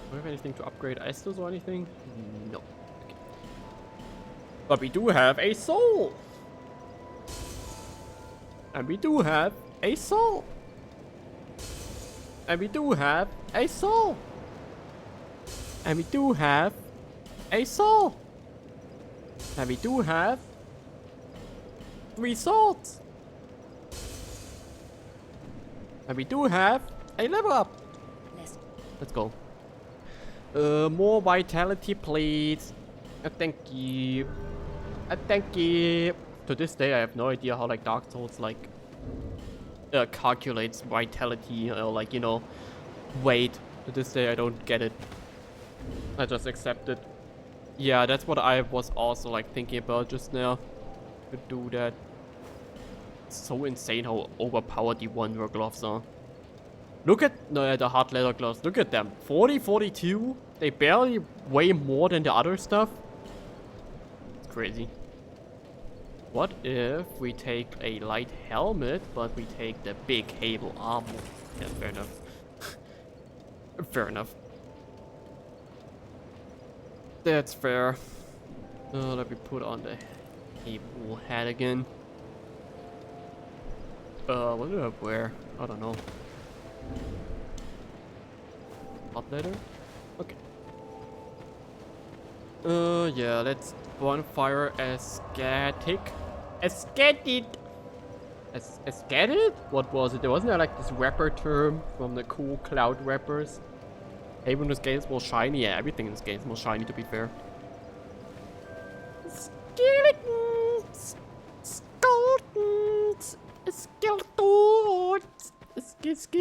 Do we have anything to upgrade Estus or anything? No. Okay. But we do have a soul! And we do have a soul! And we do have a soul! And we do have a soul! And we do have 3 swords! And we do have a level up! Let's go. More vitality, please. Thank you. Thank you. To this day, I have no idea how like Dark Souls like calculates vitality or like, you know, weight. To this day, I don't get it. I just accept it. Yeah, that's what I was also like thinking about just now. To do that. It's so insane how overpowered the Wanderer gloves are. Look at the hard leather gloves. Look at them. 40, 42. They barely weigh more than the other stuff. It's crazy. What if we take a light helmet, but we take the big Halo armor? Yeah, fair enough. Fair enough. That's fair. Let me put on the Halo hat again. What do I wear? I don't know. Hot leather? Okay. Yeah, let's bonfire ecstatic. Ecstatic! Ecstatic? What was it? There wasn't there like this rapper term from the cool cloud rappers? Even in this game is more shiny. Yeah, everything in this game is more shiny, to be fair. Skeletons! Skeletons! Skeletons!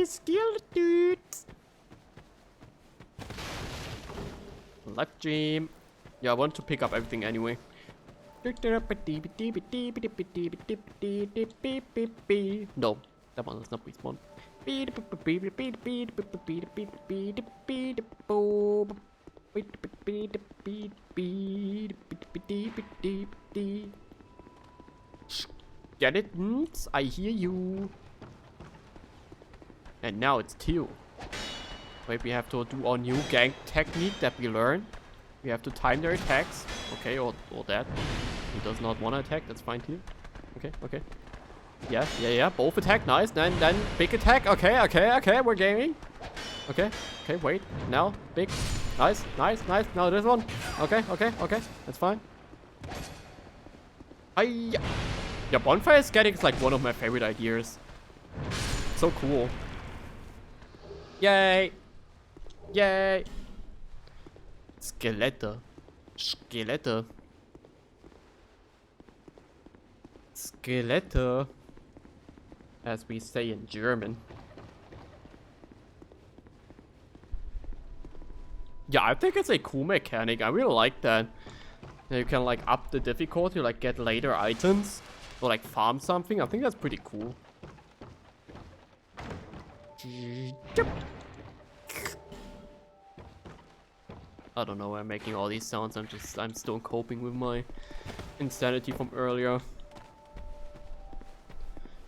Skeletons! Life dream. Yeah, I want to pick up everything anyway. No, that one does not respawn. skeletons, I hear you. And now it's 2. Wait, we have to do our new gank technique that we learned. We have to time their attacks. Okay, or that. He does not want to attack, that's fine too. Okay, okay. Yeah, both attack, nice. Then big attack, okay, we're gaming. Okay, wait, now, big. Nice. Now this one. Okay, that's fine. Yeah, bonfire scanning is like one of my favorite ideas. So cool. Yay! Skelette. Skelette. As we say in German. Yeah, I think it's a cool mechanic. I really like that. You can like up the difficulty, like get later items. Or like farm something. I think that's pretty cool. I don't know why I'm making all these sounds. I'm still coping with my insanity from earlier.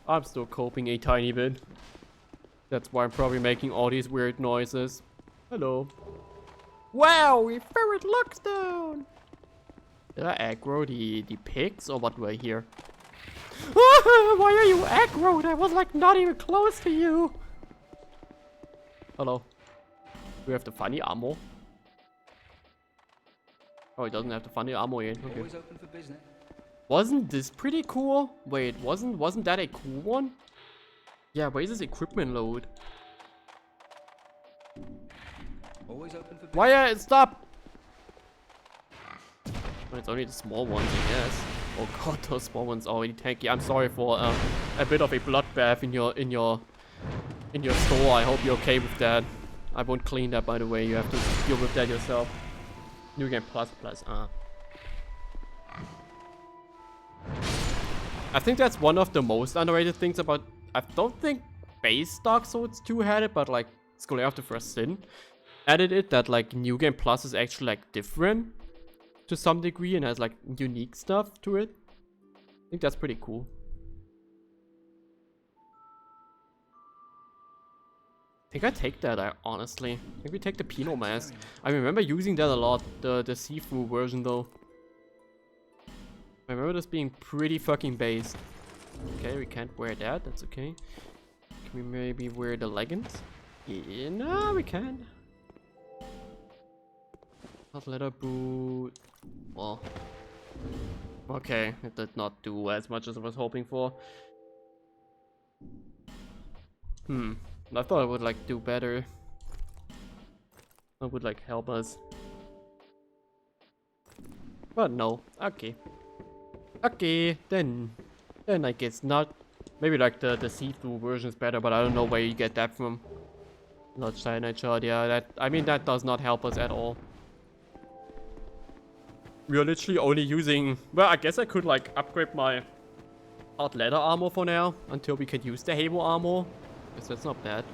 I'm still coping a tiny bit. That's why I'm probably making all these weird noises. Hello. Wow, we ferret looks down. Did I aggro the pigs or what do I hear? Why are you aggroed? I was like not even close to you. Hello. We have the funny ammo. Oh, it doesn't have the funny ammo yet. Okay. Always open for business. Wasn't this pretty cool? Wait, wasn't that a cool one? Yeah, where's this equipment load? Always open for business. Why stop! Well, it's only the small ones, I guess. Oh god, those small ones are already tanky. I'm sorry for a bit of a bloodbath in your store. I hope you're okay with that. I won't clean that, by the way. You have to deal with that yourself. New game plus. I think that's one of the most underrated things about. I don't think base Dark Souls 2 had it, but like ᵂᵉ of the First Sin added it. That like New Game Plus is actually like different to some degree and has like unique stuff to it. I think that's pretty cool. I think I take that, honestly. I think we take the Penal Mask. I remember using that a lot, the see-through version though. I remember this being pretty fucking based. Okay, we can't wear that, that's okay. Can we maybe wear the leggings? Yeah, no, we can. Hot leather boot. Well. Okay, it did not do as much as I was hoping for. I thought it would like do better. It would like help us. But no, okay. Okay, then I guess not. Maybe like the see-through version is better, but I don't know where you get that from. Not cyanide shard, yeah, that does not help us at all. We are literally only using, well, I guess I could like upgrade my hard leather armor for now until we can use the Halo armor. Guess that's not bad.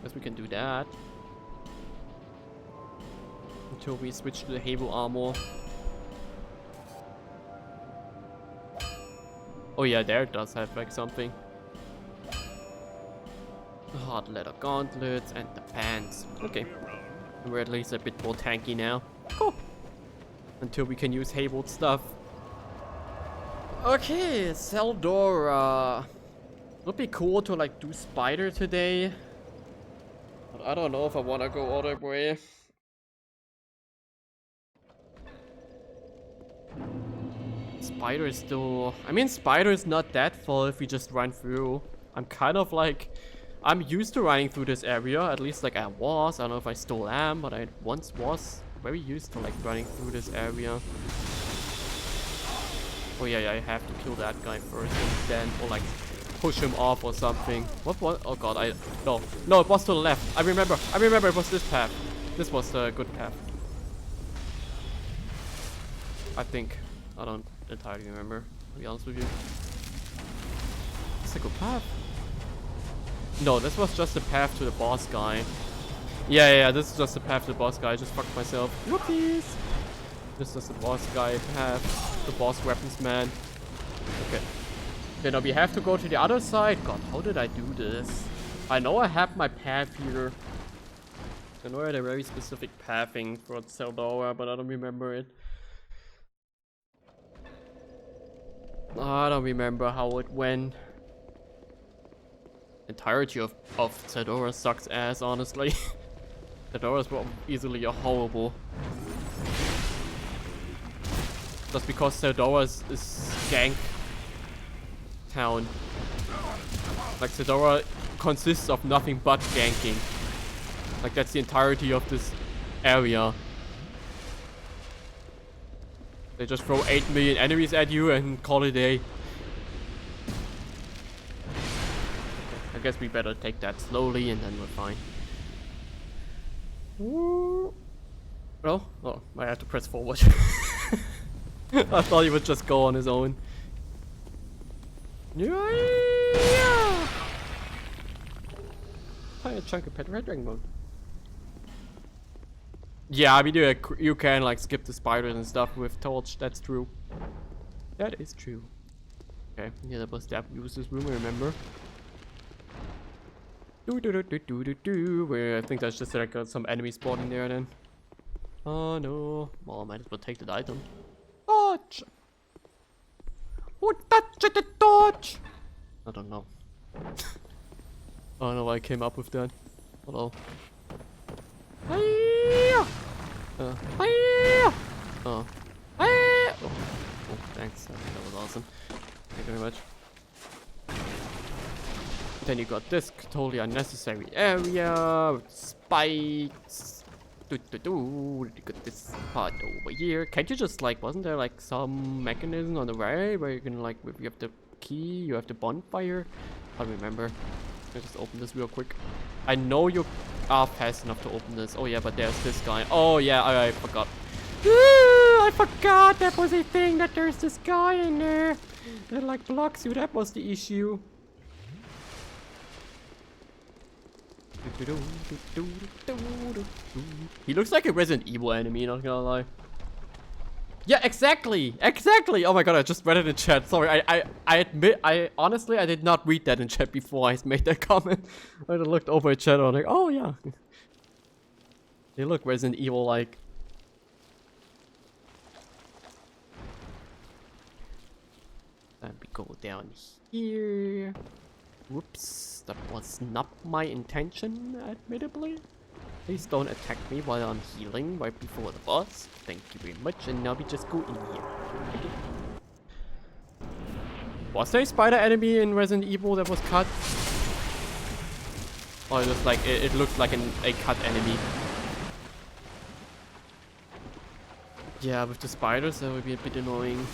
Guess we can do that until we switch to the Halo armor. Oh yeah, there it does have like something. Hard leather gauntlets and the pants. Okay. We're at least a bit more tanky now. Cool. Until we can use Hayward stuff. Okay, Seldora. Would be cool to like do Spider today. But I don't know if I want to go all the way. Spider is still... I mean, Spider is not that far if we just run through. I'm kind of like... I'm used to running through this area, at least like I was. I don't know if I still am, but I once was very used to like running through this area. Oh yeah, I have to kill that guy first and then, or like push him off or something. What? Oh god, no, it was to the left. I remember it was this path. This was the good path. I think. I don't entirely remember, to be honest with you. It's a good path. No, this was just the path to the boss guy. Yeah, this is just the path to the boss guy. I just fucked myself. Whoopsies! This is the boss guy have. The boss weapons man. Okay. Okay, now we have to go to the other side. God, how did I do this? I know I have my path here. I know I had a very specific pathing for ᴂᵉ, but I don't remember it. I don't remember how it went. Entirety of ᴂᵉ sucks ass, honestly. ᴂᵉ's were easily a horrible. Just because ᴂᵉ is gank town. Like ᴂᵉ consists of nothing but ganking. Like that's the entirety of this area. They just throw 8 million enemies at you and call it a day. I guess we better take that slowly and then we're fine. Well, oh, I have to press forward. I thought he would just go on his own. Yeah! Play a chunk of ᴃᵃᵃᵈᵉ mode. Yeah, I mean you can like skip the spiders and stuff with torch. That's true. That is true. Okay, yeah, that was that use this room. I remember. Where I think that's just like some enemy spawning there then. Oh no. Well, I might as well take that item. Torch. Who touched the torch? I don't know. I don't know why I came up with that. Hello. Oh. Oh, thanks. That was awesome. Thank you very much. Then you got this totally unnecessary area with spikes. You got this part over here. Can't you just like, wasn't there like some mechanism on the right where you can like, if you have the key, you have the bonfire? I don't remember. Let's just open this real quick. I know you are fast enough to open this. Oh yeah, but there's this guy. Oh yeah, I forgot. I forgot that was a thing, that there's this guy in there that like blocks you. That was the issue. He looks like a Resident Evil enemy, not gonna lie. Yeah, exactly! Exactly! Oh my god, I just read it in chat. Sorry, I admit, honestly, I did not read that in chat before I made that comment. I just looked over at chat and I was like, oh yeah. They look Resident Evil-like. And we go down here. Whoops, that was not my intention, admittedly. Please don't attack me while I'm healing right before the boss. Thank you very much, and now we just go in here. Was there a spider enemy in Resident Evil that was cut? Or just like, it looks like a cut enemy. Yeah, with the spiders that would be a bit annoying.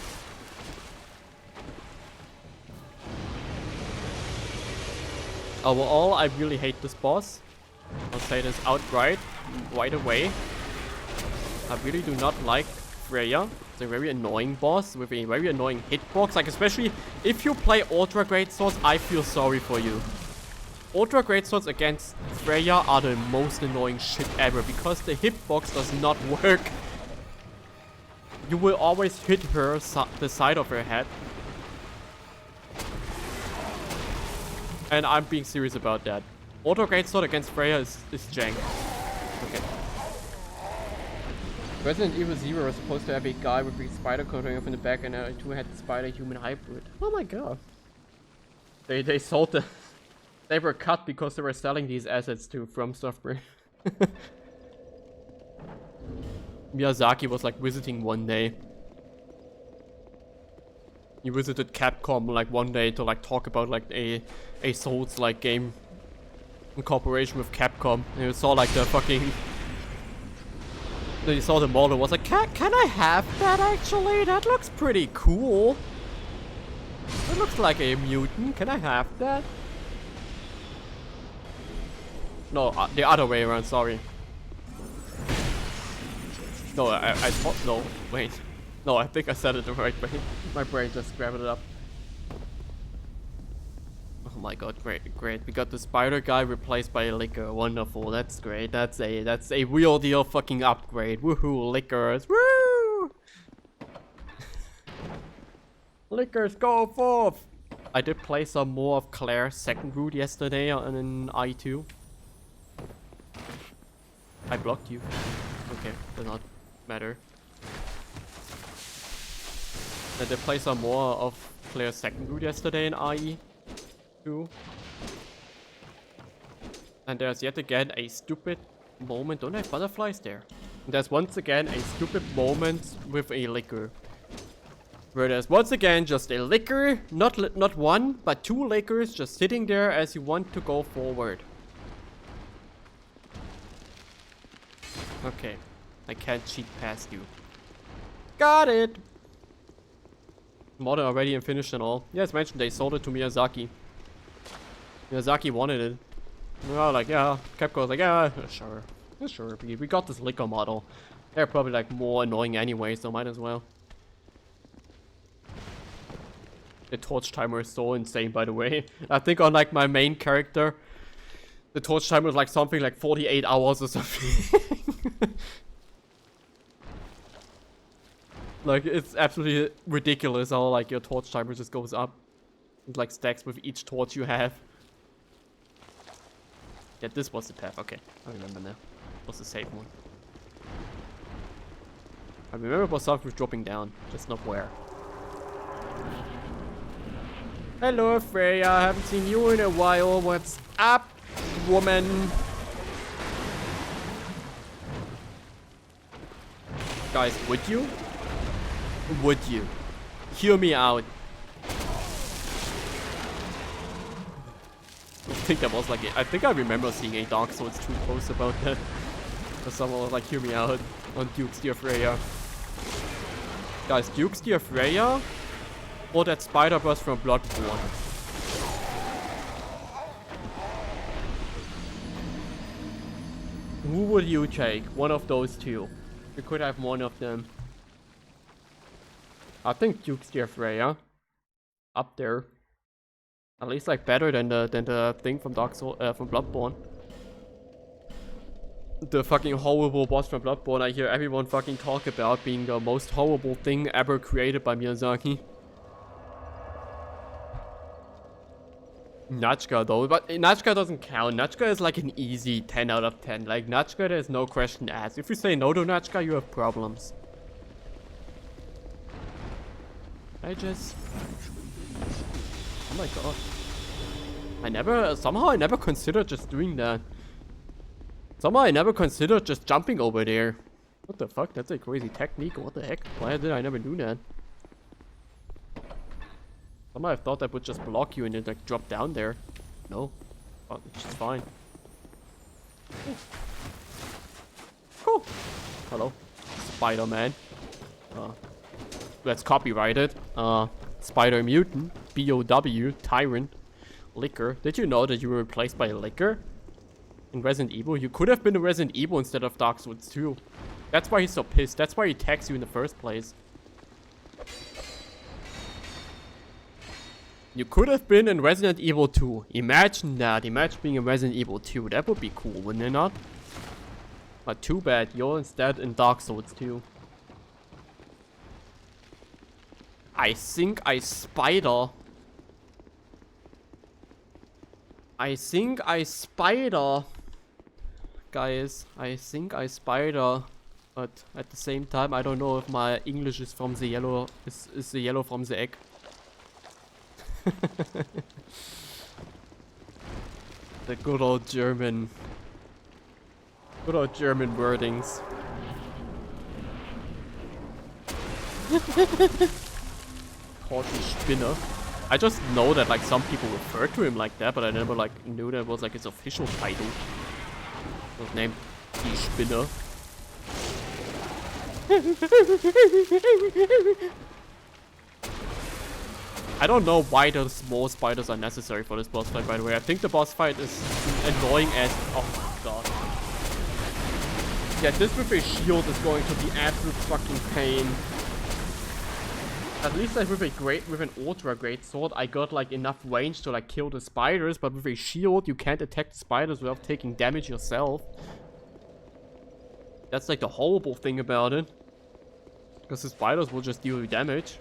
Overall, I really hate this boss. I'll say this outright, right away. I really do not like Freya. It's a very annoying boss with a very annoying hitbox. Like, especially if you play Ultra Great Swords, I feel sorry for you. Ultra Great Swords against Freya are the most annoying shit ever because the hitbox does not work. You will always hit her, the side of her head. And I'm being serious about that. Auto Great Sword against Freya is jank. Okay. Resident Evil 0 is supposed to have a guy with a spider coming off in the back and a two-headed spider-human hybrid. Oh my god. They sold the... They were cut because they were selling these assets to From Software. Miyazaki was like visiting one day. He visited Capcom like one day to like talk about like a Souls-like game in cooperation with Capcom. And you saw like the fucking... Then you saw the model, was like, can I have that actually? That looks pretty cool. That looks like a mutant. Can I have that? No, the other way around, sorry. No, I thought, no, wait. No, I think I said it the right way. My brain just grabbed it up. Oh my god, great. We got the spider guy replaced by a liquor. Wonderful, that's great. That's a real deal fucking upgrade. Woohoo, liquors. Woo! Lickers, go forth! I did play some more of Claire's second route yesterday in I2. I blocked you. Okay, does not matter. I did play some more of Claire's second route yesterday in IE2. And there's yet again a stupid moment. Don't I have butterflies there? And there's once again a stupid moment with a licker. Where there's once again just a licker, not one, but two lickers just sitting there as you want to go forward. Okay, I can't cheat past you. Got it! Modern already and finished and all. Yeah, as mentioned, they sold it to Miyazaki. Miyazaki wanted it. Well, like, yeah, Capcom's like, yeah, sure. Yeah, sure, we got this licker model. They're probably like more annoying anyway, so might as well. The torch timer is so insane, by the way. I think on like my main character, the torch timer is like something like 48 hours or something. Like, it's absolutely ridiculous how like your torch timer just goes up. It like stacks with each torch you have. Yeah, this was the path. Okay, I remember now. It was the safe one. I remember it was something with dropping down, just not where. Hello, Freya. I haven't seen you in a while. What's up, woman? Guys, would you? Would you? Hear me out. I think that was like I think I remember seeing a Dark Souls 2 post about that. Or someone was like, hear me out on Duke's Dear Freya. Guys, Duke's Dear Freya? Or that spider burst from Bloodborne? Who would you take? One of those two. You could have one of them. I think Duke's Dear Freya. Up there. At least like better than the thing from Dark Souls from Bloodborne. The fucking horrible boss from Bloodborne I hear everyone fucking talk about being the most horrible thing ever created by Miyazaki. ᵃᵗ though, but ᵃᵗ doesn't count. ᵃᵗ is like an easy 10 out of 10. Like ᵃᵗ, there's no question asked. If you say no to ᵃᵗ, you have problems. Oh my god. Somehow I never considered just doing that. Somehow I never considered just jumping over there. What the fuck? That's a crazy technique. What the heck? Why did I never do that? Somehow I thought that would just block you and then like drop down there. No. Oh, it's just fine. Cool. Hello. Spider-Man. Let's copyright it. Spider Mutant. B-O-W. Tyrant. Licker. Did you know that you were replaced by a Licker? In Resident Evil? You could have been a Resident Evil instead of Dark Souls 2. That's why he's so pissed. That's why he attacks you in the first place. You could have been in Resident Evil 2. Imagine that. Imagine being in Resident Evil 2. That would be cool, wouldn't it not? But too bad. You're instead in Dark Souls 2. I think I spider. Guys, I think I spider. But at the same time, I don't know if my English is from the yellow. Is the yellow from the egg. The good old German wordings. Called the Spinner. I just know that like some people refer to him like that, but I never like knew that was like his official title. It was named the Spinner. I don't know why the small spiders are necessary for this boss fight, by the way. I think the boss fight is annoying as... Oh my god. Yeah, this with a shield is going to be absolute fucking pain. At least like with an ultra great sword, I got like enough range to like kill the spiders, but with a shield, you can't attack the spiders without taking damage yourself. That's like the horrible thing about it. Because the spiders will just deal you damage.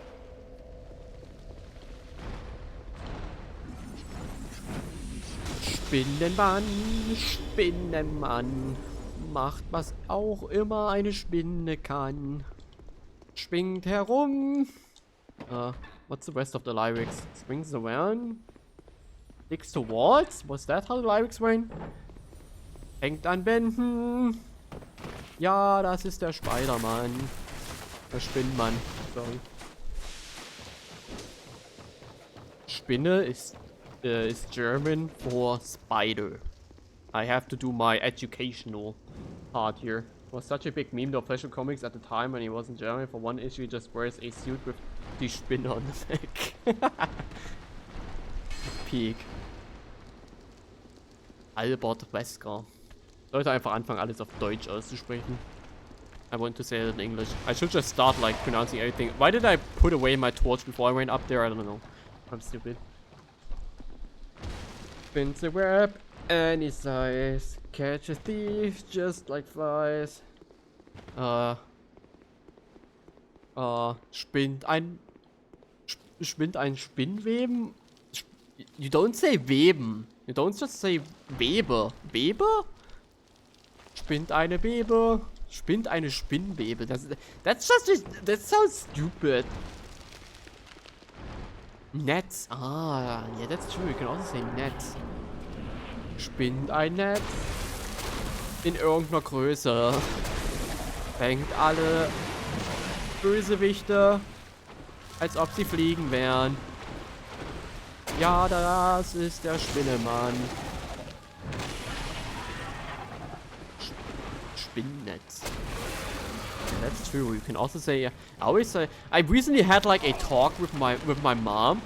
Spinnenmann, Spinnenmann. Macht was auch immer eine Spinne kann. Schwingt herum. What's the rest of the lyrics? Swings around. Sticks to walls? Was that how the lyrics went? Hängt an Wänden. Ja, das ist der Spider-Man. Der Spinnenmann. Sorry. Spinne is German for spider. I have to do my educational part here. It was such a big meme of Flash Comics at the time when he was in Germany. For one issue, he just wears a suit with die Spinne on the back. Peak. Albert Wesker. Sollte einfach anfangen, alles auf Deutsch auszusprechen. I want to say it in English. I should just start like pronouncing everything. Why did I put away my torch before I went up there? I don't know. I'm stupid. Spins a web any size. Catch a thief just like flies. Spinnt ein Spinnweben? You don't say Weben. You don't just say Webe. Webe? Spinnt eine Webe. Spinnt eine Spinnwebe. That's sounds stupid. Netz. Ah, yeah, that's true. You can also say Netz. Spinnt ein Netz. In irgendeiner Größe. Fängt alle Bösewichte, als ob sie fliegen wären. Ja, das ist der Spinnemann. Spinnnetz. Yeah, that's true. You can also say. I always say. I recently had like a talk with my mom.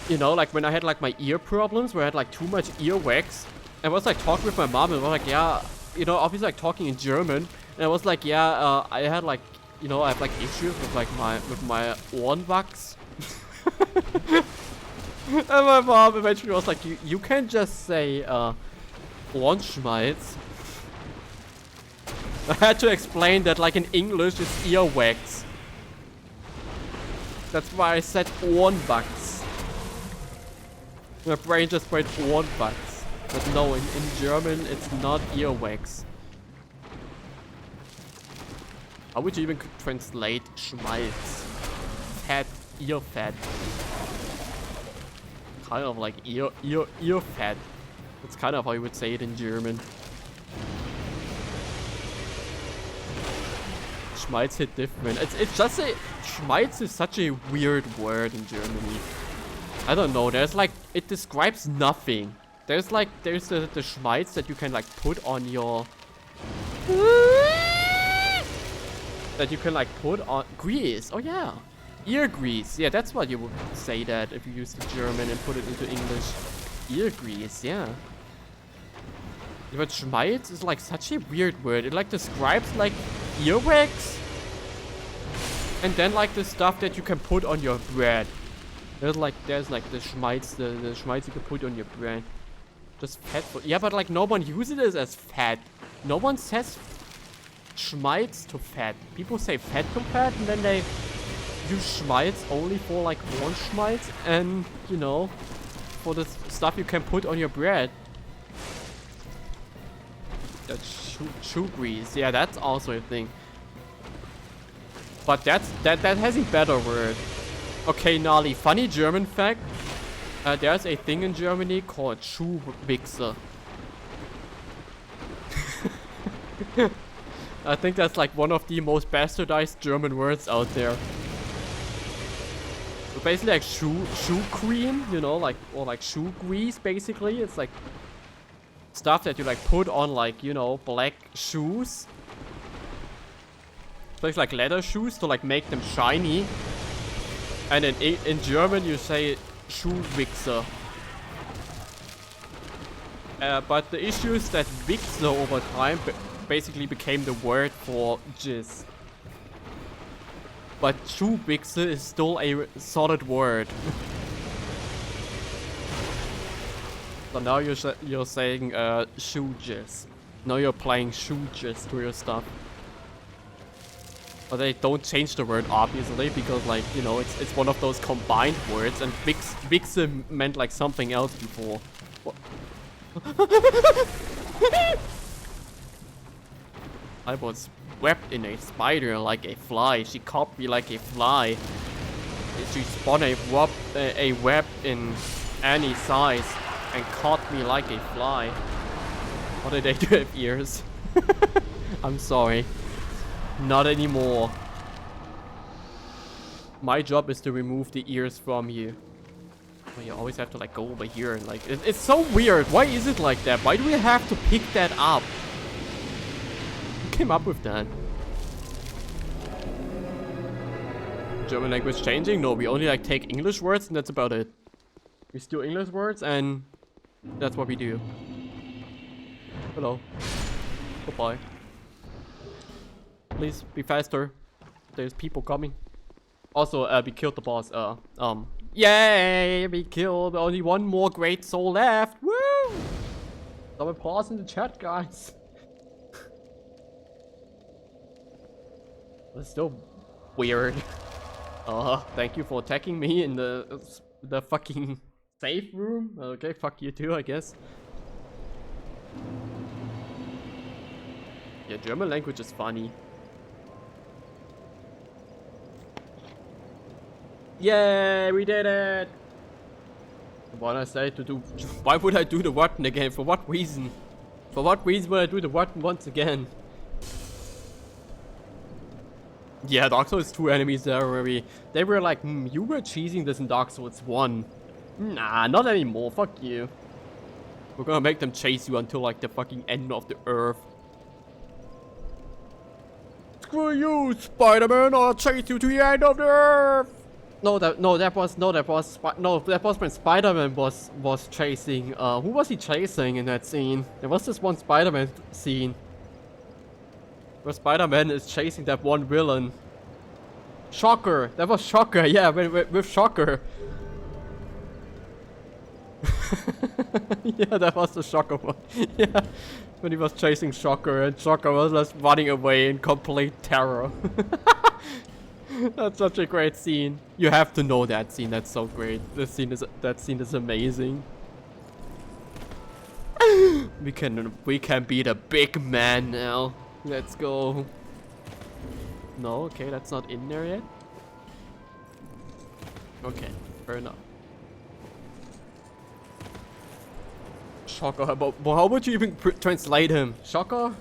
You know, like when I had like my ear problems, where I had like too much earwax. I was like talking with my mom and I was like, yeah, you know, obviously like talking in German. And I was like, yeah, I had like, you know, I have like issues with like my Ohrenwachs. And my mom eventually was like, you can't just say Ohrenschmalz. I had to explain that like in English it's earwax. That's why I said Ohrenwachs. My brain just went Ohrenwachs. But no, in German it's not earwax. How would you even translate Schmalz? Fat, ear fat. Kind of like ear fat. That's kind of how you would say it in German. Schmalz hit different. It's just a Schmalz is such a weird word in Germany. I don't know. There's like it describes nothing. There's the Schmalz that you can like put on your that you can like put on grease. Oh yeah, ear grease. Yeah, that's what you would say that if you use the German and put it into English. Ear grease. Yeah. But Schmalz is like such a weird word. It like describes like earwax. And then like the stuff that you can put on your bread. There's like the Schmalz, the Schmalz you can put on your bread. Just fat food. Yeah, but like no one uses it as fat. No one says Schmalz to fat. People say fat to fat and then they use Schmalz only for like Ohrenschmalz and, you know, for the stuff you can put on your bread. That's shoe grease. Yeah, that's also a thing. But that has a better word. Okay, Nali, funny German fact. There's a thing in Germany called Schuhwichse. I think that's like one of the most bastardized German words out there. So basically like shoe cream, you know, like, or like shoe grease basically. It's like stuff that you like put on like, you know, black shoes. Especially like leather shoes to like make them shiny. And in German you say Schuhwichse. But the issue is that Wichse over time basically became the word for jizz. But Schuhwichse is still a solid word. So now you're saying shoe jizz. Now you're applying shoe jizz to your stuff. But they don't change the word obviously because like, you know, it's one of those combined words and Wichse meant like something else before. I was wrapped in a spider like a fly. She caught me like a fly. She spun a web in any size and caught me like a fly. What did they do have ears? I'm sorry. Not anymore. My job is to remove the ears from you. Well, you always have to like go over here and like it's so weird. Why is it like that? Why do we have to pick that up? Who came up with that? German language changing? No, we only like take English words and that's about it. We steal English words and that's what we do. Hello. Goodbye. Please be faster. There's people coming. Also, we killed the boss. Yay! We killed only one more great soul left. Woo! Some applause in the chat, guys. That's still weird. Thank you for attacking me in the fucking safe room. Okay, fuck you too, I guess. Yeah, German language is funny. Yay, we did it! What I say to do? Why would I do the button again? For what reason? For what reason would I do the button once again? Yeah, Dark Souls 2 enemies there where they were like, you were cheesing this in Dark Souls 1. Nah, not anymore, fuck you. We're gonna make them chase you until like the fucking end of the earth. Screw you, Spider-Man, I'll chase you to the end of the earth! That was when Spider-Man was chasing, who was he chasing in that scene? There was this one Spider-Man scene. Where Spider-Man is chasing that one villain. Shocker! That was Shocker, yeah, with Shocker. Yeah, that was the Shocker one. Yeah, when he was chasing Shocker and Shocker was just running away in complete terror. That's such a great scene. You have to know that scene. That's so great. That scene is amazing. We can be the big man now. Let's go. No, okay, that's not in there yet. Okay, fair enough. Shocker, but how would you even translate him? Shocker?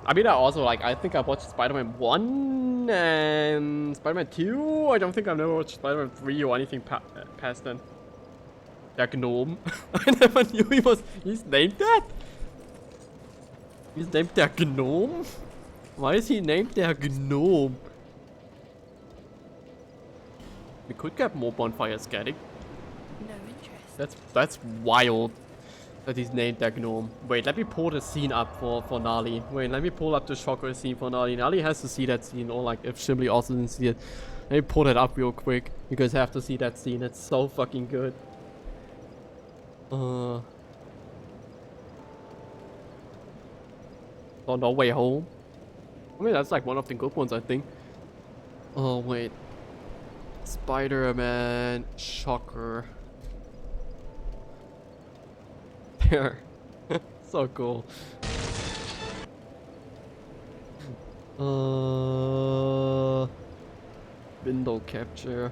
I mean, I think I watched Spider-Man 1 and Spider-Man 2. I don't think I've never watched Spider-Man 3 or anything past then. Der Gnome. I never knew he's named that? He's named Der Gnome? Why is he named Der Gnome? We could get more bonfire scatic. No interest. That's wild. That he's named that gnome. Wait, let me pull the scene up for Gnarly. Wait, let me pull up the Shocker scene for Gnarly. Gnarly has to see that scene, or like if Shimley also didn't see it. Let me pull that up real quick. You guys have to see that scene. It's so fucking good. On No Way Home. I mean, that's like one of the good ones, I think. Oh, wait. Spider-Man Shocker. There. So cool. Window capture.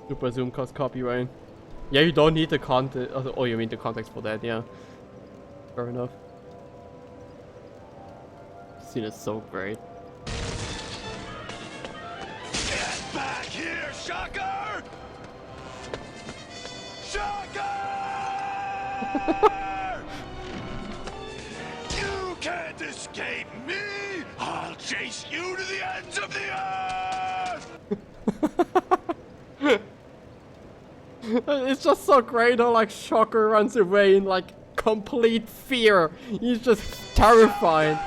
Super zoom costs copyright. Yeah, you don't need the context. Oh, you mean the context for that? Yeah. Fair enough. This scene is so great. Get back here, Shocker! Shocker! You can't escape me! I'll chase you to the ends of the earth! It's just so great how like Shocker runs away in like complete fear. He's just terrified.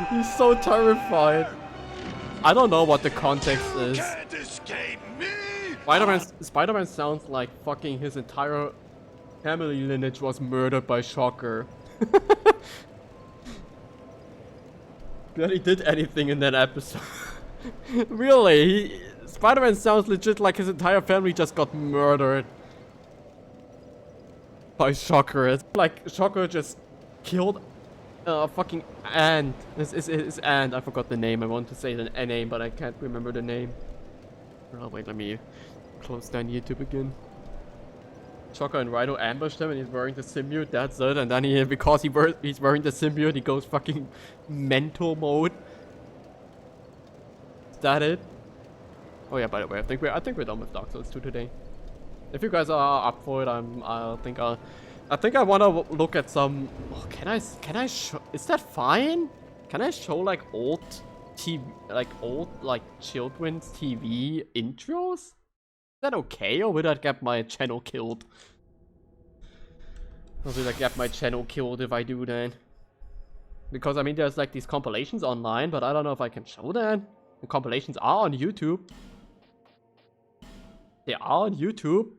He's so terrified. I don't know what the context is. You can't escape me! Spider-Man sounds like fucking his entire family lineage was murdered by Shocker. That he did anything in that episode. Really, Spider-Man sounds legit like his entire family just got murdered by Shocker. It's like Shocker just killed a fucking ant. His aunt. I forgot the name. I want to say the name, but I can't remember the name. Oh wait, let me close down YouTube again. Shocker and Rhino ambushed him and he's wearing the symbiote, that's it. And then because he's wearing the symbiote, he goes fucking mental mode. Is that it? Oh yeah, by the way, I think we're done with Dark Souls 2 today. If you guys are up for it, I think I want to look at some. Oh, can I show? Is that fine? Can I show like old TV, like children's TV intros? Is that okay, or will I get my channel killed? Or will I get my channel killed if I do that? Because I mean, there's like these compilations online, but I don't know if I can show that. The compilations are on YouTube. They are on YouTube.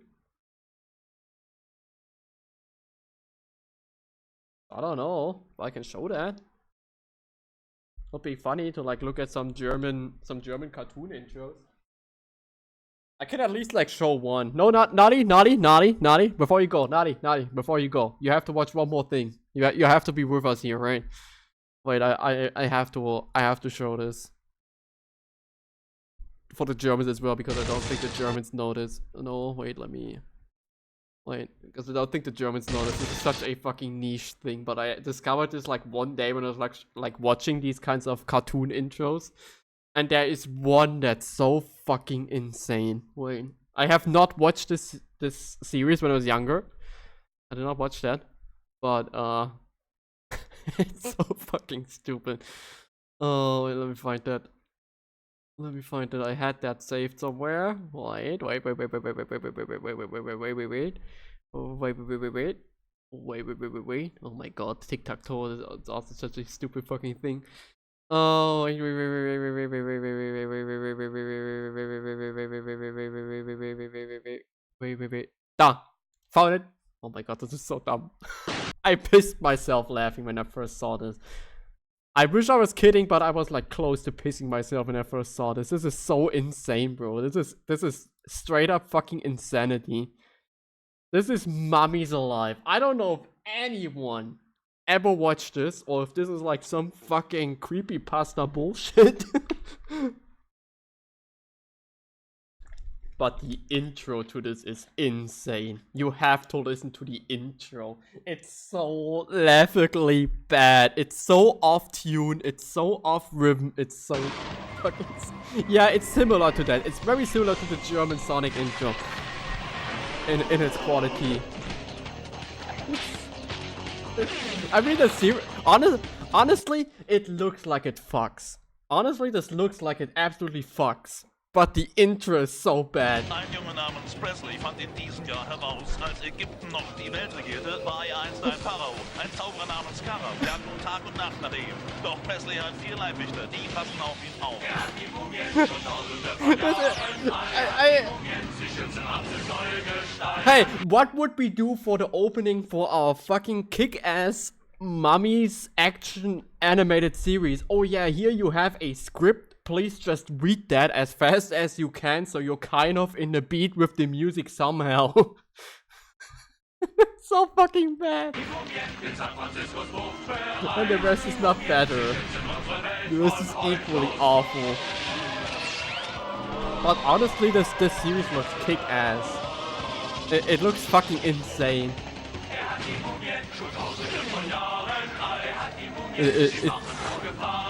I don't know if I can show that. It'd be funny to like look at some German cartoon intros. I can at least like show one. No, not naughty. Before you go, naughty. Before you go, you have to watch one more thing. You have to be with us here, right? Wait, I have to show this for the Germans as well, because I don't think the Germans know this. No, wait, because I don't think the Germans know this. This is such a fucking niche thing. But I discovered this like one day when I was like watching these kinds of cartoon intros. And there is one that's so fucking insane. Wait, I have not watched this series when I was younger. I did not watch that, but it's so fucking stupid. Oh, wait, let me find that. I had that saved somewhere. Wait. Oh my god, tic-tac-toe is also such a stupid fucking thing. Oh, wait. Da! Found it! Oh my god, this is so dumb. I pissed myself laughing when I first saw this. I wish I was kidding, but I was like close to pissing myself when I first saw this. This is so insane, bro. This is straight up fucking insanity. This is Mummies Alive. I don't know if anyone ever watched this, or if this is like some fucking creepypasta bullshit. But the intro to this is insane. You have to listen to the intro. It's so laughingly bad. It's so off tune. It's so off rhythm. It's so fucking. Yeah, it's similar to that. It's very similar to the German Sonic intro in its quality. I mean, the series. Honestly, it looks like it fucks. Honestly, this looks like it absolutely fucks. But the intro is so bad. Ein Junge namens Presley fand in diesem Jahr heraus, als Ägypten noch die Welt regierte, war er einst ein Pharao. Ein Zauberer namens ᵂᵉ jagt nun Tag und Nacht nach ihm. Doch Presley hat 4 Leibwächter, die passen auf ihn auf. Hey, what would we do for the opening for our fucking kick-ass Mummies action animated series? Oh yeah, here you have a script. Please just read that as fast as you can, so you're kind of in the beat with the music somehow. So fucking bad. And the rest is not better. The rest is equally awful. But honestly, this series looks kick-ass. It looks fucking insane.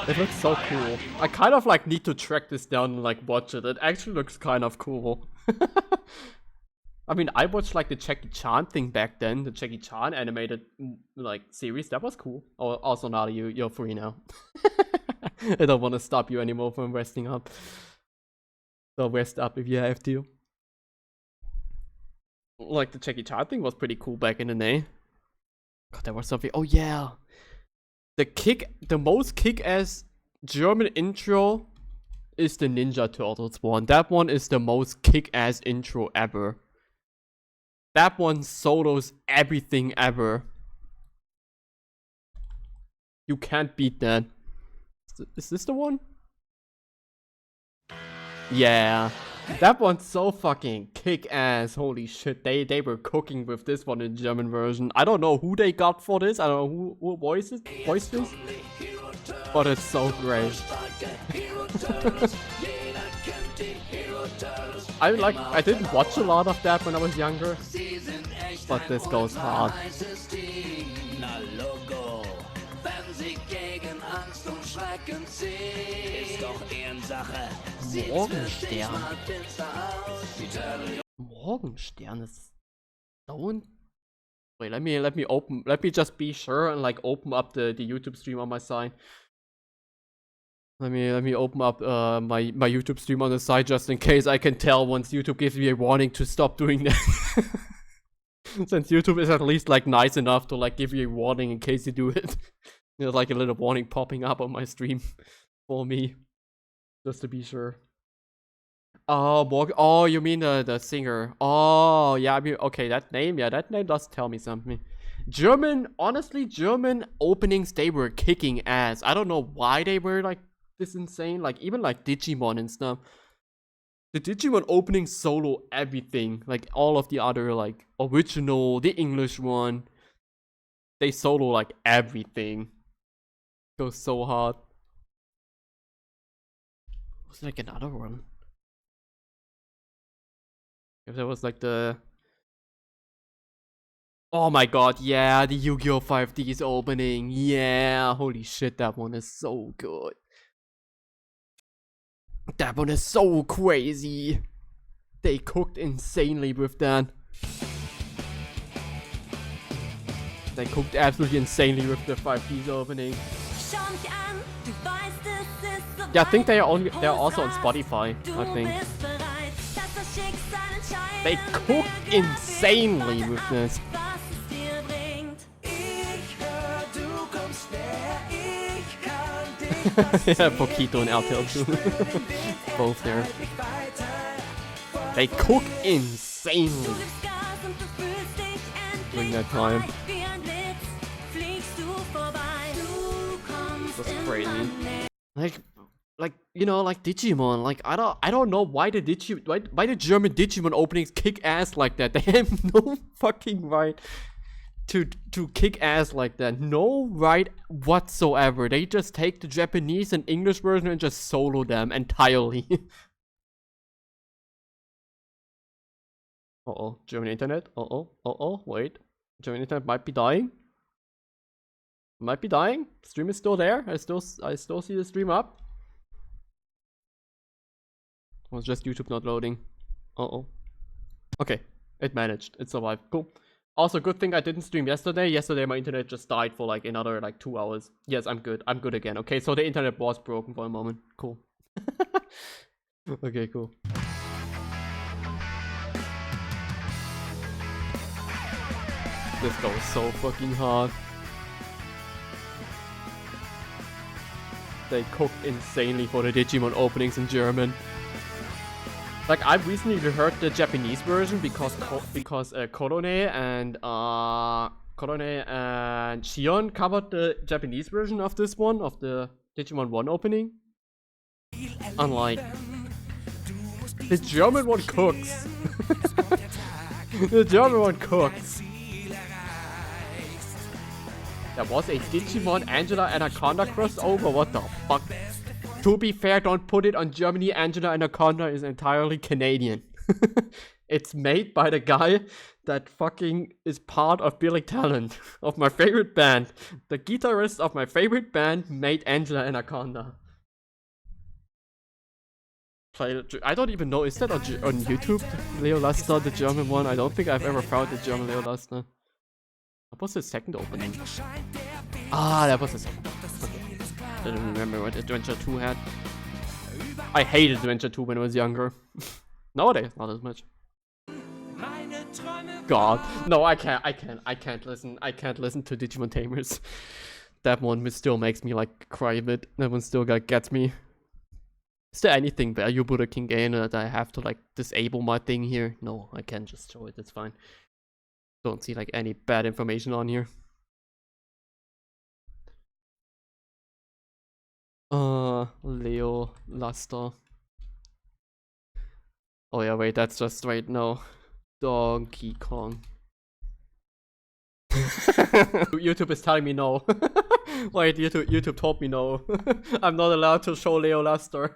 It looks so cool. I kind of like need to track this down and like watch it. It actually looks kind of cool. I mean, I watched like the Jackie Chan thing back then, the Jackie Chan animated like series. That was cool. Oh, also now you're free now. I don't want to stop you anymore from resting up. So rest up if you have to. Like the Jackie Chan thing was pretty cool back in the day. God, there was something. Oh yeah. The most kick-ass German intro is the Ninja Turtles one. That one is the most kick-ass intro ever. That one solos everything ever. You can't beat that. Is this the one? Yeah. That one's so fucking kick-ass. Holy shit, they were cooking with this one in German version. I don't know who they got for this. I don't know who voiced this, but it's so great. I didn't watch a lot of that when I was younger, but this goes hard. Morgenstern is don't wait, let me just be sure and like open up the YouTube stream on my side. Let me open up my YouTube stream on the side just in case I can tell once YouTube gives me a warning to stop doing that. Since YouTube is at least like nice enough to like give you a warning in case you do it. There's like a little warning popping up on my stream for me, just to be sure. Oh, Morgan. Oh, you mean the singer? Oh, yeah. I mean, okay, that name does tell me something. German, honestly, German openings, they were kicking ass. I don't know why they were like this insane. Like even like Digimon and stuff. The Digimon opening solo everything. Like all of the other like original, the English one, they solo like everything. Goes so hard. Was like another one? If there was like the... Oh my god, yeah, the Yu-Gi-Oh! 5D's opening. Yeah, holy shit, that one is so good. That one is so crazy. They cooked insanely with that. They cooked absolutely insanely with the 5D's opening. Yeah, I think they're also on Spotify, I think. They cooked insanely with this. Yeah, Poquito and Altel too. Both there. They cooked insanely during that time. That's crazy. Like you know, like Digimon. Like I don't know why the German Digimon openings kick ass like that. They have no fucking right to kick ass like that. No right whatsoever. They just take the Japanese and English version and just solo them entirely. Uh-oh, German internet. Uh-oh, wait. German internet might be dying. Might be dying. Stream is still there. I still see the stream up. It was just YouTube not loading. Uh-oh. Okay, it managed. It survived. Cool. Also, good thing I didn't stream yesterday. Yesterday my internet just died for like another like 2 hours. Yes, I'm good. I'm good again. Okay, so the internet was broken for a moment. Cool. Okay, cool. This goes so fucking hard. They cooked insanely for the Digimon openings in German. Like I've recently heard the Japanese version because ᵂᵃェᵃ and Shion covered the Japanese version of this one, of the Digimon 1 opening. Unlike the German one cooks. The German one cooks. There was a Digimon Angela Anaconda crossover. What the fuck? To be fair, don't put it on Germany. Angela Anaconda is entirely Canadian. It's made by the guy that fucking is part of Billy Talent, of my favorite band. The guitarist of my favorite band made Angela Anaconda. I don't even know, is that on YouTube? Leo Laster, the German one? I don't think I've ever found the German Leo Laster. What was the second opening? Ah, that was the second. Okay. I don't remember what Adventure 2 had. I hated Adventure 2 when I was younger. Nowadays, not as much. God, no, I can't listen to Digimon Tamers. That one still makes me like cry a bit. That one still gets me. Is there anything valuable that can gain that I have to like disable my thing here? No, I can just show it. It's fine. Don't see like any bad information on here. Leo Laster. Oh yeah, wait, that's just straight no. Donkey Kong. YouTube is telling me no. Wait, YouTube told me no. I'm not allowed to show Leo Luster.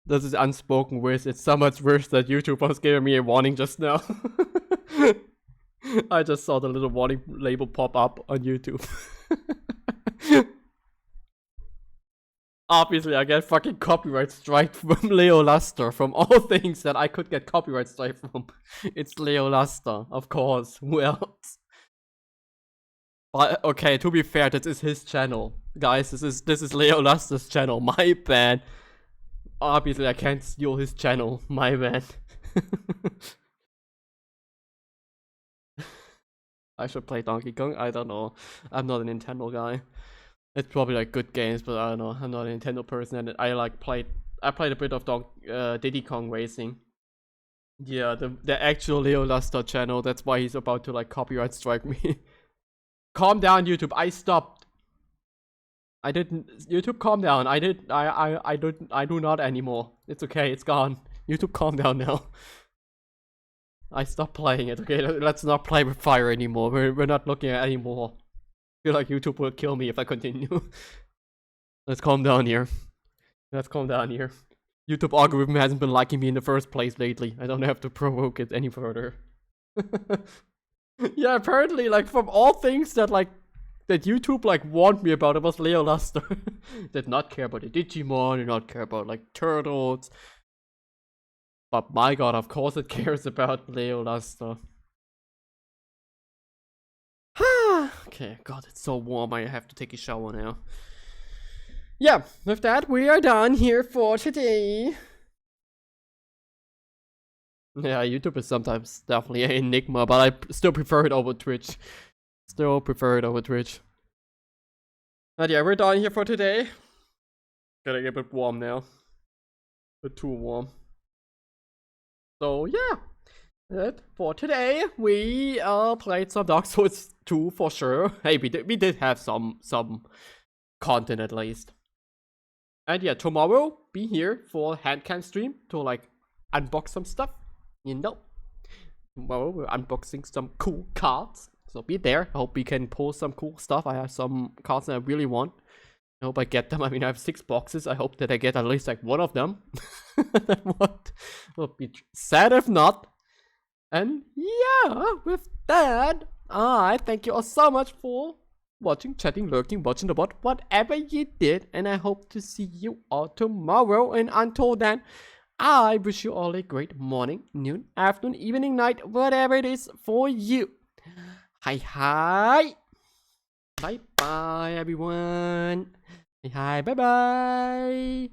This is unspoken words. It's so much worse that YouTube was giving me a warning just now. I just saw the little warning label pop up on YouTube. Obviously, I get fucking copyright strike from Leo Luster. From all things that I could get copyright strike from, it's Leo Luster, of course. Who else? But okay, to be fair, this is his channel, guys. This is Leo Luster's channel. My bad. Obviously, I can't steal his channel. My bad. I should play Donkey Kong. I don't know. I'm not a Nintendo guy. It's probably like good games, but I don't know. I'm not a Nintendo person, and I played a bit of Diddy Kong Racing. Yeah, the actual Leo Luster channel. That's why he's about to like copyright strike me. Calm down, YouTube. I stopped. I didn't. YouTube, calm down. I do not anymore. It's okay. It's gone. YouTube, calm down now. I stopped playing it. Okay, let's not play with fire anymore. We're not looking at it anymore. I feel like YouTube will kill me if I continue. Let's calm down here. Let's calm down here. YouTube algorithm hasn't been liking me in the first place lately. I don't have to provoke it any further. Yeah, apparently, like, from all things that YouTube like warned me about, it was Leo Luster. Did not care about the Digimon, did not care about like turtles. But my god, of course it cares about Leo Luster. Okay, god, it's so warm, I have to take a shower now. Yeah, with that, we are done here for today. Yeah, YouTube is sometimes definitely an enigma, but I still prefer it over Twitch. But yeah, we're done here for today. Getting a bit warm now. A bit too warm. So yeah, for today we played some Dark Souls 2 for sure. Hey, we did have some content at least. And yeah, tomorrow be here for handcam stream to like unbox some stuff. You know, tomorrow we're unboxing some cool cards. So be there. I hope we can pull some cool stuff. I have some cards that I really want. I hope I get them. I mean, I have 6 boxes. I hope that I get at least like one of them. What would be sad if not. And yeah, with that, I thank you all so much for watching, chatting, lurking, watching the bot, whatever you did. And I hope to see you all tomorrow. And until then, I wish you all a great morning, noon, afternoon, evening, night, whatever it is for you. Hi. Bye bye everyone. Hi, bye bye.